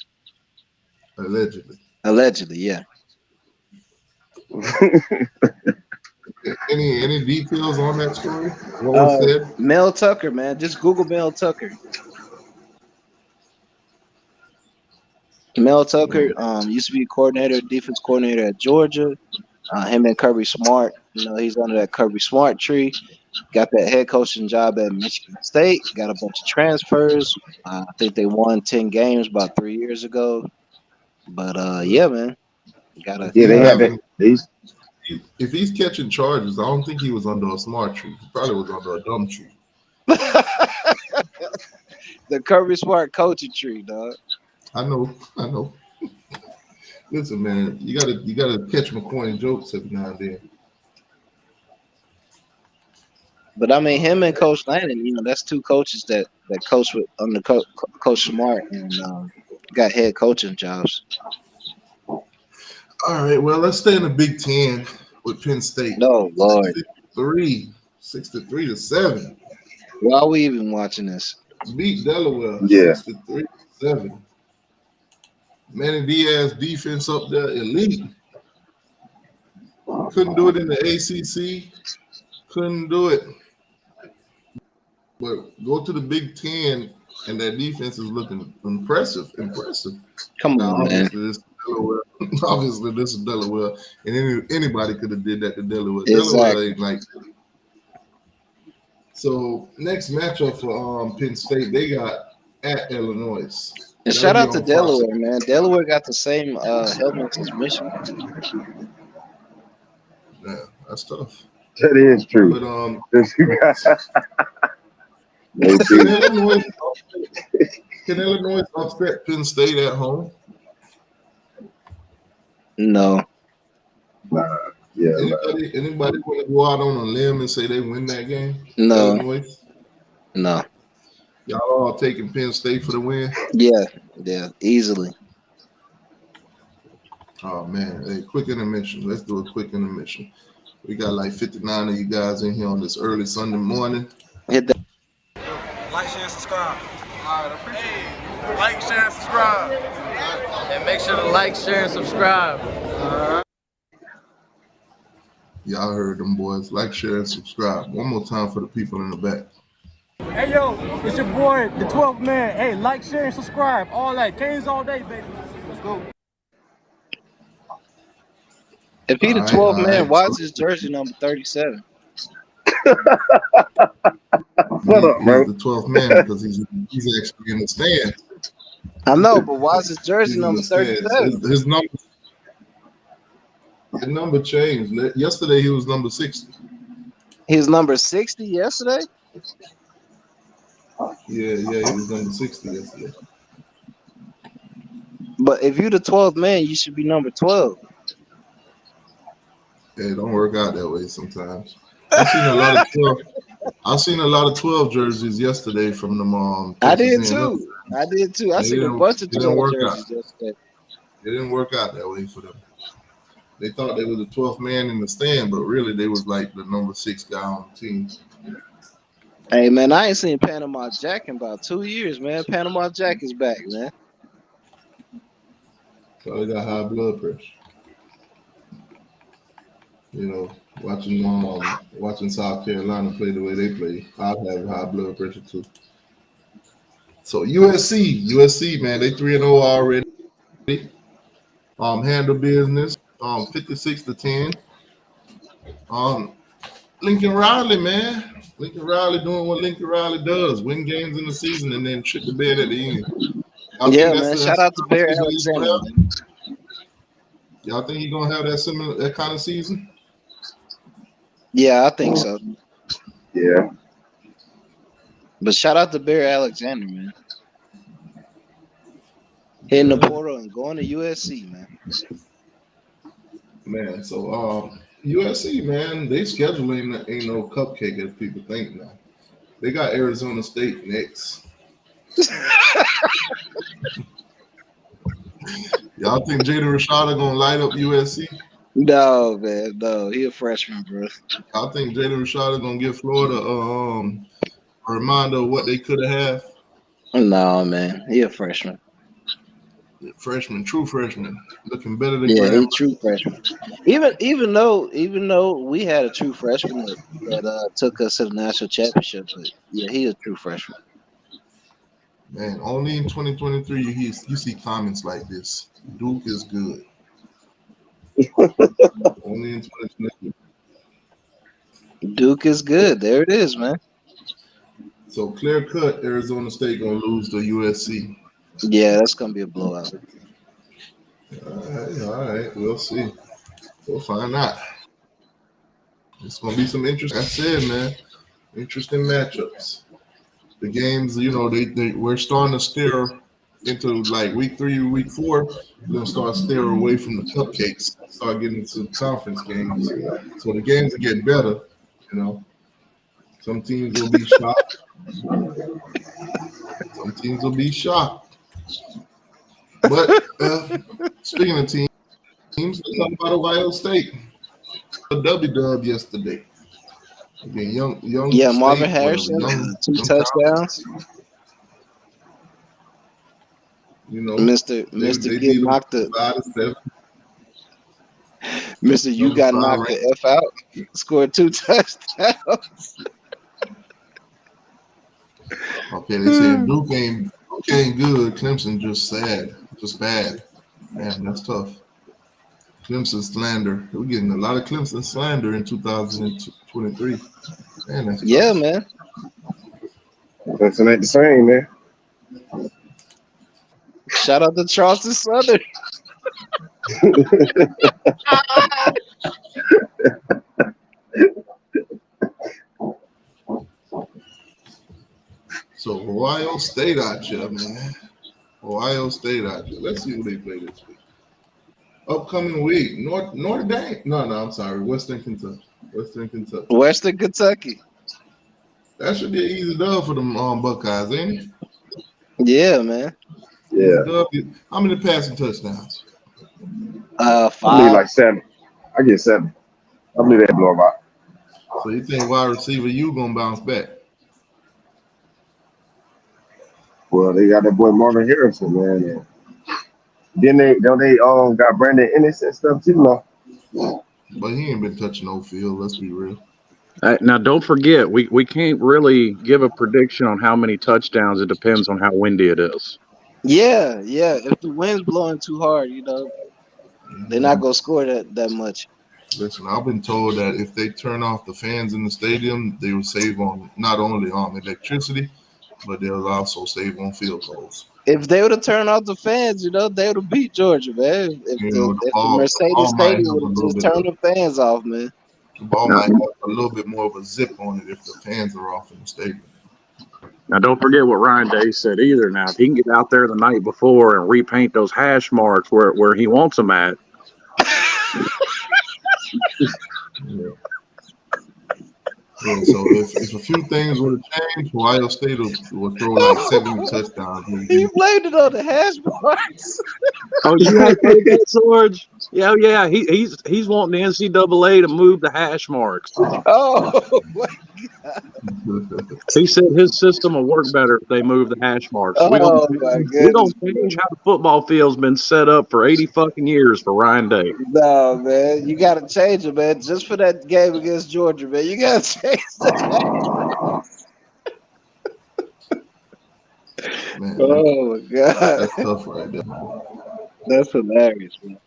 Allegedly. Allegedly, yeah. Any details on that story? What was said? Mel Tucker, man. Just Google Mel Tucker. Mel Tucker used to be defense coordinator at Georgia. Him and Kirby Smart, he's under that Kirby Smart tree. Got that head coaching job at Michigan State. Got a bunch of transfers. I think they won 10 games about 3 years ago. But yeah, man. They have it. If he's catching charges, I don't think he was under a smart tree. He probably was under a dumb tree. The Kirby Smart coaching tree, dog. I know. Listen, man, you gotta catch McCoy jokes every now and then. But I mean, him and Coach Lannon, that's two coaches that coach with under Coach Smart and got head coaching jobs. All right, well, let's stay in the Big Ten with Penn State. No, Lord. 63-7. Why are we even watching this? Beat Delaware. Yeah. 63-7. Manny Diaz defense up there, elite. Couldn't do it in the ACC. Couldn't do it. But go to the Big Ten, and that defense is looking impressive. Come Now, on, man. obviously, this is Delaware, and anybody could have did that to Delaware. Exactly. Delaware ain't like. So next matchup for Penn State, they got at Illinois. And shout out to Delaware, man. Delaware got the same helmets as Michigan. Yeah, that's tough. That is true. But can Illinois upset Penn State at home? No. Yeah, Anybody want to go out on a limb and say they win that game? No, Illinois? no. Y'all all taking Penn State for the win? Yeah, easily. Oh man, hey, quick intermission. Let's do a quick intermission. We got like 59 of you guys in here on this early Sunday morning. Hit that. Like, share, and subscribe. All right, I appreciate it. Like, share, and subscribe. And make sure to like, share, and subscribe. Y'all heard them boys. Like, share, and subscribe. One more time for the people in the back. Hey, yo, it's your boy, the 12th man. Hey, like, share, and subscribe. All that. Canes all day, baby. Let's go. If he the All right, 12th all man, right. why is his jersey number 37? Shut up, bro. He's the 12th man because he's actually in the stand. I know, but why is his He's jersey in number the stands. 37? His number changed. Yesterday he was number 60. He was number 60 yesterday? Yeah, he was number 60 yesterday. But if you're the 12th man, you should be number 12. Hey, it don't work out that way sometimes. I've seen a lot of 12 jerseys yesterday from them. I did Texas A&M. too. I They seen a didn't- bunch of they didn't 12 work jerseys yesterday. It didn't work out that way for them. They thought they were the 12th man in the stand, but really they was like the number 6 guy on the team. Hey man, I ain't seen Panama Jack in about 2 years, man. Panama Jack is back, man. So they got high blood pressure. You know, watching South Carolina play the way they play, I'll have high blood pressure too. So USC, man, they 3-0 already. Handle business. 56-10. Lincoln Riley, man. Lincoln Riley doing what Lincoln Riley does: win games in the season and then shit the bed at the end. Yeah, man. Shout out to Bear Alexander. Man. Y'all think he's gonna have that kind of season? Yeah, I think so. Yeah. But shout out to Bear Alexander, man. Hitting the portal and going to USC, man. Man, so USC, man, they scheduling ain't no cupcake as people think now. They got Arizona State next. Y'all think Jaden Rashada gonna light up USC? No, man, no. He a freshman, bro. I think Jaden Rashada gonna give Florida a reminder of what they could have had. No, man. He a freshman. True freshman, looking better than Yeah, Graham. he true freshman. Even though we had a true freshman that took us to the national championship, but yeah, he a true freshman. Man, only in 2023 you see comments like this. Duke is good. Only in 2023. Duke is good. There it is, man. So clear cut, Arizona State gonna lose to USC. Yeah, that's gonna be a blowout. All right, we'll see. We'll find out. It's gonna be some interesting. Like I said, man, interesting matchups. The games, you know, we're starting to steer into like week 3, week 4. We're gonna start steering away from the cupcakes. Start getting into conference games. So the games are getting better. You know, some teams will be shocked. Some teams will be shocked. But speaking of teams, let's talk about Ohio State. A dub yesterday. Again, young. Yeah, State, Marvin Harrison, young 2 touchdowns. You know, Mr. they Get knocked the 5-7. Mr. You got knocked the F out. Scored 2 touchdowns. Okay, they said Duke ain't good. Clemson just sad, just bad. Man, that's tough. Clemson slander. We're getting a lot of Clemson slander in 2023. Man, that's yeah, tough. man. Clemson ain't the same, man. Shout out to Charleston Southern. So Ohio State out here, man. Ohio State out here. Let's see who they play this week. Upcoming week, Notre Dame. No, I'm sorry, Western Kentucky. Western Kentucky. That should be an easy dub for them Buckeyes, ain't it? Yeah, man. Yeah. How many passing touchdowns? 5. I believe like 7. I get 7. I believe they blow them out. So you think wide receiver you gonna bounce back? Well, they got that boy Marvin Harrison, man. And then they got Brandon Ennis and stuff too, no? But he ain't been touching no field. Let's be real. Now, don't forget, we can't really give a prediction on how many touchdowns. It depends on how windy it is. Yeah. If the wind's blowing too hard, they're not gonna score that much. Listen, I've been told that if they turn off the fans in the stadium, they will save on not only on electricity, but they'll also save on field goals. If they would have turned off the fans, they would have beat Georgia, man. If the Mercedes Stadium would have just turned the fans off, man. The ball might have a little bit more of a zip on it if the fans are off in the stadium. Now, don't forget what Ryan Day said either. Now, if he can get out there the night before and repaint those hash marks where he wants them at. Yeah, so if a few things would have changed, Ohio State would throw like 70 touchdowns. He blamed it on the hash marks. Oh, you have that, George? Yeah. He's wanting the NCAA to move the hash marks. Oh my God. He said his system will work better if they move the hash marks. We don't change how the football field's been set up for 80 fucking years for Ryan Day. No, man, you gotta change it, man. Just for that game against Georgia, man. You gotta change that. Man, oh my God, that's tough right there. That's hilarious, man.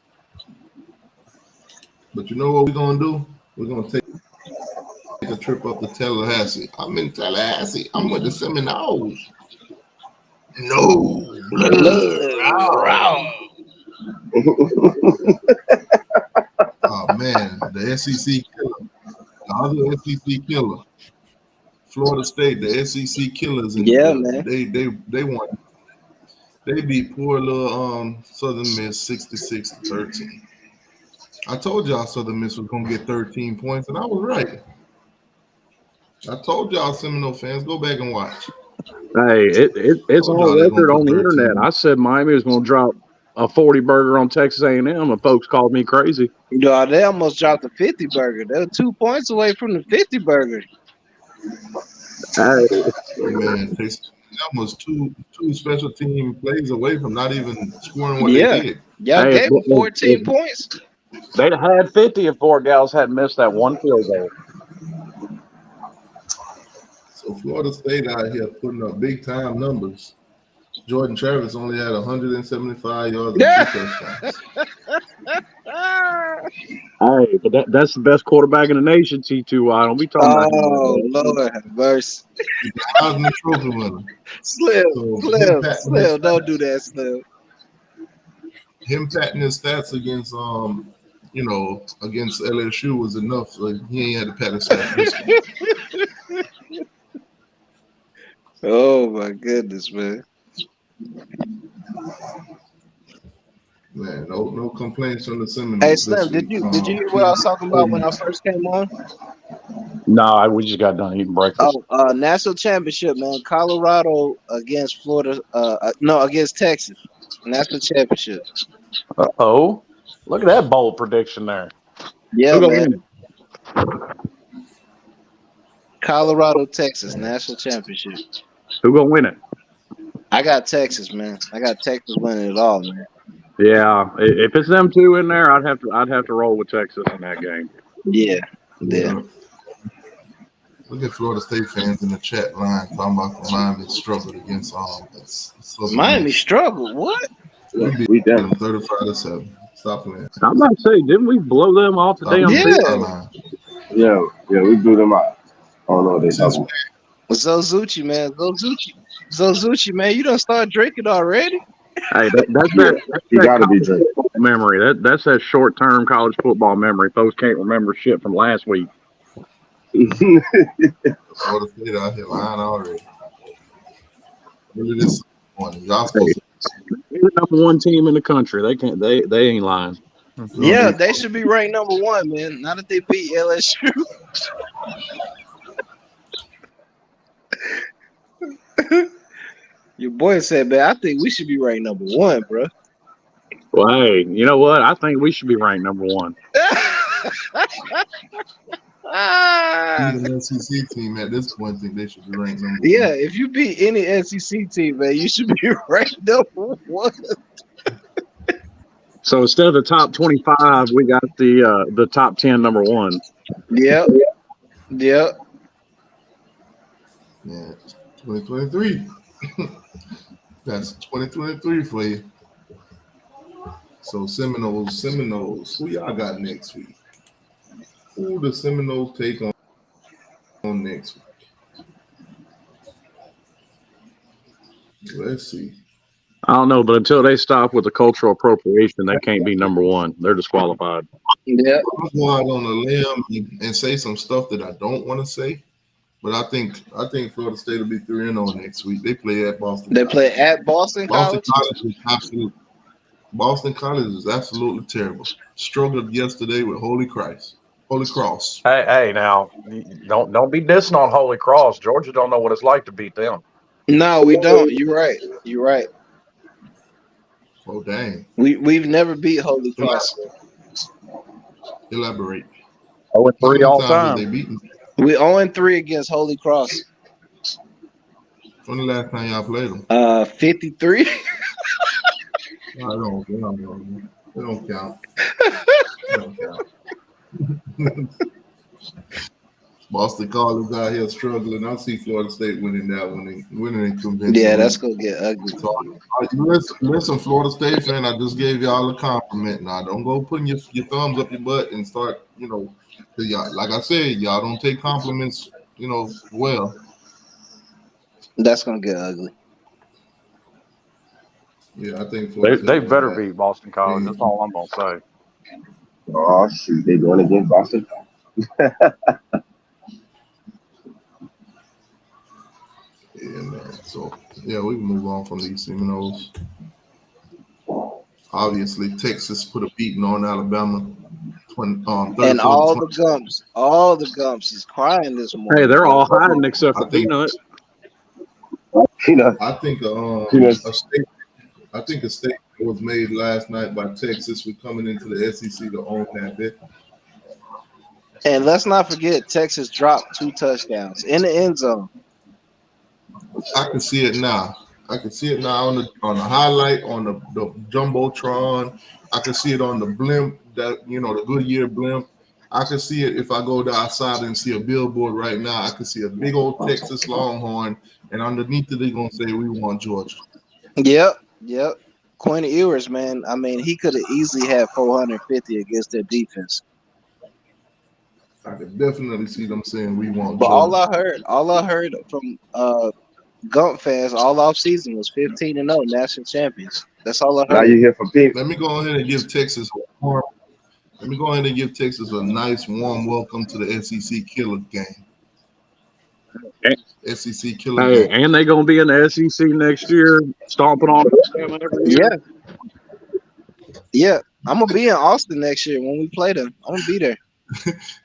But you know what we're gonna do? We're gonna take a trip up to Tallahassee. I'm in Tallahassee. I'm with the Seminoles. No. Oh man, the SEC killer. The other SEC killer. Florida State, the SEC killers. Man. They won. They beat poor little Southern Miss 66-13. I told y'all Southern Miss was gonna get 13 points, and I was right. I told y'all Seminole fans, go back and watch. Hey, it's on record on the internet. I said Miami was going to drop a 40 burger on Texas A&M, and folks called me crazy. They almost dropped the 50 burger. They were 2 points away from the 50 burger. Hey man, Texas A&M was two special team plays away from not even scoring what they did. Y'all gave them 14 points. They'd have had 50 if Fort Gals hadn't missed that one field goal. So Florida State out here putting up big time numbers. Jordan Travis only had 175 yards and 2 touchdowns. Hey, but that's the best quarterback in the nation, T2. Don't be talking about him. Oh, Lord have mercy. Heisman Trophy winner. Slim, don't do that, Slim. Him patting his stats against against LSU was enough. Like he ain't had to pat his stats. Oh my goodness, man. Man, no complaints from the Seminoles. Hey Slim, did you hear what I was talking about when I first came on? No, we just got done eating breakfast. Oh, national championship, man. Colorado against Florida. Against Texas. National championship. Uh-oh. Look at that bold prediction there. Yeah, man. Colorado, Texas, national championship. Who gonna win it? I got Texas, man. I got Texas winning it all, man. Yeah, if it's them two in there, I'd have to roll with Texas in that game. Yeah. Look at Florida State fans in the chat line talking about Miami struggled against Miami struggled. What? We did 35-7. Stop playing. I'm about to say, didn't we blow them off the damn field? Yeah, we blew them out. I don't know what they talking about. Zozuchi, man. Zozuchi, man. You done start drinking already? Hey, that's you gotta be drinking. Memory. That's that short-term college football memory. Folks can't remember shit from last week. Florida State out here lying already. Look at this morning. Y'all supposed They're the number one team in the country. They ain't lying. Yeah, they should be ranked number 1, man. Now that they beat LSU. Your boy said, man, I think we should be ranked number 1, bro. Well, hey, you know what? I think we should be ranked number 1. Even SEC team at this point think they should be ranked number 1. Yeah, if you beat any SEC team, man, you should be ranked number 1. So instead of the top 25, we got the top 10 number 1. Yep. Yeah, 2023. That's 2023 for you. So Seminoles. Who y'all got next week? Who the Seminoles take on next week? Let's see. I don't know, but until they stop with the cultural appropriation, they can't be number 1. They're disqualified. Yeah. I'm going out on a limb and say some stuff that I don't want to say, but I think Florida State will be 3-0 next week. They play at Boston. They play at Boston College. Boston College is absolutely terrible. Struggled yesterday with Holy Cross. Hey, now don't be dissing on Holy Cross. Georgia don't know what it's like to beat them. No, we don't. You're right. Oh dang. We've never beat Holy Cross. Elaborate. 0-3 all time. They beaten? We 0-3 against Holy Cross. When the last time y'all played them? 53. It don't count. Boston College out here struggling. I see Florida State winning that one, winning and convincing. Yeah, that's gonna get ugly. So, listen, Florida State fan, I just gave y'all a compliment. Now, don't go putting your thumbs up your butt and start, cause y'all, like I said, y'all don't take compliments, well. That's gonna get ugly. Yeah, I think they better beat Boston College. That's all I'm gonna say. Oh shoot, they going against Boston College. Yeah, man. So, yeah, we can move on from these Seminoles. Obviously, Texas put a beating on Alabama. And all the Gumps is crying this morning. Hey, they're all hiding except for Peanut. I think a statement was made last night by Texas with coming into the SEC to own that bit. And let's not forget, Texas dropped 2 touchdowns in the end zone. I can see it now. On the highlight on the jumbotron. I can see it on the blimp, that the Goodyear blimp. I can see it if I go outside and see a billboard right now. I can see a big old Texas Longhorn, and underneath it they're gonna say we want Georgia. Yep. Quinn Ewers, man. I mean, he could have easily had 450 against their defense. I could definitely see them saying we want But Georgia. all I heard from Gump fans all off season was 15-0 national champions. That's all I heard. Now you hear from people. Let me go ahead and give Texas a nice warm welcome to the SEC Killer game. SEC Killer game. And they're gonna be in the SEC next year, stomping on them every year. Yeah. I'm gonna be in Austin next year when we play them. I'm gonna be there.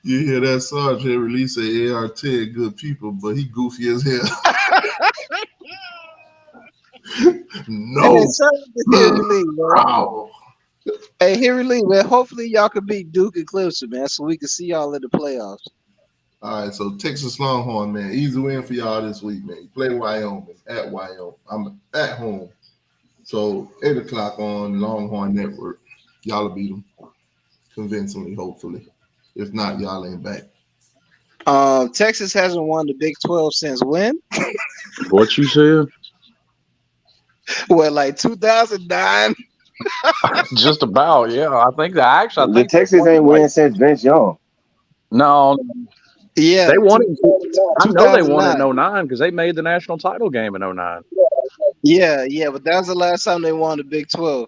You hear that Sarge here release a ART, good people, but he goofy as hell. No. Hey, Harry Lee, man. Hopefully y'all can beat Duke and Clemson, man, so we can see y'all in the playoffs. All right, so Texas Longhorn, man, easy win for y'all this week, man. You play Wyoming at Wyoming. I'm at home. So 8:00 on Longhorn Network. Y'all will beat them convincingly, hopefully. If not, y'all ain't back. Texas hasn't won the Big 12 since when? What you said? Well, like 2009. Just about, yeah. I think the Texas ain't winning since Vince Young. No. Yeah, they won it. I know they won it in 09 because they made the national title game in 09. Yeah, but that was the last time they won the Big 12.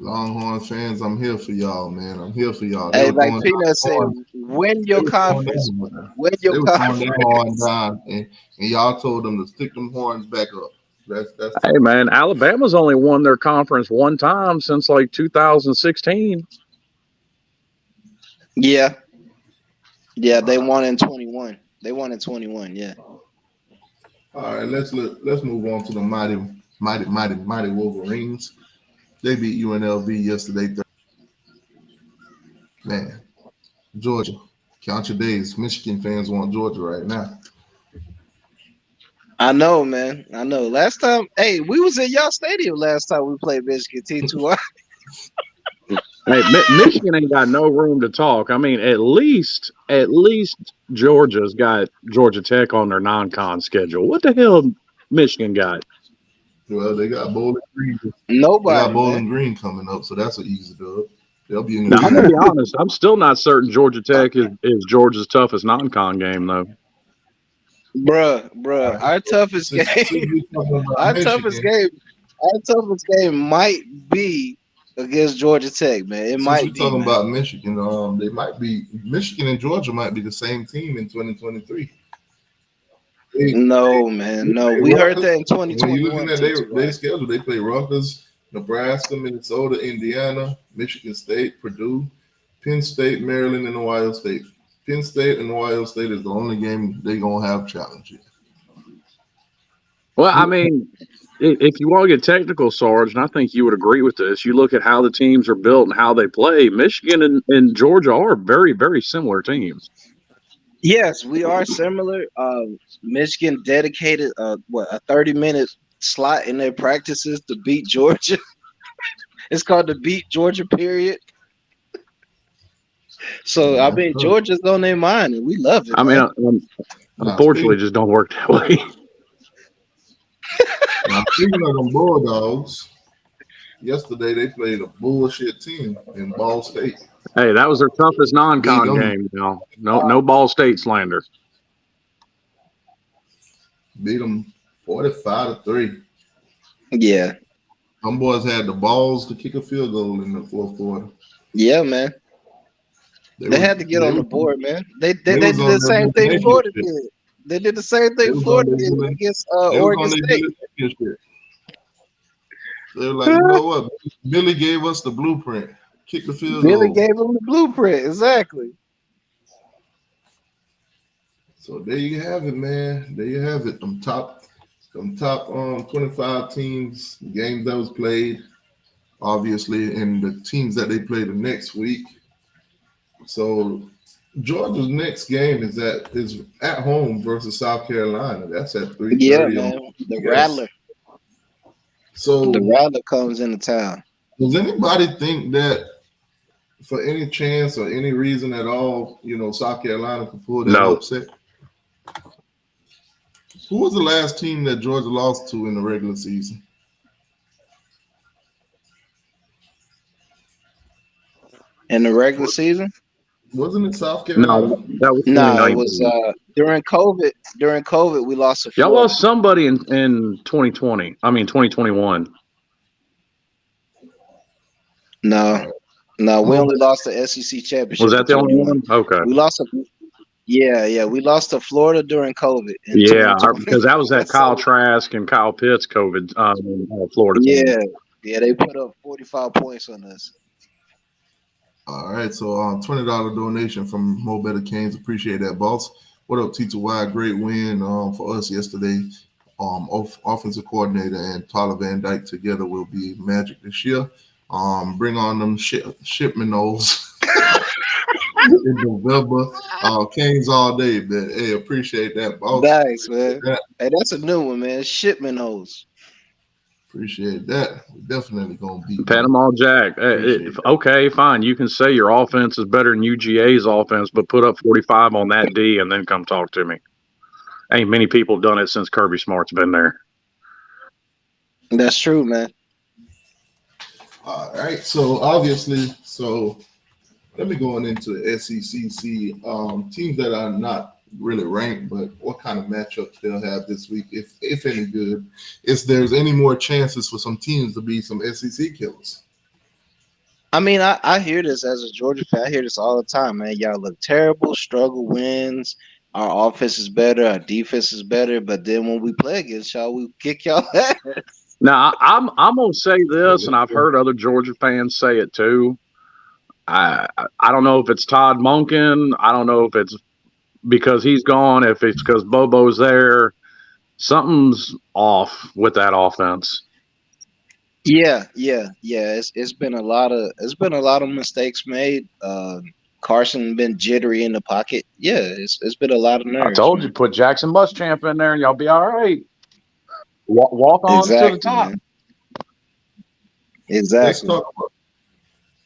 Longhorn fans, I'm here for y'all, man. I'm here for y'all. Hey, like Peanut said, win your conference. Win your conference. And y'all told them to stick them horns back up. That's Hey man, Alabama's only won their conference one time since like 2016. Yeah, they won in 21. They won in 21. Yeah. all right. Let's move on to the mighty Wolverines. They beat UNLV yesterday. Man, Georgia, count your days. Michigan fans want Georgia right now. I know, man. I know. Last time, hey, we was in y'all stadium last time we played Michigan T2. Hey, Michigan ain't got no room to talk. I mean, at least Georgia's got Georgia Tech on their non-con schedule. What the hell Michigan got? Well, they got Bowling Green. Nobody. They got Bowling Green coming up, so that's an easy dub. They'll be in the Now, I'm gonna be honest. I'm still not certain Georgia Tech is Georgia's toughest non-con game though. Bruh, our toughest game might be against Georgia Tech, man. It might be. Talking about Michigan, they might be Michigan and Georgia might be the same team in 2023. No, man, no. We heard that in 2021. When you looking at their schedule, they play Rutgers, Nebraska, Minnesota, Indiana, Michigan State, Purdue, Penn State, Maryland, and Ohio State. Penn State and Ohio State is the only game they're gonna have challenge yet. Well, I mean, if you want to get technical, Sarge, and I think you would agree with this, you look at how the teams are built and how they play. Michigan and Georgia are very, very similar teams. Yes, we are similar. Michigan dedicated a 30-minute slot in their practices to beat Georgia. It's called the Beat Georgia period. So I mean, Georgia's on their mind, and we love it. I mean, unfortunately, it just don't work that way. Now, speaking of them Bulldogs, yesterday they played a bullshit team in Ball State. Hey, that was their toughest non-con game. No Ball State slander. Beat them 45-3. Yeah. Them boys had the balls to kick a field goal in the fourth quarter. Yeah, man. They had to get on the board, man. They did the same thing Florida did. They did the same thing Florida did against Oregon State. They were like, you know what? Billy gave us the blueprint. Kick the field goal. Billy gave them the blueprint, exactly. So there you have it, man. There you have it. Them top 25 teams, games that was played, obviously, and the teams that they play the next week. So Georgia's next game is at home versus South Carolina. That's at 3:30. Yeah, man. The Rattler. So the Rattler comes into town. Does anybody think that for any chance or any reason at all, South Carolina could pull that upset? Who was the last team that Georgia lost to in the regular season? In the regular season? Wasn't it South Carolina? No, it was during COVID. During COVID, we lost a few. Y'all lost somebody in 2020. I mean 2021. No, we only lost the SEC championship. Was that the only one? Okay. We lost we lost to Florida during COVID. Yeah, because that was that Kyle Trask and Kyle Pitts COVID Florida team. Yeah, they put up 45 points on us. All right, so $20 donation from Mo Better Canes. Appreciate that, boss. What up, T2Y? Great win for us yesterday. Offensive coordinator and Tyler Van Dyke together will be magic this year. Bring on them shipment O's in November. Canes all day, man. Hey, appreciate that, boss. Nice, man. Hey, that's a new one, man. Shipment O's. Appreciate that. We're definitely gonna beat Panama Jack. Okay, fine. You can say your offense is better than UGA's offense, but put up 45 on that D and then come talk to me. Ain't many people have done it since Kirby Smart's been there. That's true, man. All right. So obviously, let me go on into the SEC. Teams that are not really ranked, but what kind of matchups they'll have this week, if any good, if there's any more chances for some teams to be some SEC killers. I mean, I hear this as a Georgia fan. I hear this all the time, man. Y'all look terrible, struggle wins. our offense is better, our defense is better, but then when we play against y'all, we kick y'all ass. Now, I'm gonna say So this, and I've heard other Georgia fans say it too. I don't know if it's Todd Monken. I don't know if it's because he's gone. If it's because Bobo's there, something's off with that offense. Yeah. It's been a lot of mistakes made. Carson been jittery in the pocket. Yeah, it's been a lot of nerves. I told you, put Jackson Muschamp in there, and y'all be all right. Walk on to the Exactly, top. man. let's Exactly. talk about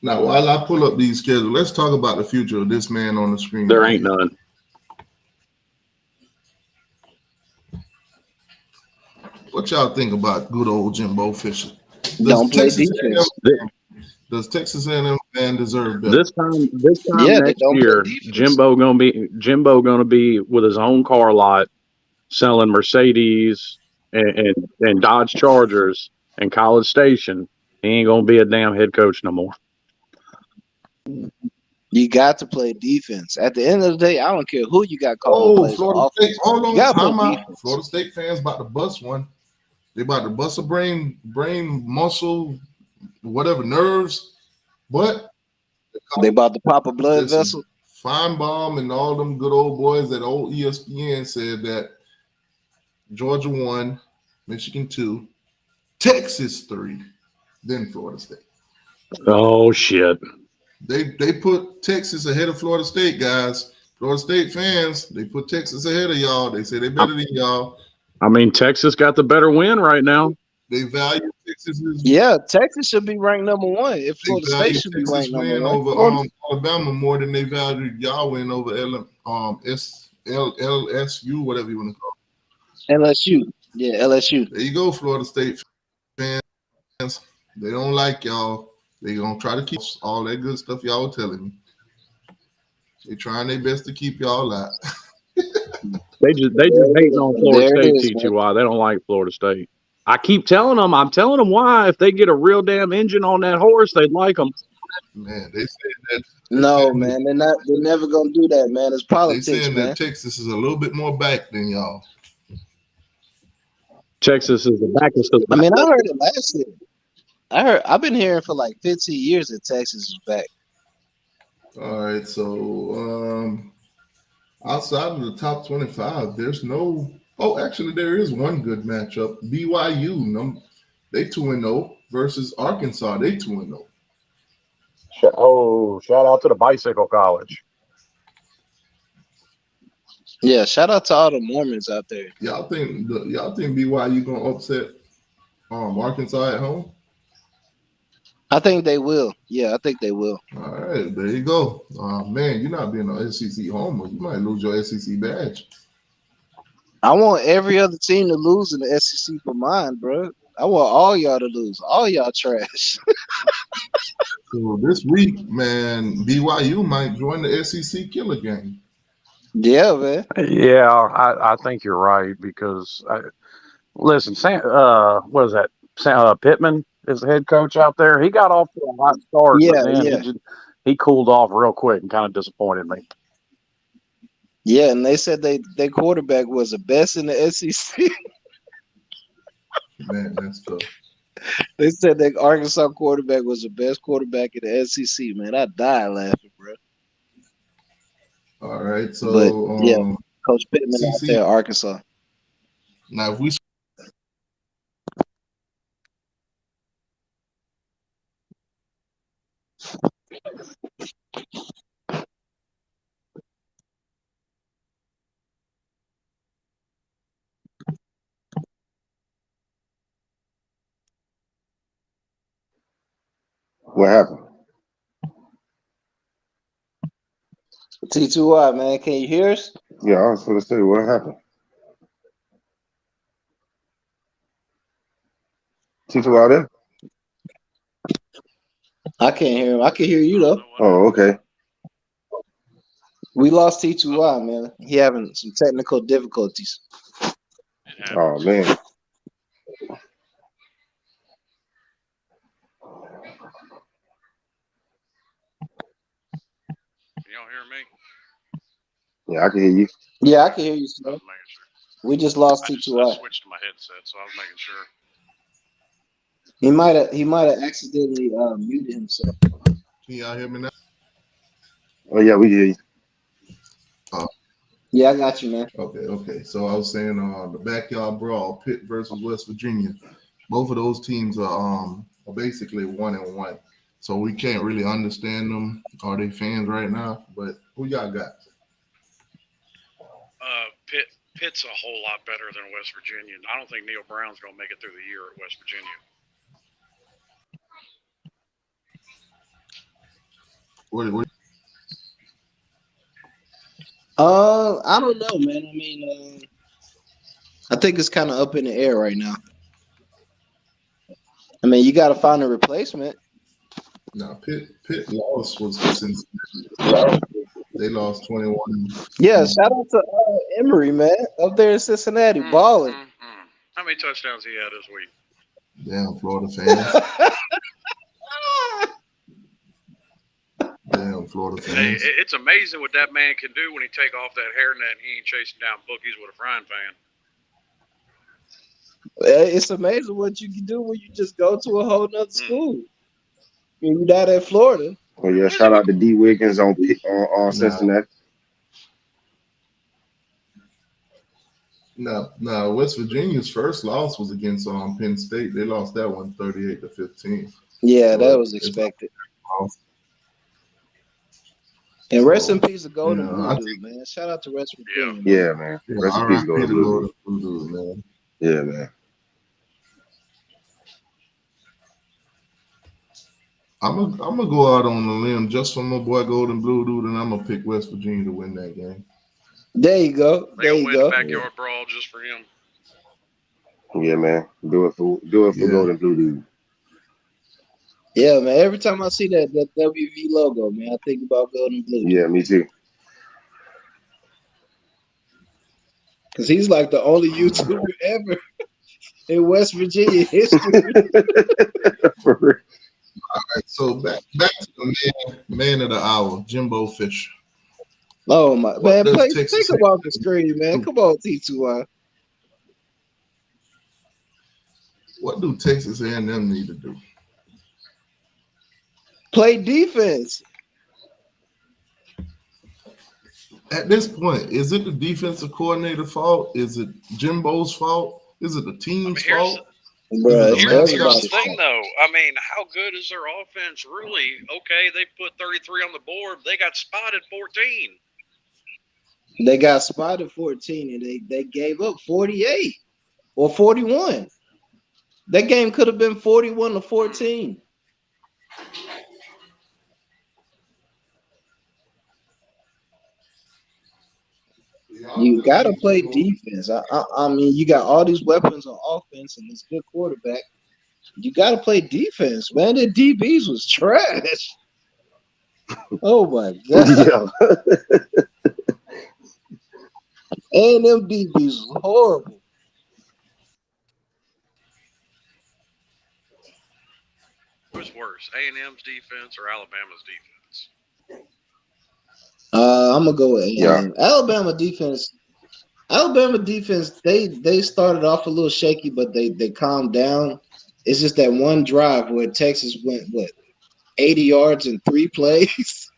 now. While I pull up these schedules, let's talk about the future of this man on the screen. There right ain't here. none. What y'all think about good old Jimbo Fisher? Don't play defense. Does Texas A&M fan deserve better? This time Yeah, they next don't play year, defense. Jimbo gonna be with his own car lot, selling Mercedes and Dodge Chargers in College Station. He ain't gonna be a damn head coach no more. You got to play defense. At the end of the day, I don't care who you got calling Oh, plays on Florida State. offense. Hold on, You gotta time play out. defense. Florida State fans about to bust one. They about to bust a brain muscle, whatever, nerves. But They about to pop a blood listen, vessel. Feinbaum and all them good old boys at old ESPN said that Georgia 1, Michigan 2, Texas 3, then Florida State. Oh shit. They put Texas ahead of Florida State, guys. Florida State fans, they put Texas ahead of y'all. They say they're better than y'all. I mean, Texas got the better win right now. They value Texas's. Yeah, Texas should be ranked number one. If They Florida State value should be Texas ranked number win one. over Alabama more than they valued y'all win over LSU, whatever you want to call it. LSU. Yeah, LSU. There you go, Florida State fans. They don't like y'all. They gonna try to keep all that good stuff y'all telling me. They trying their best to keep y'all out. They just hating on Florida There it State, is, man. T2Y. They don't like Florida State. I keep telling them. I'm telling them why. If they get a real damn engine on that horse, they'd like them. Man, they said that. No, man, they're not. They're never gonna do that, man. It's They politics, saying man. that Texas is a little bit more back than y'all. Texas is the backest of the I mean, I heard it last year. I've been hearing for like 15 years that Texas is back. All right, so outside of the top 25, there's no. Oh, actually, there is one good matchup. BYU, they 2-0 versus Arkansas. They 2-0. Oh, shout out to the Bicycle College. Yeah, shout out to all the Mormons out there. Y'all think BYU gonna upset Arkansas at home? I think they will. Yeah, I think they will. All right, there you go. Man, you're not being an SEC homer. You might lose your SEC badge. I want every other team to lose in the SEC for mine, bro. I want all y'all to lose. All y'all trash. So this week, man, BYU might join the SEC killer game. Yeah, man. Yeah, I think you're right because listen, what is that? Pittman is the head coach out there. He got off to a hot start, Yeah, but then yeah. he cooled off real quick and kind of disappointed me. Yeah, and they said their quarterback was the best in the SEC. Man, that's tough. They said that Arkansas quarterback was the best quarterback in the SEC. Man, I died laughing, bro. All right, so But yeah, Coach Pittman out SEC. there, Arkansas. Now, if we What happened? T2Y, man, can you hear us? Yeah, I was going to say, what happened? T2 out there? I can't hear him. I can hear you though. Oh, okay. We lost T2Y, man. He having some technical difficulties. Oh, man. Can y'all hear me? Yeah, I can hear you. Yeah, I can hear you, I sir. was making sure. We just lost I T2I. switched to my headset, so I was making sure. He might have accidentally muted himself. Can y'all hear me now? Oh yeah, we hear you. Yeah, I got you, man. Okay. So I was saying the backyard brawl, Pitt versus West Virginia. Both of those teams are basically 1-1. So we can't really understand them or they fans right now. But who y'all got? Pitt's a whole lot better than West Virginia. I don't think Neil Brown's going to make it through the year at West Virginia. What? I don't know, man. I mean, I think it's kind of up in the air right now. I mean, you got to find a replacement. No, Pitt loss was to Cincinnati. They lost 21. Yeah, shout out to Emory, man, up there in Cincinnati, balling. How many touchdowns he had this week? Damn, Florida fans. Damn, Florida Hey, fans. it's amazing what that man can do when he take off that hairnet and he ain't chasing down bookies with a frying pan. It's amazing what you can do when you just go to a whole nother school. You're not at Florida. Oh yeah, shout out to D Wiggins on Cincinnati. No, West Virginia's first loss was against Penn State. They lost that one 38-15. Yeah, So that was expected. And rest in peace to Golden Blue Dude, man. Shout out to West Virginia. Yeah, man. Rest in peace, Golden Blue Dude, man. Yeah, man. I'm gonna go out on a limb just for my boy Golden Blue Dude, and I'm gonna pick West Virginia to win that game. There you go. There you win go. the backyard brawl just for him. Yeah, man. Do it for Golden Blue Dude. Yeah, man. Every time I see that WV logo, man, I think about Golden Blue. Yeah, me too. Because he's like the only YouTuber ever in West Virginia history. All right, so back to the man of the hour, Jimbo Fisher. Oh my man, take Texas him off the screen, man. Come on, T2I. What do Texas A&M need to do? Play defense. At this point, is it the defensive coordinator fault? Is it Jimbo's fault? Is it the team's fault? Bruh, Here's the thing, though. I mean, how good is their offense really? Okay, they put 33 on the board. They got spotted 14. They got spotted 14, and they gave up 48 or 41. That game could have been 41-14. You got to play defense. I mean, you got all these weapons on offense and this good quarterback. You got to play defense, man. The DBs was trash. Oh, my God. And them DBs was horrible. Who's worse, A&M's defense or Alabama's defense? I'm gonna go with A&M. Alabama defense. They started off a little shaky, but they calmed down. It's just that one drive where Texas went 80 yards in 3 plays.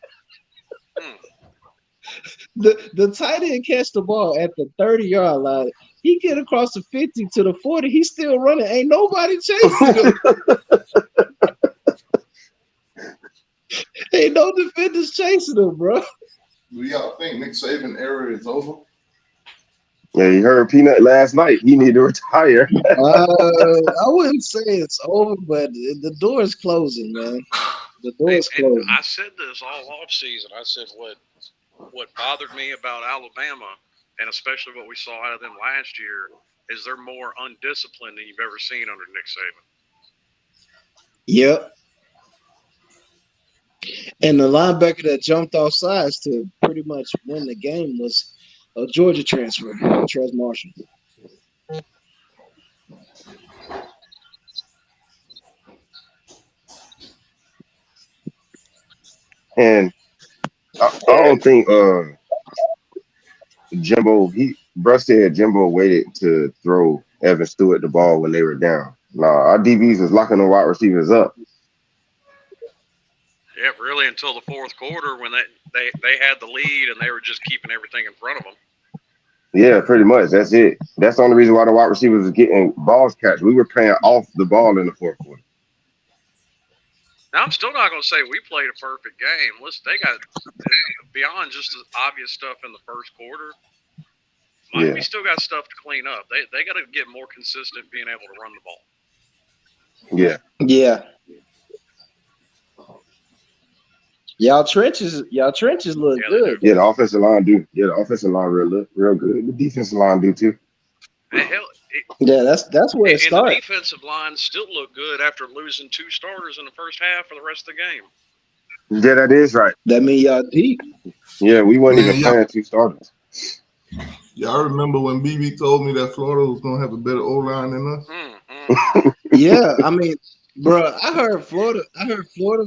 The tight end catch the ball at the 30-yard line. He get across the 50 to the 40. He's still running. Ain't nobody chasing him. Ain't no defenders chasing him, bro. Do y'all think Nick Saban era is over? Yeah, you heard Peanut last night. He need to retire. I wouldn't say it's over, but the door is closing, man. The door is closing. And I said this all off season. I said what bothered me about Alabama, and especially what we saw out of them last year, is they're more undisciplined than you've ever seen under Nick Saban. Yep. And the linebacker that jumped off sides to pretty much win the game was a Georgia transfer, Trez Marshall. And I don't think Bruh said Jimbo waited to throw Evan Stewart the ball when they were down. Nah, our DBs was locking the wide receivers up. Yeah, really until the fourth quarter when they had the lead and they were just keeping everything in front of them. Yeah, pretty much. That's it. That's the only reason why the wide receivers was getting balls catch. We were playing off the ball in the fourth quarter. Now, I'm still not going to say we played a perfect game. Listen, they got beyond just the obvious stuff in the first quarter. Miami still got stuff to clean up. They got to get more consistent being able to run the ball. Yeah. Yeah. Y'all trenches look good. Yeah, the offensive line do. Yeah, the offensive line real good. The defensive line do too. And hell, Yeah, that's where it and the starts. defensive line still look good after losing 2 starters in the first half for the rest of the game. Yeah, that is right. That mean y'all deep. Yeah, we weren't Man, even playing 2 starters. Y'all remember when BB told me that Florida was gonna have a better O line than us? Yeah, I mean, bro, I heard Florida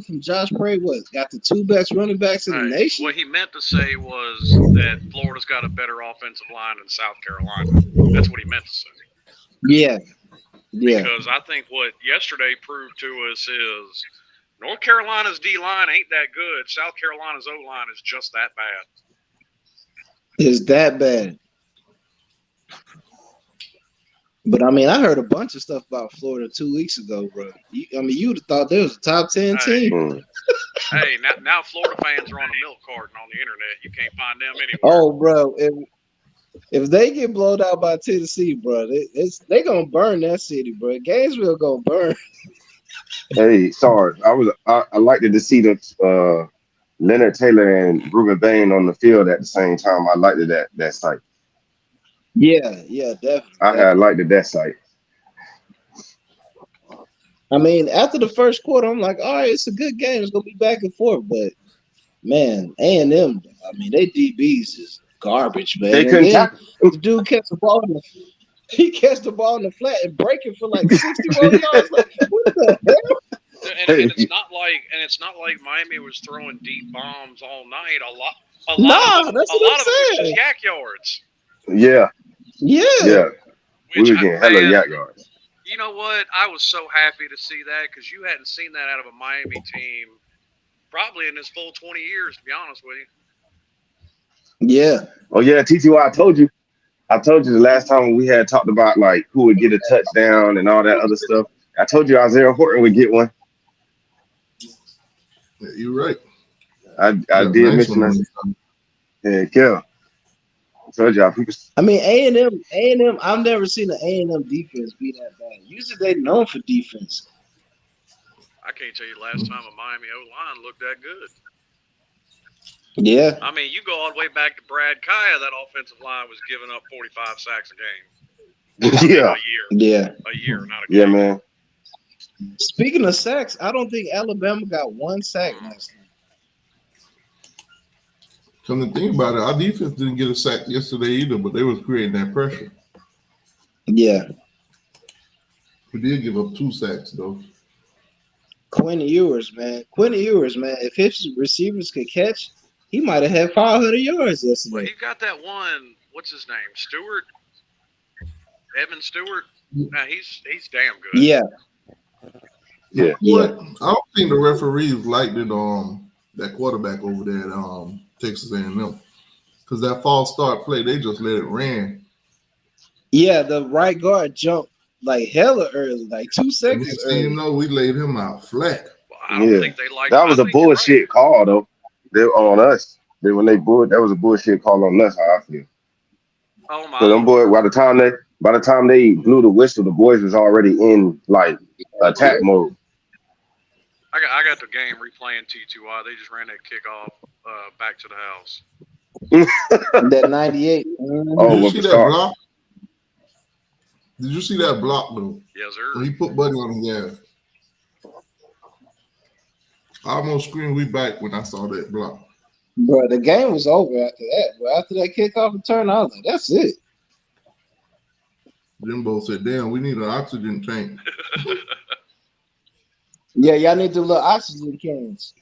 from Josh Prey got the 2 best running backs in the nation. What he meant to say was that Florida's got a better offensive line than South Carolina. That's what he meant to say. Yeah. Yeah. Because I think what yesterday proved to us is North Carolina's D-line ain't that good. South Carolina's O-line is just that bad. It's that bad. But I mean, I heard a bunch of stuff about Florida 2 weeks ago, bro. You'd have thought they was a top 10 team. Hey, now Florida fans are on a milk carton on the internet. You can't find them anywhere. Oh, bro, if they get blown out by Tennessee, bro, they gonna burn that city, bro. Gainesville gonna burn. Hey, sorry. I liked to see the Leonard Taylor and Ruben Bain on the field at the same time. I liked that sight. Yeah, definitely. I had liked that sight. I mean, after the first quarter, I'm like, all right, it's a good game. It's gonna be back and forth, but man, A&M, I mean, they DBs is garbage, man. They couldn't tackle. The dude catch the ball in the flat and break it for like 61 yards. Like, what the hell? And it's not like Miami was throwing deep bombs all night. A lot of that's it what was I'm saying. just yak yards. Yeah. Yeah. We were getting hella yak yards. You know what? I was so happy to see that because you hadn't seen that out of a Miami team probably in this full 20 years, to be honest with you. Yeah. Oh yeah, TTY, I told you the last time we had talked about like who would get a touchdown and all that other stuff. I told you Isaiah Horton would get one. Yeah, you're right. I did mention that. Yeah, Kel. I told y'all people. I mean, A&M. I've never seen an A&M defense be that bad. Usually they're known for defense. I can't tell you the last time a Miami O-line looked that good. Yeah. I mean, you go all the way back to Brad Kaya, that offensive line was giving up 45 sacks a game. Yeah. A year, not a game. Yeah, man. Speaking of sacks, I don't think Alabama got 1 sack last night. Come to think about it, our defense didn't get a sack yesterday either, but they was creating that pressure. Yeah. We did give up 2 sacks though. Quinn Ewers, man. If his receivers could catch, he might have had 500 yards yesterday. Well, he got that one. What's his name? Stewart. Evan Stewart. Nah, he's damn good. Yeah. But I don't think the referees liked it. That quarterback over there at Texas A&M, because that false start play, they just let it ran. Yeah, the right guard jumped like hella early, like 2 seconds early. You know, we laid him out flat. Well, I don't think they liked that was a bullshit call though. They on us. That was a bullshit call on us. How I feel. Oh my! So them boys, by the time they blew the whistle, the boys was already in like attack mode. I got the game replaying T2I. They just ran that kickoff back to the house. That 98. Oh, Did you see that block? Did you see that block though? Yes, sir. When he put Buddy on the gas. I almost screamed we back when I saw that block. Bro, the game was over after that. But after that kickoff return, I was like, that's it. Jimbo said, damn, we need an oxygen tank. Yeah, y'all need the little oxygen cans.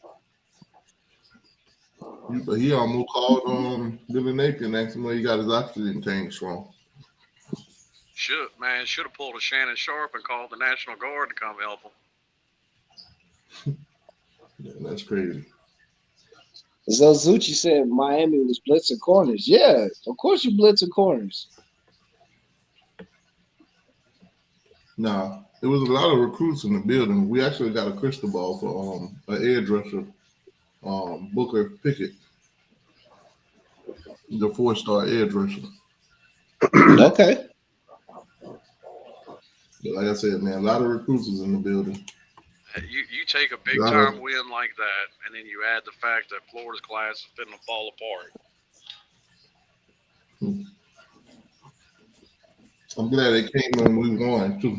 But he almost called Billy Napin and asked him where he got his oxygen tanks from. Should have pulled a Shannon Sharp and called the National Guard to come help him. Yeah, that's crazy. So Zucci said Miami was blitzing corners. Yeah, of course you blitzing corners. Nah, there was a lot of recruits in the building. We actually got a crystal ball for an edge rusher, Booker Pickett, the 4-star edge rusher. Okay. But like I said, man, a lot of recruits is in the building. You take a big time win like that, and then you add the fact that Florida's class is fitting to fall apart. I'm glad they came when we won too.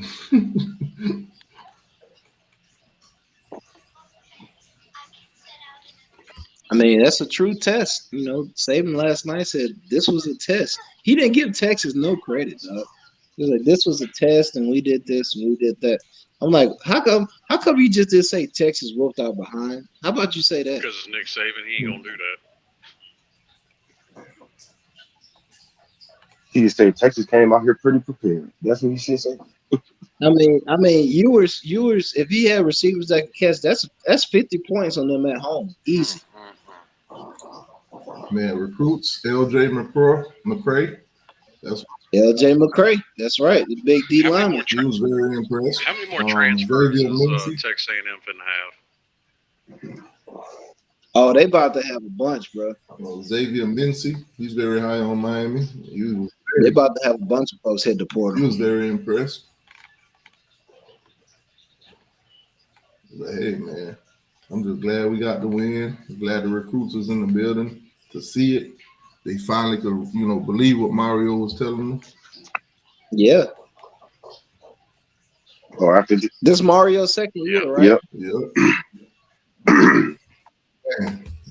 I mean, that's a true test. You know, Saban last night said this was a test. He didn't give Texas no credit, dog. He was like, this was a test, and we did this and we did that. I'm like, how come you just didn't say Texas whooped out behind? How about you say that? Because it's Nick Saban, he ain't gonna do that. He just say Texas came out here pretty prepared. That's what he should say. I mean, you were if he had receivers that could catch, that's 50 points on them at home, easy. Man, recruits, LJ McCray. That's LJ McCray. That's right, the big D lineman. He was very impressed. How many more transfers Xavier does Texas A&M finna have? Oh, they about to have a bunch, bro. Xavier Mincy, he's very high on Miami. They about to have a bunch of folks hit the portal. He was very impressed. But hey, man, I'm just glad we got the win. I'm glad the recruits was in the building to see it. They finally could, believe what Mario was telling them. Yeah. Or after this Mario's second year, right? Yep.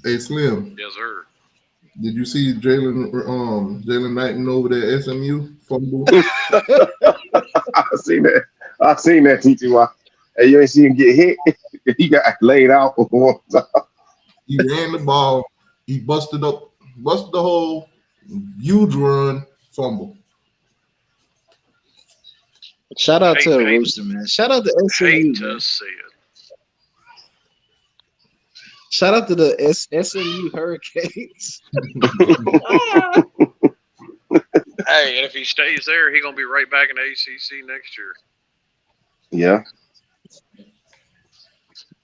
Hey, Slim. Yes, sir. Did you see Jalen Knighton over there at SMU fumble? I seen that, TTY. Hey, you ain't see him get hit. He got laid out one time. He ran the ball. He busted the hole. Huge run, fumble. Shout out to the Rooster, man. Shout out to SMU. Hate to see it. Shout out to the SMU Hurricanes. Hey, and if he stays there, he's gonna be right back in the ACC next year. Yeah.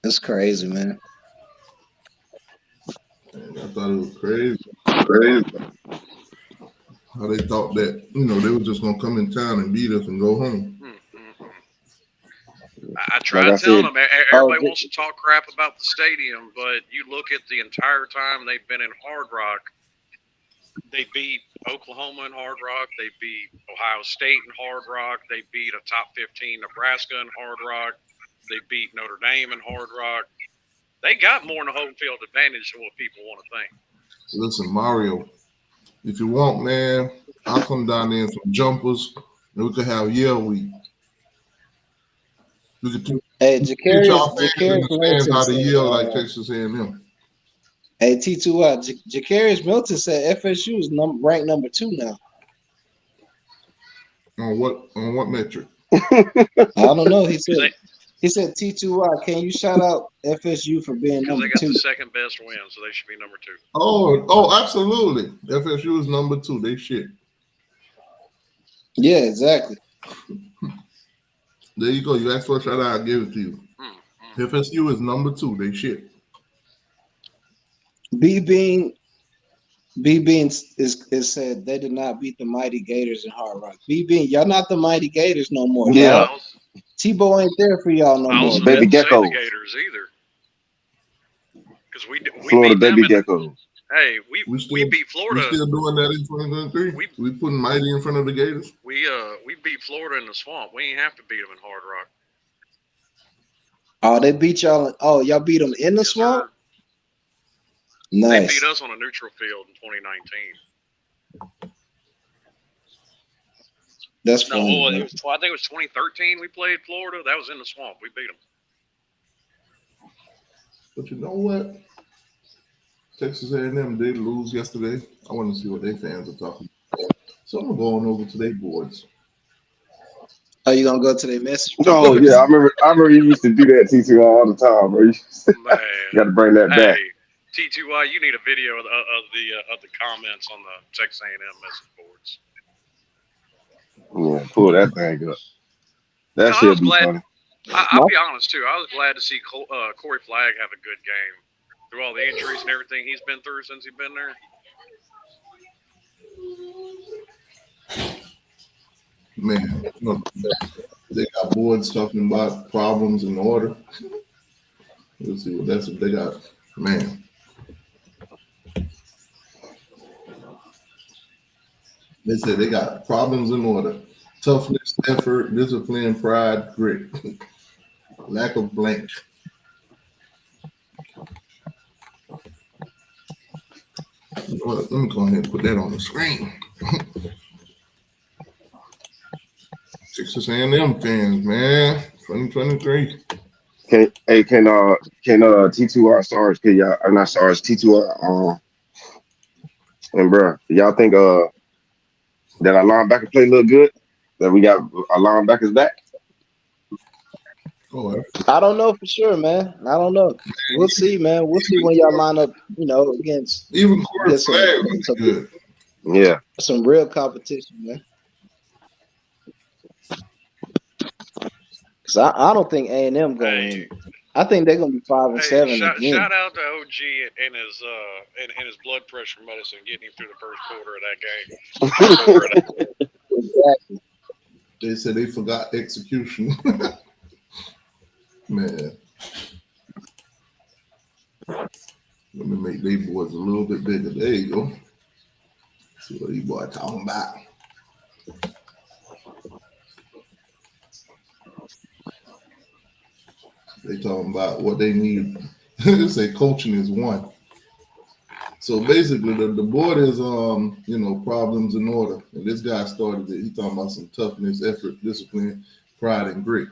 That's crazy, man. I thought it was crazy. How they thought that, they were just going to come in town and beat us and go home. I tried telling them, everybody wants to talk crap about the stadium, but you look at the entire time they've been in Hard Rock, they beat Oklahoma in Hard Rock, they beat Ohio State in Hard Rock, they beat a top 15 Nebraska in Hard Rock, they beat Notre Dame in Hard Rock. They got more than a home field advantage than what people want to think. Listen, Mario, if you want, man, I'll come down there in some jumpers and we could have Yale week. We could teach y'all fans how to yell like Texas A&M. Hey, T2I, Jacarius Milton said FSU is ranked number 2 now. On what metric? I don't know. He said T2Y, can you shout out FSU for being number 2? They got the second best win, so they should be number 2. Oh, absolutely. FSU is number 2. They shit. Yeah, exactly. There you go. You asked for a shout out, I'll give it to you. FSU is number 2. They shit. B Bean is said they did not beat the Mighty Gators in Hard Rock. B Bean, y'all not the Mighty Gators no more. Yeah. Y'all. Tebow ain't there for y'all no more. Baby Gecko. The Gators either. Because we Florida beat Baby them Gecko. Hey, we beat Florida. We still doing that in 2023? We putting Mighty in front of the Gators? We beat Florida in the swamp. We ain't have to beat them in Hard Rock. Oh, they beat y'all. Oh, y'all beat them in the swamp? Nice. They beat us on a neutral field in 2019. That's funny. I think it was 2013 we played Florida. That was in the swamp. We beat them. But you know what? Texas A&M did lose yesterday. I want to see what their fans are talking about. So I'm going over to their boards. Are you gonna go to their message? Oh yeah, I remember you used to do that T2 all the time, bro. You got to bring that back. Hey, T2Y, you need a video of the comments on the Texas A&M message boards. Yeah, pull that thing up. That I should was be glad. funny. I'll be honest too. I was glad to see Corey Flagg have a good game through all the injuries and everything he's been through since he's been there. Man, look, they got boards talking about problems in order. Let's see what they got. Man. They said they got problems in order. Toughness, effort, discipline, pride, grit. Lack of blank. You know what? Let me go ahead and put that on the screen. Texas A&M fans, man. 2023. Can T2R stars? Can y'all? I'm not stars. T2R. And bro, y'all think that our linebacker play look good? That we got our linebackers back? I don't know for sure, man. I don't know. We'll see, man. We'll see when y'all line up, against even Corey Flagg looks good. Yeah. Some real competition, man. Because I don't think A&M going. I think they're gonna be 5-7 again. Shout out to OG and his blood pressure medicine getting him through the first quarter of that game. Exactly. They said they forgot execution. Man. Let me make these boys a little bit bigger. There you go. See what these boys talking about. They talking about what they need. They say coaching is one. So basically, the board is problems in order. And this guy started it. He talking about some toughness, effort, discipline, pride, and grit.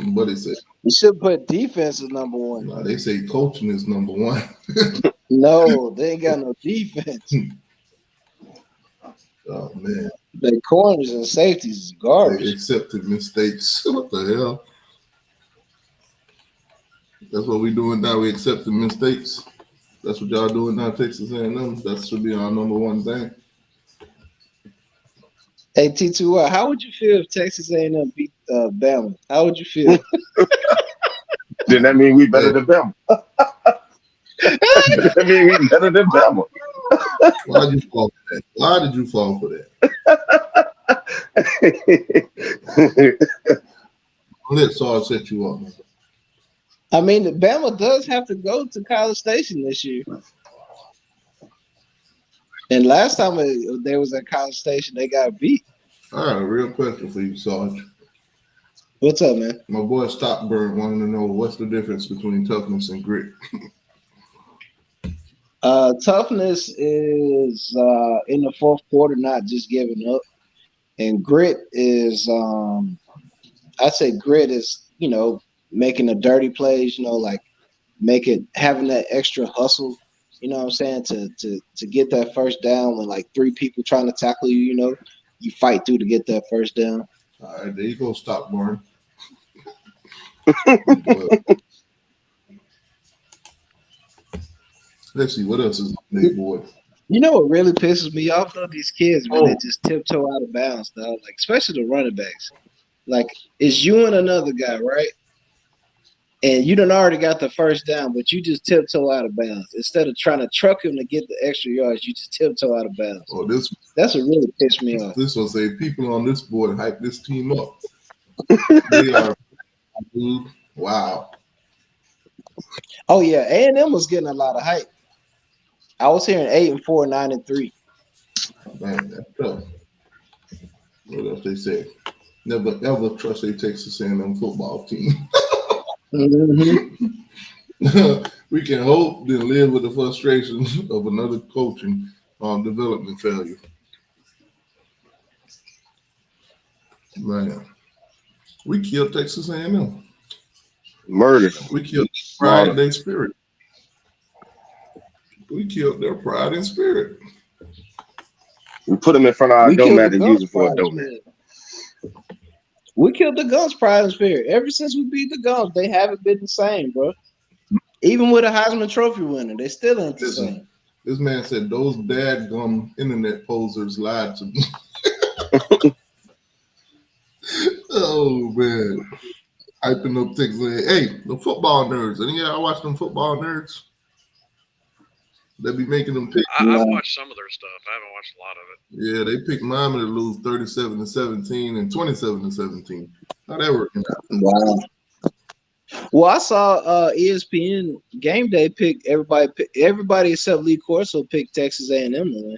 But it said you should put defense as number one. No, they say coaching is number one. No, they ain't got no defense. Oh man, the corners and safeties is garbage. They accepted mistakes. What the hell? That's what we doing now. We accepting mistakes. That's what y'all doing now, Texas A&M. That should be our number one thing. Hey T2, how would you feel if Texas A&M beat Bama? How would you feel? Then that mean we better than Bama. That mean we better than Bama. Why did you fall for that? Why did you fall for that? Let Saul set you up. I mean, Bama does have to go to College Station this year. And last time they was at College Station, they got beat. All right, a real question for you, Sarge. What's up, man? My boy Stockburn wanted to know what's the difference between toughness and grit. Toughness is in the fourth quarter, not just giving up. And grit is, I'd say grit is, making the dirty plays, like having that extra hustle, you know what I'm saying, to get that first down when like three people trying to tackle you, you fight through to get that first down. All right, there you go, Stockburn. Let's see what else is on that board. You know what really pisses me off though? These kids, man, they just tiptoe out of bounds, dog. Like especially the running backs. Like it's you and another guy, right? And you done already got the first down, but you just tiptoe out of bounds. Instead of trying to truck him to get the extra yards, you just tiptoe out of bounds. Oh, that's what really pissed me off. This will say people on this board hype this team up. They are, dude. Wow. Oh yeah, A&M was getting a lot of hype. I was hearing 8-4, 9-3. Man, that's tough. What else they say? Never ever trust a Texas A&M football team. Mm-hmm. We can hope then live with the frustration of another coaching development failure. Man, we killed Texas A&M. Murdered them. We killed pride and their spirit. We killed their pride and spirit. We put them in front of our We killed doormat the and use Gums it for a pride and doormat. spirit. We killed the Gums pride and spirit. Ever since we beat the Gums, they haven't been the same, bro. Even with a Heisman Trophy winner, they still ain't the same. This man said those dadgum internet posers lied to me. Oh man. Hyping up Texas. Hey, the football nerds. And yeah, I watch them football nerds. They be making them pick. I've watched some of their stuff. I haven't watched a lot of it. Yeah, they picked Miami to lose 37-17 and 27-17. How that working out? Wow. Well, I saw ESPN Game Day pick everybody except Lee Corso picked Texas A&M to win.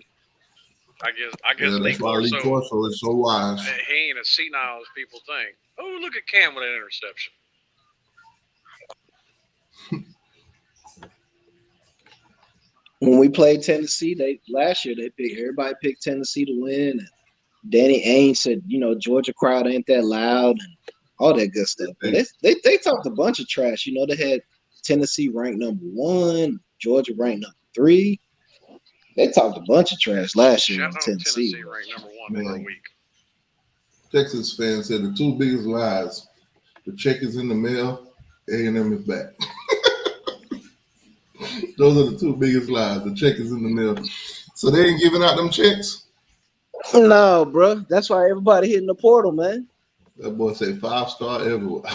I guess Yeah, Lee that's why Lee Corso, Corso is so wise. he ain't as senile as people think. Oh, look at Cam with an interception. When we played Tennessee, last year everybody picked Tennessee to win. And Danny Ainge said, Georgia crowd ain't that loud and all that good stuff. But they talked a bunch of trash. They had Tennessee ranked number 1, Georgia ranked number 3. They talked a bunch of trash last year. Shout out Tennessee ranked number 1 for a week. Texas fans said the two biggest lies: the check is in the mail, A&M is back. Those are the two biggest lies. The check is in the mail. So they ain't giving out them checks? No, bro. That's why everybody hitting the portal, man. That boy say 5-star everywhere.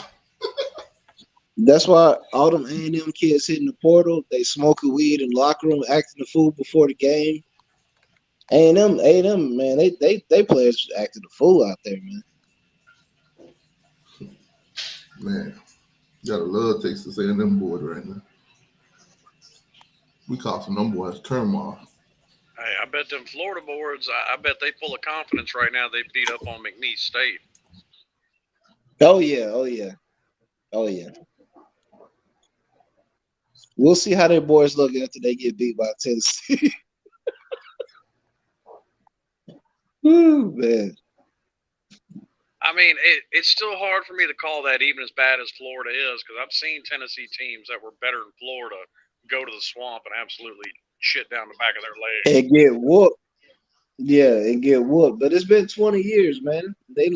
That's why all them A&M kids hitting the portal. They smoking weed in the locker room, acting a fool before the game. A&M, man, they players acting a fool out there, man. Man, gotta love Texas A&M board right now. We call some them boys turmoil. Hey, I bet them Florida boards, I bet they full of confidence right now. They beat up on McNeese State. Oh yeah. We'll see how their boys look after they get beat by Tennessee. Ooh, man. I mean, it's still hard for me to call that even as bad as Florida is, because I've seen Tennessee teams that were better than Florida go to the swamp and absolutely shit down the back of their legs. And get whooped. Yeah, and get whooped. But it's been 20 years, man. They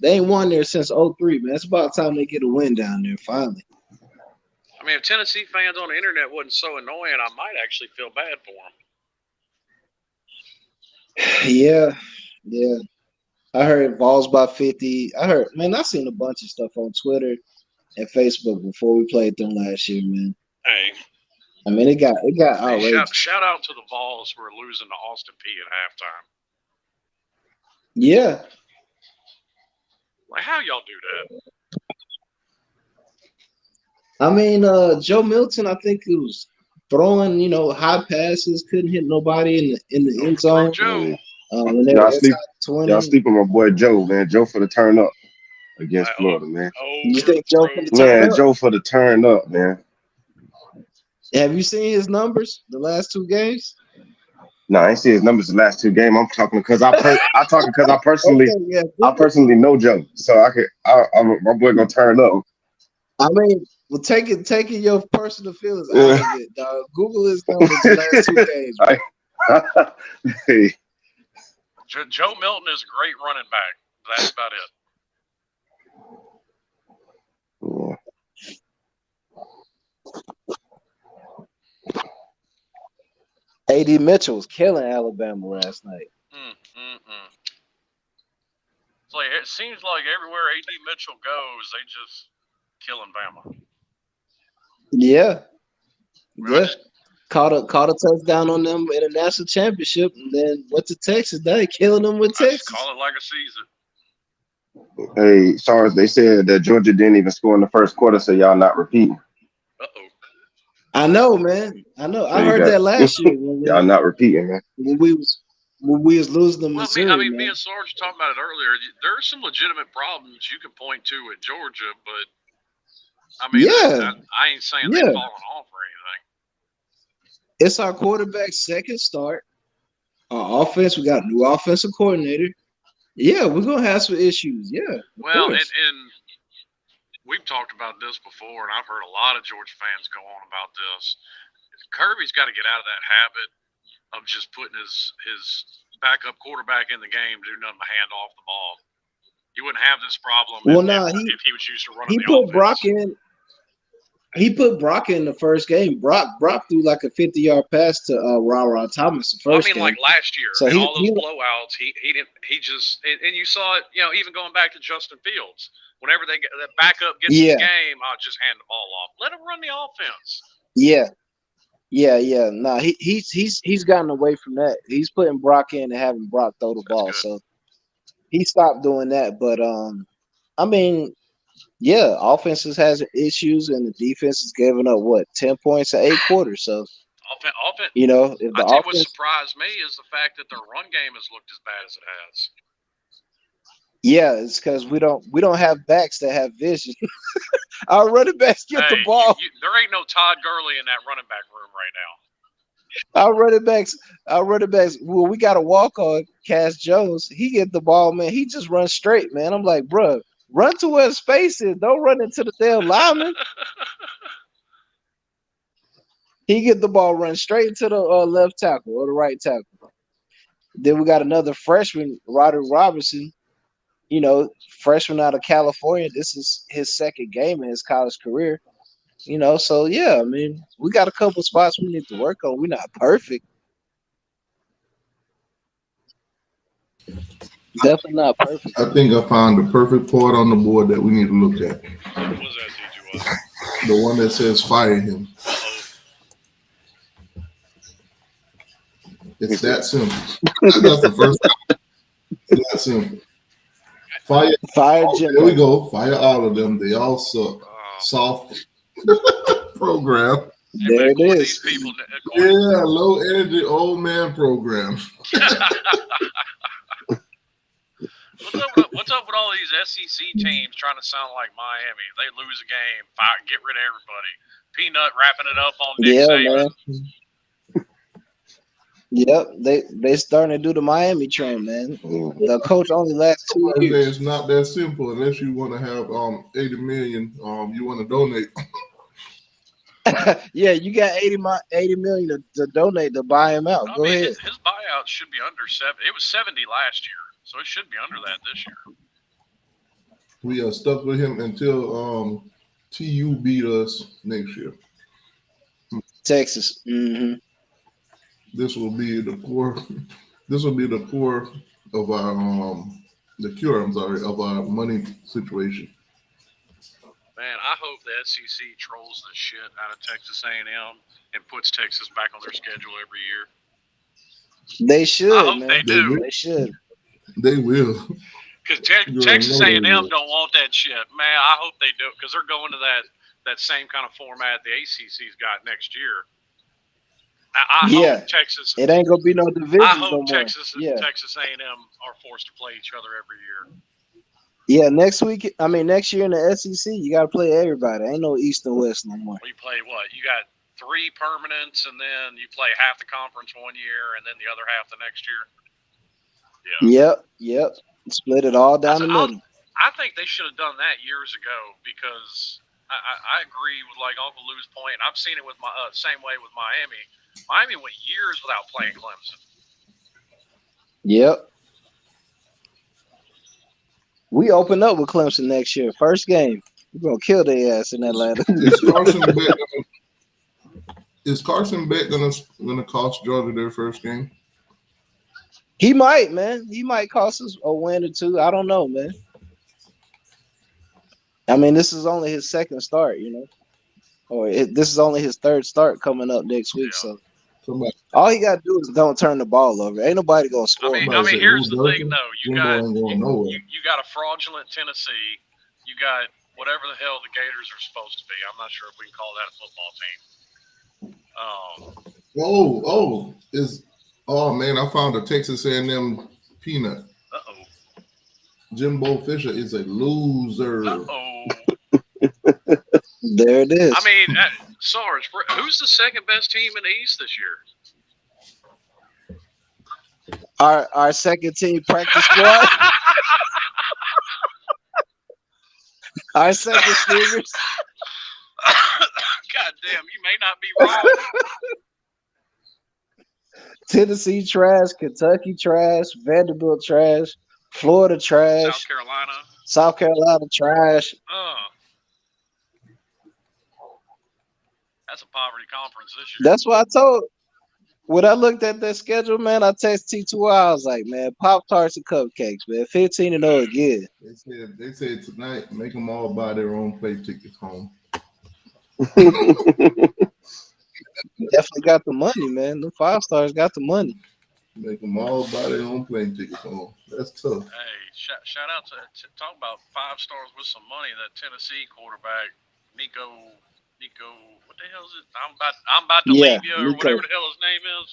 ain't won there since 2003, man. It's about time they get a win down there finally. I mean, if Tennessee fans on the internet wasn't so annoying, I might actually feel bad for them. Yeah. I heard Vols by 50. I seen a bunch of stuff on Twitter and Facebook before we played them last year, man. Hey. I mean, it got outrageous. Shout out to the Vols who are losing to Austin Peay at halftime. Yeah. Like, how y'all do that? I mean, Joe Milton, I think he was throwing, high passes, couldn't hit nobody in the end zone. Joe. Y'all sleep on my boy Joe, man. Joe for the turn up against Florida, man. You think Joe for the turn up? Joe for the turn up, man. Have you seen his numbers the last 2 games? No, I ain't seen his numbers the last 2 games. I'm talking because I personally know Joe, so my boy gonna turn up. I mean, well, taking your personal feelings out of it, dog. Google his numbers the last 2 games. Hey. Joe Milton is a great running back. That's about it. A.D. Mitchell was killing Alabama last night. It's like, it seems like everywhere A.D. Mitchell goes, they just killing Bama. Yeah. Caught a touchdown on them in a national championship, and then went to Texas. Now they killing them with Texas. Call it like a season. Hey, sorry, they said that Georgia didn't even score in the first quarter, so y'all not repeating. I know, man. I know. I heard that last year. Y'all not repeating, man. When we was losing them. Missouri, I mean, me and Sarge were talking about it earlier. There are some legitimate problems you can point to at Georgia, but I mean, I ain't saying they've fallen off or anything. It's our quarterback's second start. Our offense, we got a new offensive coordinator. Yeah, we're gonna have some issues. Yeah. Well, and we've talked about this before, and I've heard a lot of Georgia fans go on about this. Kirby's got to get out of that habit of just putting his backup quarterback in the game to do nothing but hand off the ball. You wouldn't have this problem if he was used to running the offense. Brock in. He put Brock in the first game. Brock threw like a 50-yard pass to Ra Thomas the first game. Like last year, So and he- all those he- blowouts, he didn't. He just and you saw it. Even going back to Justin Fields, whenever that backup gets in the game, I'll just hand the ball off. Let him run the offense. Yeah. Nah, he's gotten away from that. He's putting Brock in and having Brock throw the ball. So he stopped doing that. But I mean, yeah, offenses has issues and the defense is giving up 10 points in 8 quarters. So Offense. if the I tell you what offense, surprised me is the fact that their run game has looked as bad as it has. it's because we don't have backs that have vision. Our running backs get the ball. There ain't no Todd Gurley in that running back room right now. Our running backs. Well, we got a walk on Cass Jones. He get the ball, man. He just runs straight, man. I'm like, bro, run to where the space is. Don't run into the damn lineman. He get the ball, run straight into the left tackle or the right tackle. Then we got another freshman, Roderick Robertson. Freshman out of California. This is his second game in his college career. So yeah, I mean, we got a couple spots we need to work on. We're not perfect. Definitely not perfect. I think I found the perfect part on the board that we need to look at. What was that, TJ? The one that says fire him. It's that simple. That's the first time. It's that simple. Fire Jim. There we go. Fire all of them. They all suck. Soft program. There it is. Yeah, low energy old man program. What's up with all these SEC teams trying to sound like Miami? They lose a game, get rid of everybody. Peanut wrapping it up on Nick Saban. Man. Yep, they starting to do the Miami train, man. The coach only lasts 2 years. It's not that simple unless you want to have 80 million. You want to donate. Yeah, you got 80 million to donate to buy him out. Go ahead. His buyout should be under 7. It was 70 last year, so it should be under that this year. We are stuck with him until TU beat us next year. Texas. Mm-hmm. This will be the core. This will be the core of our the cure. I'm sorry, of our money situation. Man, I hope the SEC trolls the shit out of Texas A&M and puts Texas back on their schedule every year. They should. I hope man. they do. They should. They will. Because Texas A&M don't want that shit, man. I hope they do because they're going to that same kind of format the ACC's got next year. I hope Texas. It ain't gonna be no division. I hope no more. Texas and Texas A&M are forced to play each other every year. Yeah, next year in the SEC, you gotta play everybody. Ain't no East and West no more. We play what? You got 3 permanents, and then you play half the conference one year, and then the other half the next year. Yeah. Yep. Split it all down the middle. I think they should have done that years ago because I agree with like Uncle Lou's point. I've seen it with my same way with Miami. Miami went years without playing Clemson. Yep. We open up with Clemson next year. First game. We're gonna kill their ass in Atlanta. Is Carson Beck gonna cost Georgia their first game? He might, man. He might cost us a win or two. I don't know, man. I mean, this is only his second start, this is only his third start coming up next week. So all he got to do is don't turn the ball over. Ain't nobody gonna score. I mean, here's the thing, though. You got a fraudulent Tennessee. You got whatever the hell the Gators are supposed to be. I'm not sure if we can call that a football team. Oh man, I found a Texas A&M peanut. Jimbo Fisher is a loser. There it is. I mean, Sarge, who's the second best team in the East this year? Our second team practice squad. Our second stringers. God damn, you may not be wrong. Tennessee trash, Kentucky trash, Vanderbilt trash, Florida trash, South Carolina trash. That's a poverty conference this year. That's what I told. When I looked at that schedule, man, I texted T2. I was like, man, Pop Tarts and cupcakes, man. 15-0 again. They said tonight, make them all buy their own plane tickets home. Definitely got the money, man. The 5 stars got the money. Make them all buy their own plane tickets home. That's tough. Hey, shout out to talk about 5 stars with some money. That Tennessee quarterback, Nico, what the hell is it? I'm about to leave you, or whatever the hell his name is.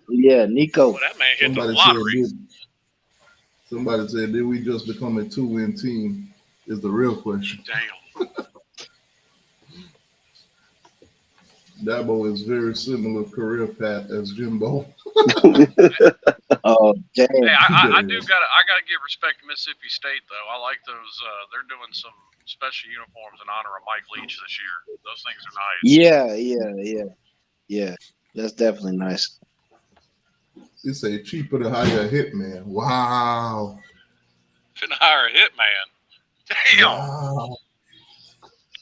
Yeah, Nico. Well, that man hit the lottery. Somebody said, did we just become a 2-win team? Is the real question. Damn. Dabo is very similar career path as Jimbo. Oh, damn. Hey, I gotta give respect to Mississippi State though. I like those. They're doing some special uniforms in honor of Mike Leach this year. Those things are nice. Yeah. That's definitely nice. They say cheaper to hire a hitman. Wow. Finna hire a hitman. Damn. Wow.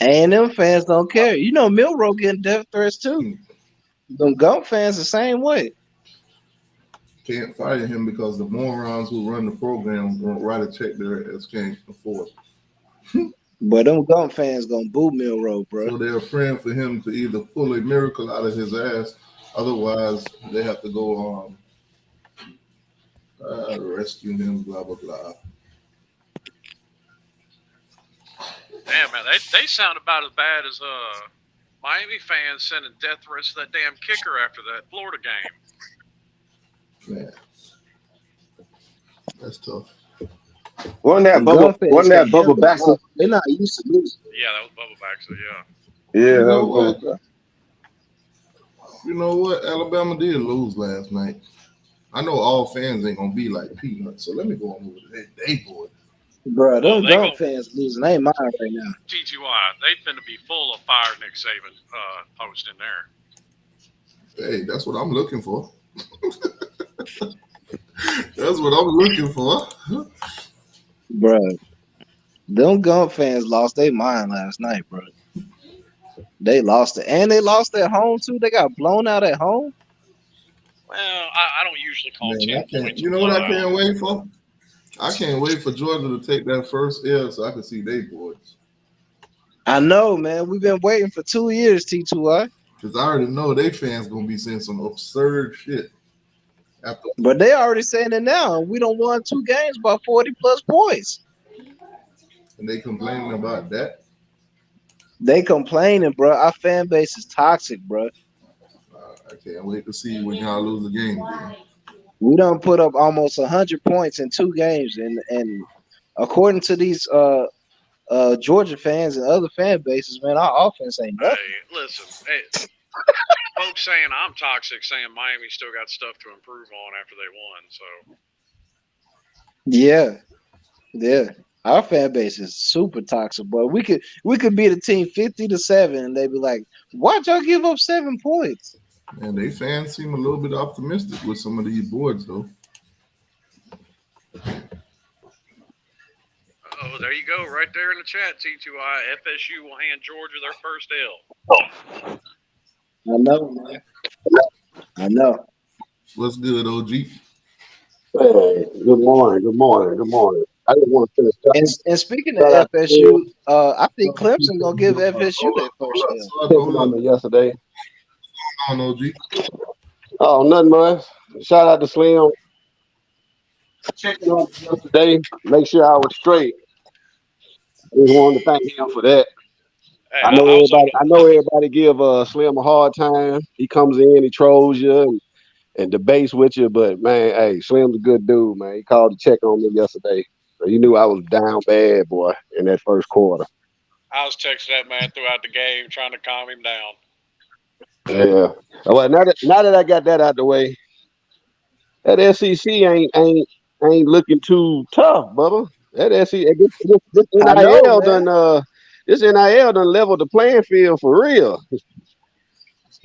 A&M fans don't care. You know, Milroe getting death threats too. Them Gump fans the same way. Can't fire him because the morons who run the program won't write a check there as can't afford. But them Gump fans gonna boo Milroe, bro. So they're praying for him to either pull a miracle out of his ass, otherwise they have to go rescue him, blah, blah, blah. Damn, man, they sound about as bad as Miami fans sending death threats to that damn kicker after that Florida game. Man, that's tough. Wasn't that Bubba Baxter? They're not used to losing. Yeah, that was Bubba Baxter. Yeah, you that know was what? You know what? Alabama did lose last night. I know all fans ain't gonna be like Peanuts, so let me go on with they boy. Bro, them Gump fans losing their mind right now. TGY, they finna be full of fire Nick Saban post in there. Hey, that's what I'm looking for. That's what I'm looking for. Bro, them Gump fans lost their mind last night, bro. They lost it. And they lost at home, too. They got blown out at home. Well, I don't usually call 10 points. You know what I can't wait for? I can't wait for Georgia to take that first L so I can see they boys. I know, man. We've been waiting for 2 years, T2I. Because I already know they fans going to be saying some absurd shit. But they already saying it now. We don't won 2 games by 40-plus points. And they complaining about that? They complaining, bro. Our fan base is toxic, bro. I can't wait to see when y'all lose the game. We done put up almost 100 points in 2 games, and according to these Georgia fans and other fan bases, man, our offense ain't nothing. Hey, listen, folks saying I'm toxic, saying Miami still got stuff to improve on after they won. So Yeah. Our fan base is super toxic, boy. We could beat a team 50-7, and they'd be like, "Why'd y'all give up 7 points?" And they fans seem a little bit optimistic with some of these boards, though. Oh, there you go, right there in the chat. T2I, FSU will hand Georgia their first L. I know, man. I know. What's good, OG? Hey, good morning. I just want to finish. And speaking of FSU, I think Clemson gonna give FSU their first L. Yesterday. On OG. Oh, nothing much. Shout out to Slim. Checking on me yesterday, make sure I was straight. I just wanted to thank him for that. Hey, I know everybody give Slim a hard time. He comes in, he trolls you and debates with you, but man, hey, Slim's a good dude, man. He called to check on me yesterday. So he knew I was down bad, boy, in that first quarter. I was texting that man throughout the game, trying to calm him down. Yeah. Well, now that I got that out the way, that SEC ain't looking too tough, brother. That SEC, this I know, NIL man. done leveled the playing field for real.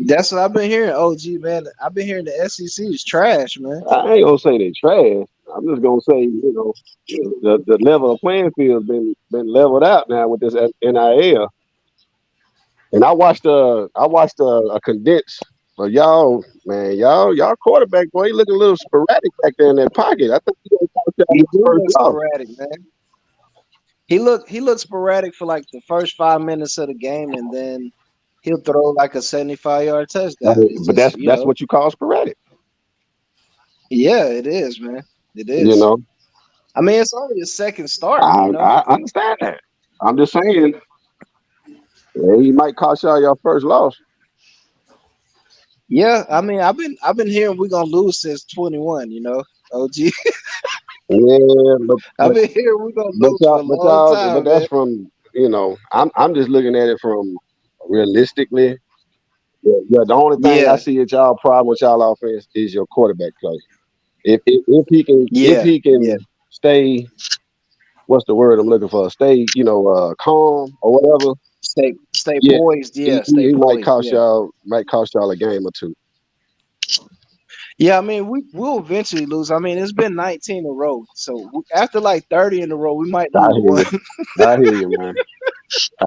That's what I've been hearing. OG, man. I've been hearing the SEC is trash, man. I ain't gonna say they trash. I'm just gonna say, the level of playing field been leveled out now with this NIL. And I watched a condensed. But y'all quarterback boy, he looking a little sporadic back there in that pocket. I think he He do first look off. sporadic, man. He looked sporadic for like the first 5 minutes of the game, and then he'll throw like a 75-yard touchdown. It's But just, that's what you call sporadic. Yeah, it is, man. It is. You know, I mean, it's only his second start. I understand that. I'm just saying, he might cost y'all your first loss. Yeah, I mean, I've been hearing we're gonna lose since 21. OG. Yeah, I've been hearing we're gonna lose for a long time. But that's from I'm just looking at it from realistically. Yeah, the only thing I see at y'all problem with y'all offense is your quarterback play. If he can stay, what's the word I'm looking for? Stay, calm or whatever. Stay poised. Yeah, he might poised, cost y'all a game or two. Yeah, I mean, we'll eventually lose. I mean, it's been 19 in a row. So after like 30 in a row, we might lose one. I hear you, man.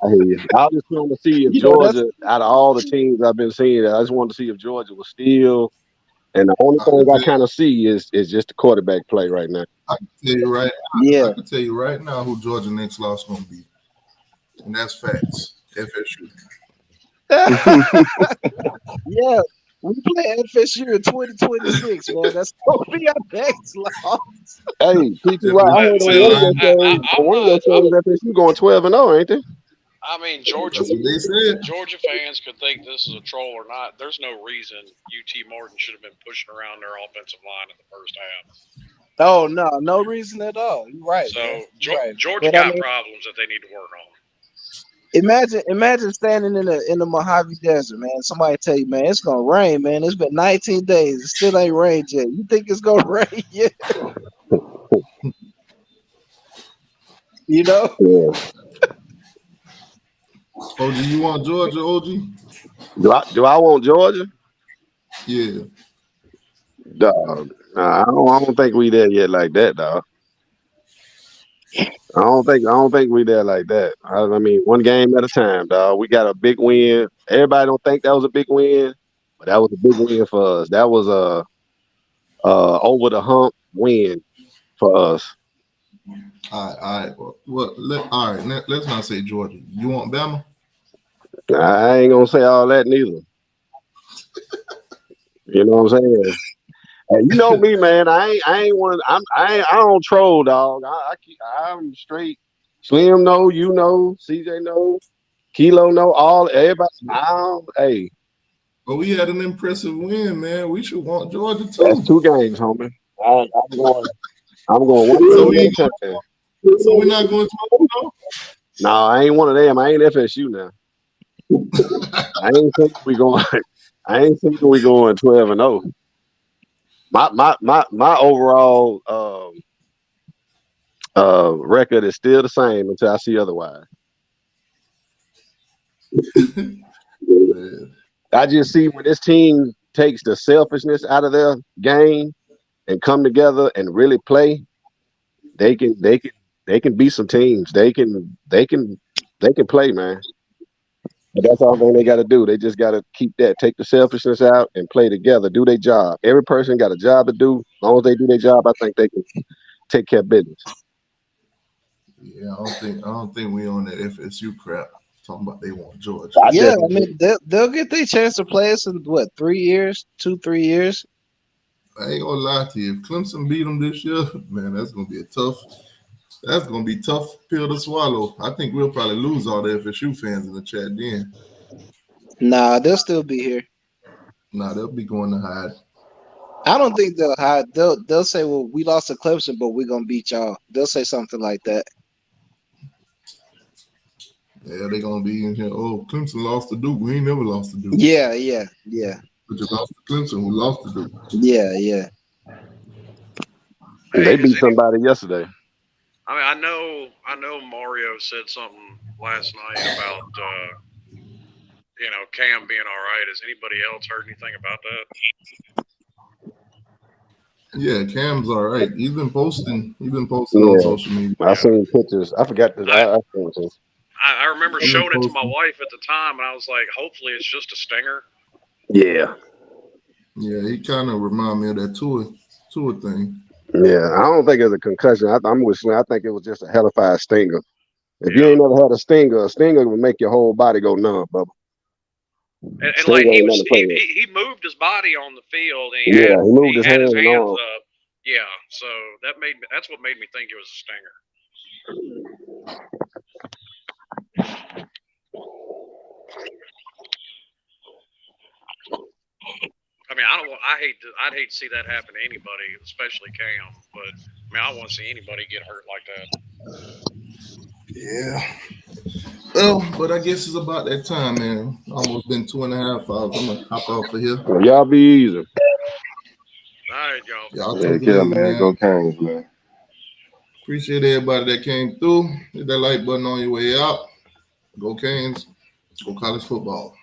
I hear you. I was just trying to see if Georgia, out of all the teams I've been seeing, I just wanted to see if Georgia was still. And the only thing I kind of see is just the quarterback play right now. I can tell you right. I can tell you right now who Georgia next loss is going to be, and that's facts. FSU. Yeah, we play FSU in 2026, man. That's going to be our next loss. Hey, P.T. Right, I heard on one of your shows FSU going 12-0, ain't they? I mean, Georgia fans could think this is a troll or not. There's no reason UT Martin should have been pushing around their offensive line in the first half. Oh, no reason at all. You're right. So Georgia got problems that they need to work on. Imagine standing in the Mojave Desert, man. Somebody tell you, man, it's gonna rain, man. It's been 19 days. It still ain't rained yet. You think it's gonna rain yet? Yeah. OG, you want Georgia, OG? Do I want Georgia? Yeah. Dog. Nah, I don't think we there yet like that, dog. I don't think we there like that. I mean, one game at a time, dog. We got a big win. Everybody don't think that was a big win, but that was a big win for us. That was a over the hump win for us. All right. Let's not say Georgia. You want Bama? I ain't gonna say all that neither. You know what I'm saying? And you know me, man. I don't troll, dog. I'm straight. Slim know, CJ know, Kilo know, everybody. Hey. But we had an impressive win, man. We should want Georgia too. That's 2 games, homie. I'm going one game at a time. So we're not going to No, I ain't one of them. I ain't FSU now. I ain't thinking we going 12-0. My overall record is still the same until I see otherwise. I just see when this team takes the selfishness out of their game and come together and really play, they can beat some teams. They can play, man. But that's all they got to do. They just got to take the selfishness out and play together, do their job. Every person got a job to do. As long as they do their job, I think they can take care of business. Yeah, I don't think we on that FSU crap. Talking about they want Georgia. Yeah, I mean they'll get their chance to play us in 3 years, 2-3 years. I ain't gonna lie to you. If Clemson beat them this year, man, that's gonna be tough pill to swallow. I think we'll probably lose all the FSU fans in the chat then. Nah, they'll still be here. Nah, they'll be going to hide. I don't think they'll hide. They'll say, well, we lost to Clemson, but we're gonna beat y'all. They'll say something like that. Yeah, they're gonna be in here. Oh, Clemson lost to Duke. We ain't never lost to Duke. Yeah. But you lost to Clemson, who lost to Duke. Yeah. They beat somebody yesterday. I mean, I know Mario said something last night about Cam being all right. Has anybody else heard anything about that? Yeah, Cam's all right. He's been posting on Yeah, social media. I seen pictures. I forgot this. I seen this. I remember showing it to my wife at the time, and I was like, hopefully it's just a stinger. Yeah. Yeah, he kind of remind me of that Tua thing. Yeah, I don't think it's a concussion. I'm with Slim. I think it was just a hellified stinger. If you ain't never had a stinger will make your whole body go numb, Bubba. And like he moved his body on the field, and he moved his hands up. Yeah, so that's what made me think it was a stinger. I mean, I'd hate to see that happen to anybody, especially Cam. But I mean, I don't want to see anybody get hurt like that. Yeah. Well, but I guess it's about that time, man. Almost been 2.5 hours. I'm gonna hop off of here. Well, y'all be easy. All right, y'all. Take care, man. Go Canes, man. Appreciate everybody that came through. Hit that like button on your way out. Go Canes. Go college football.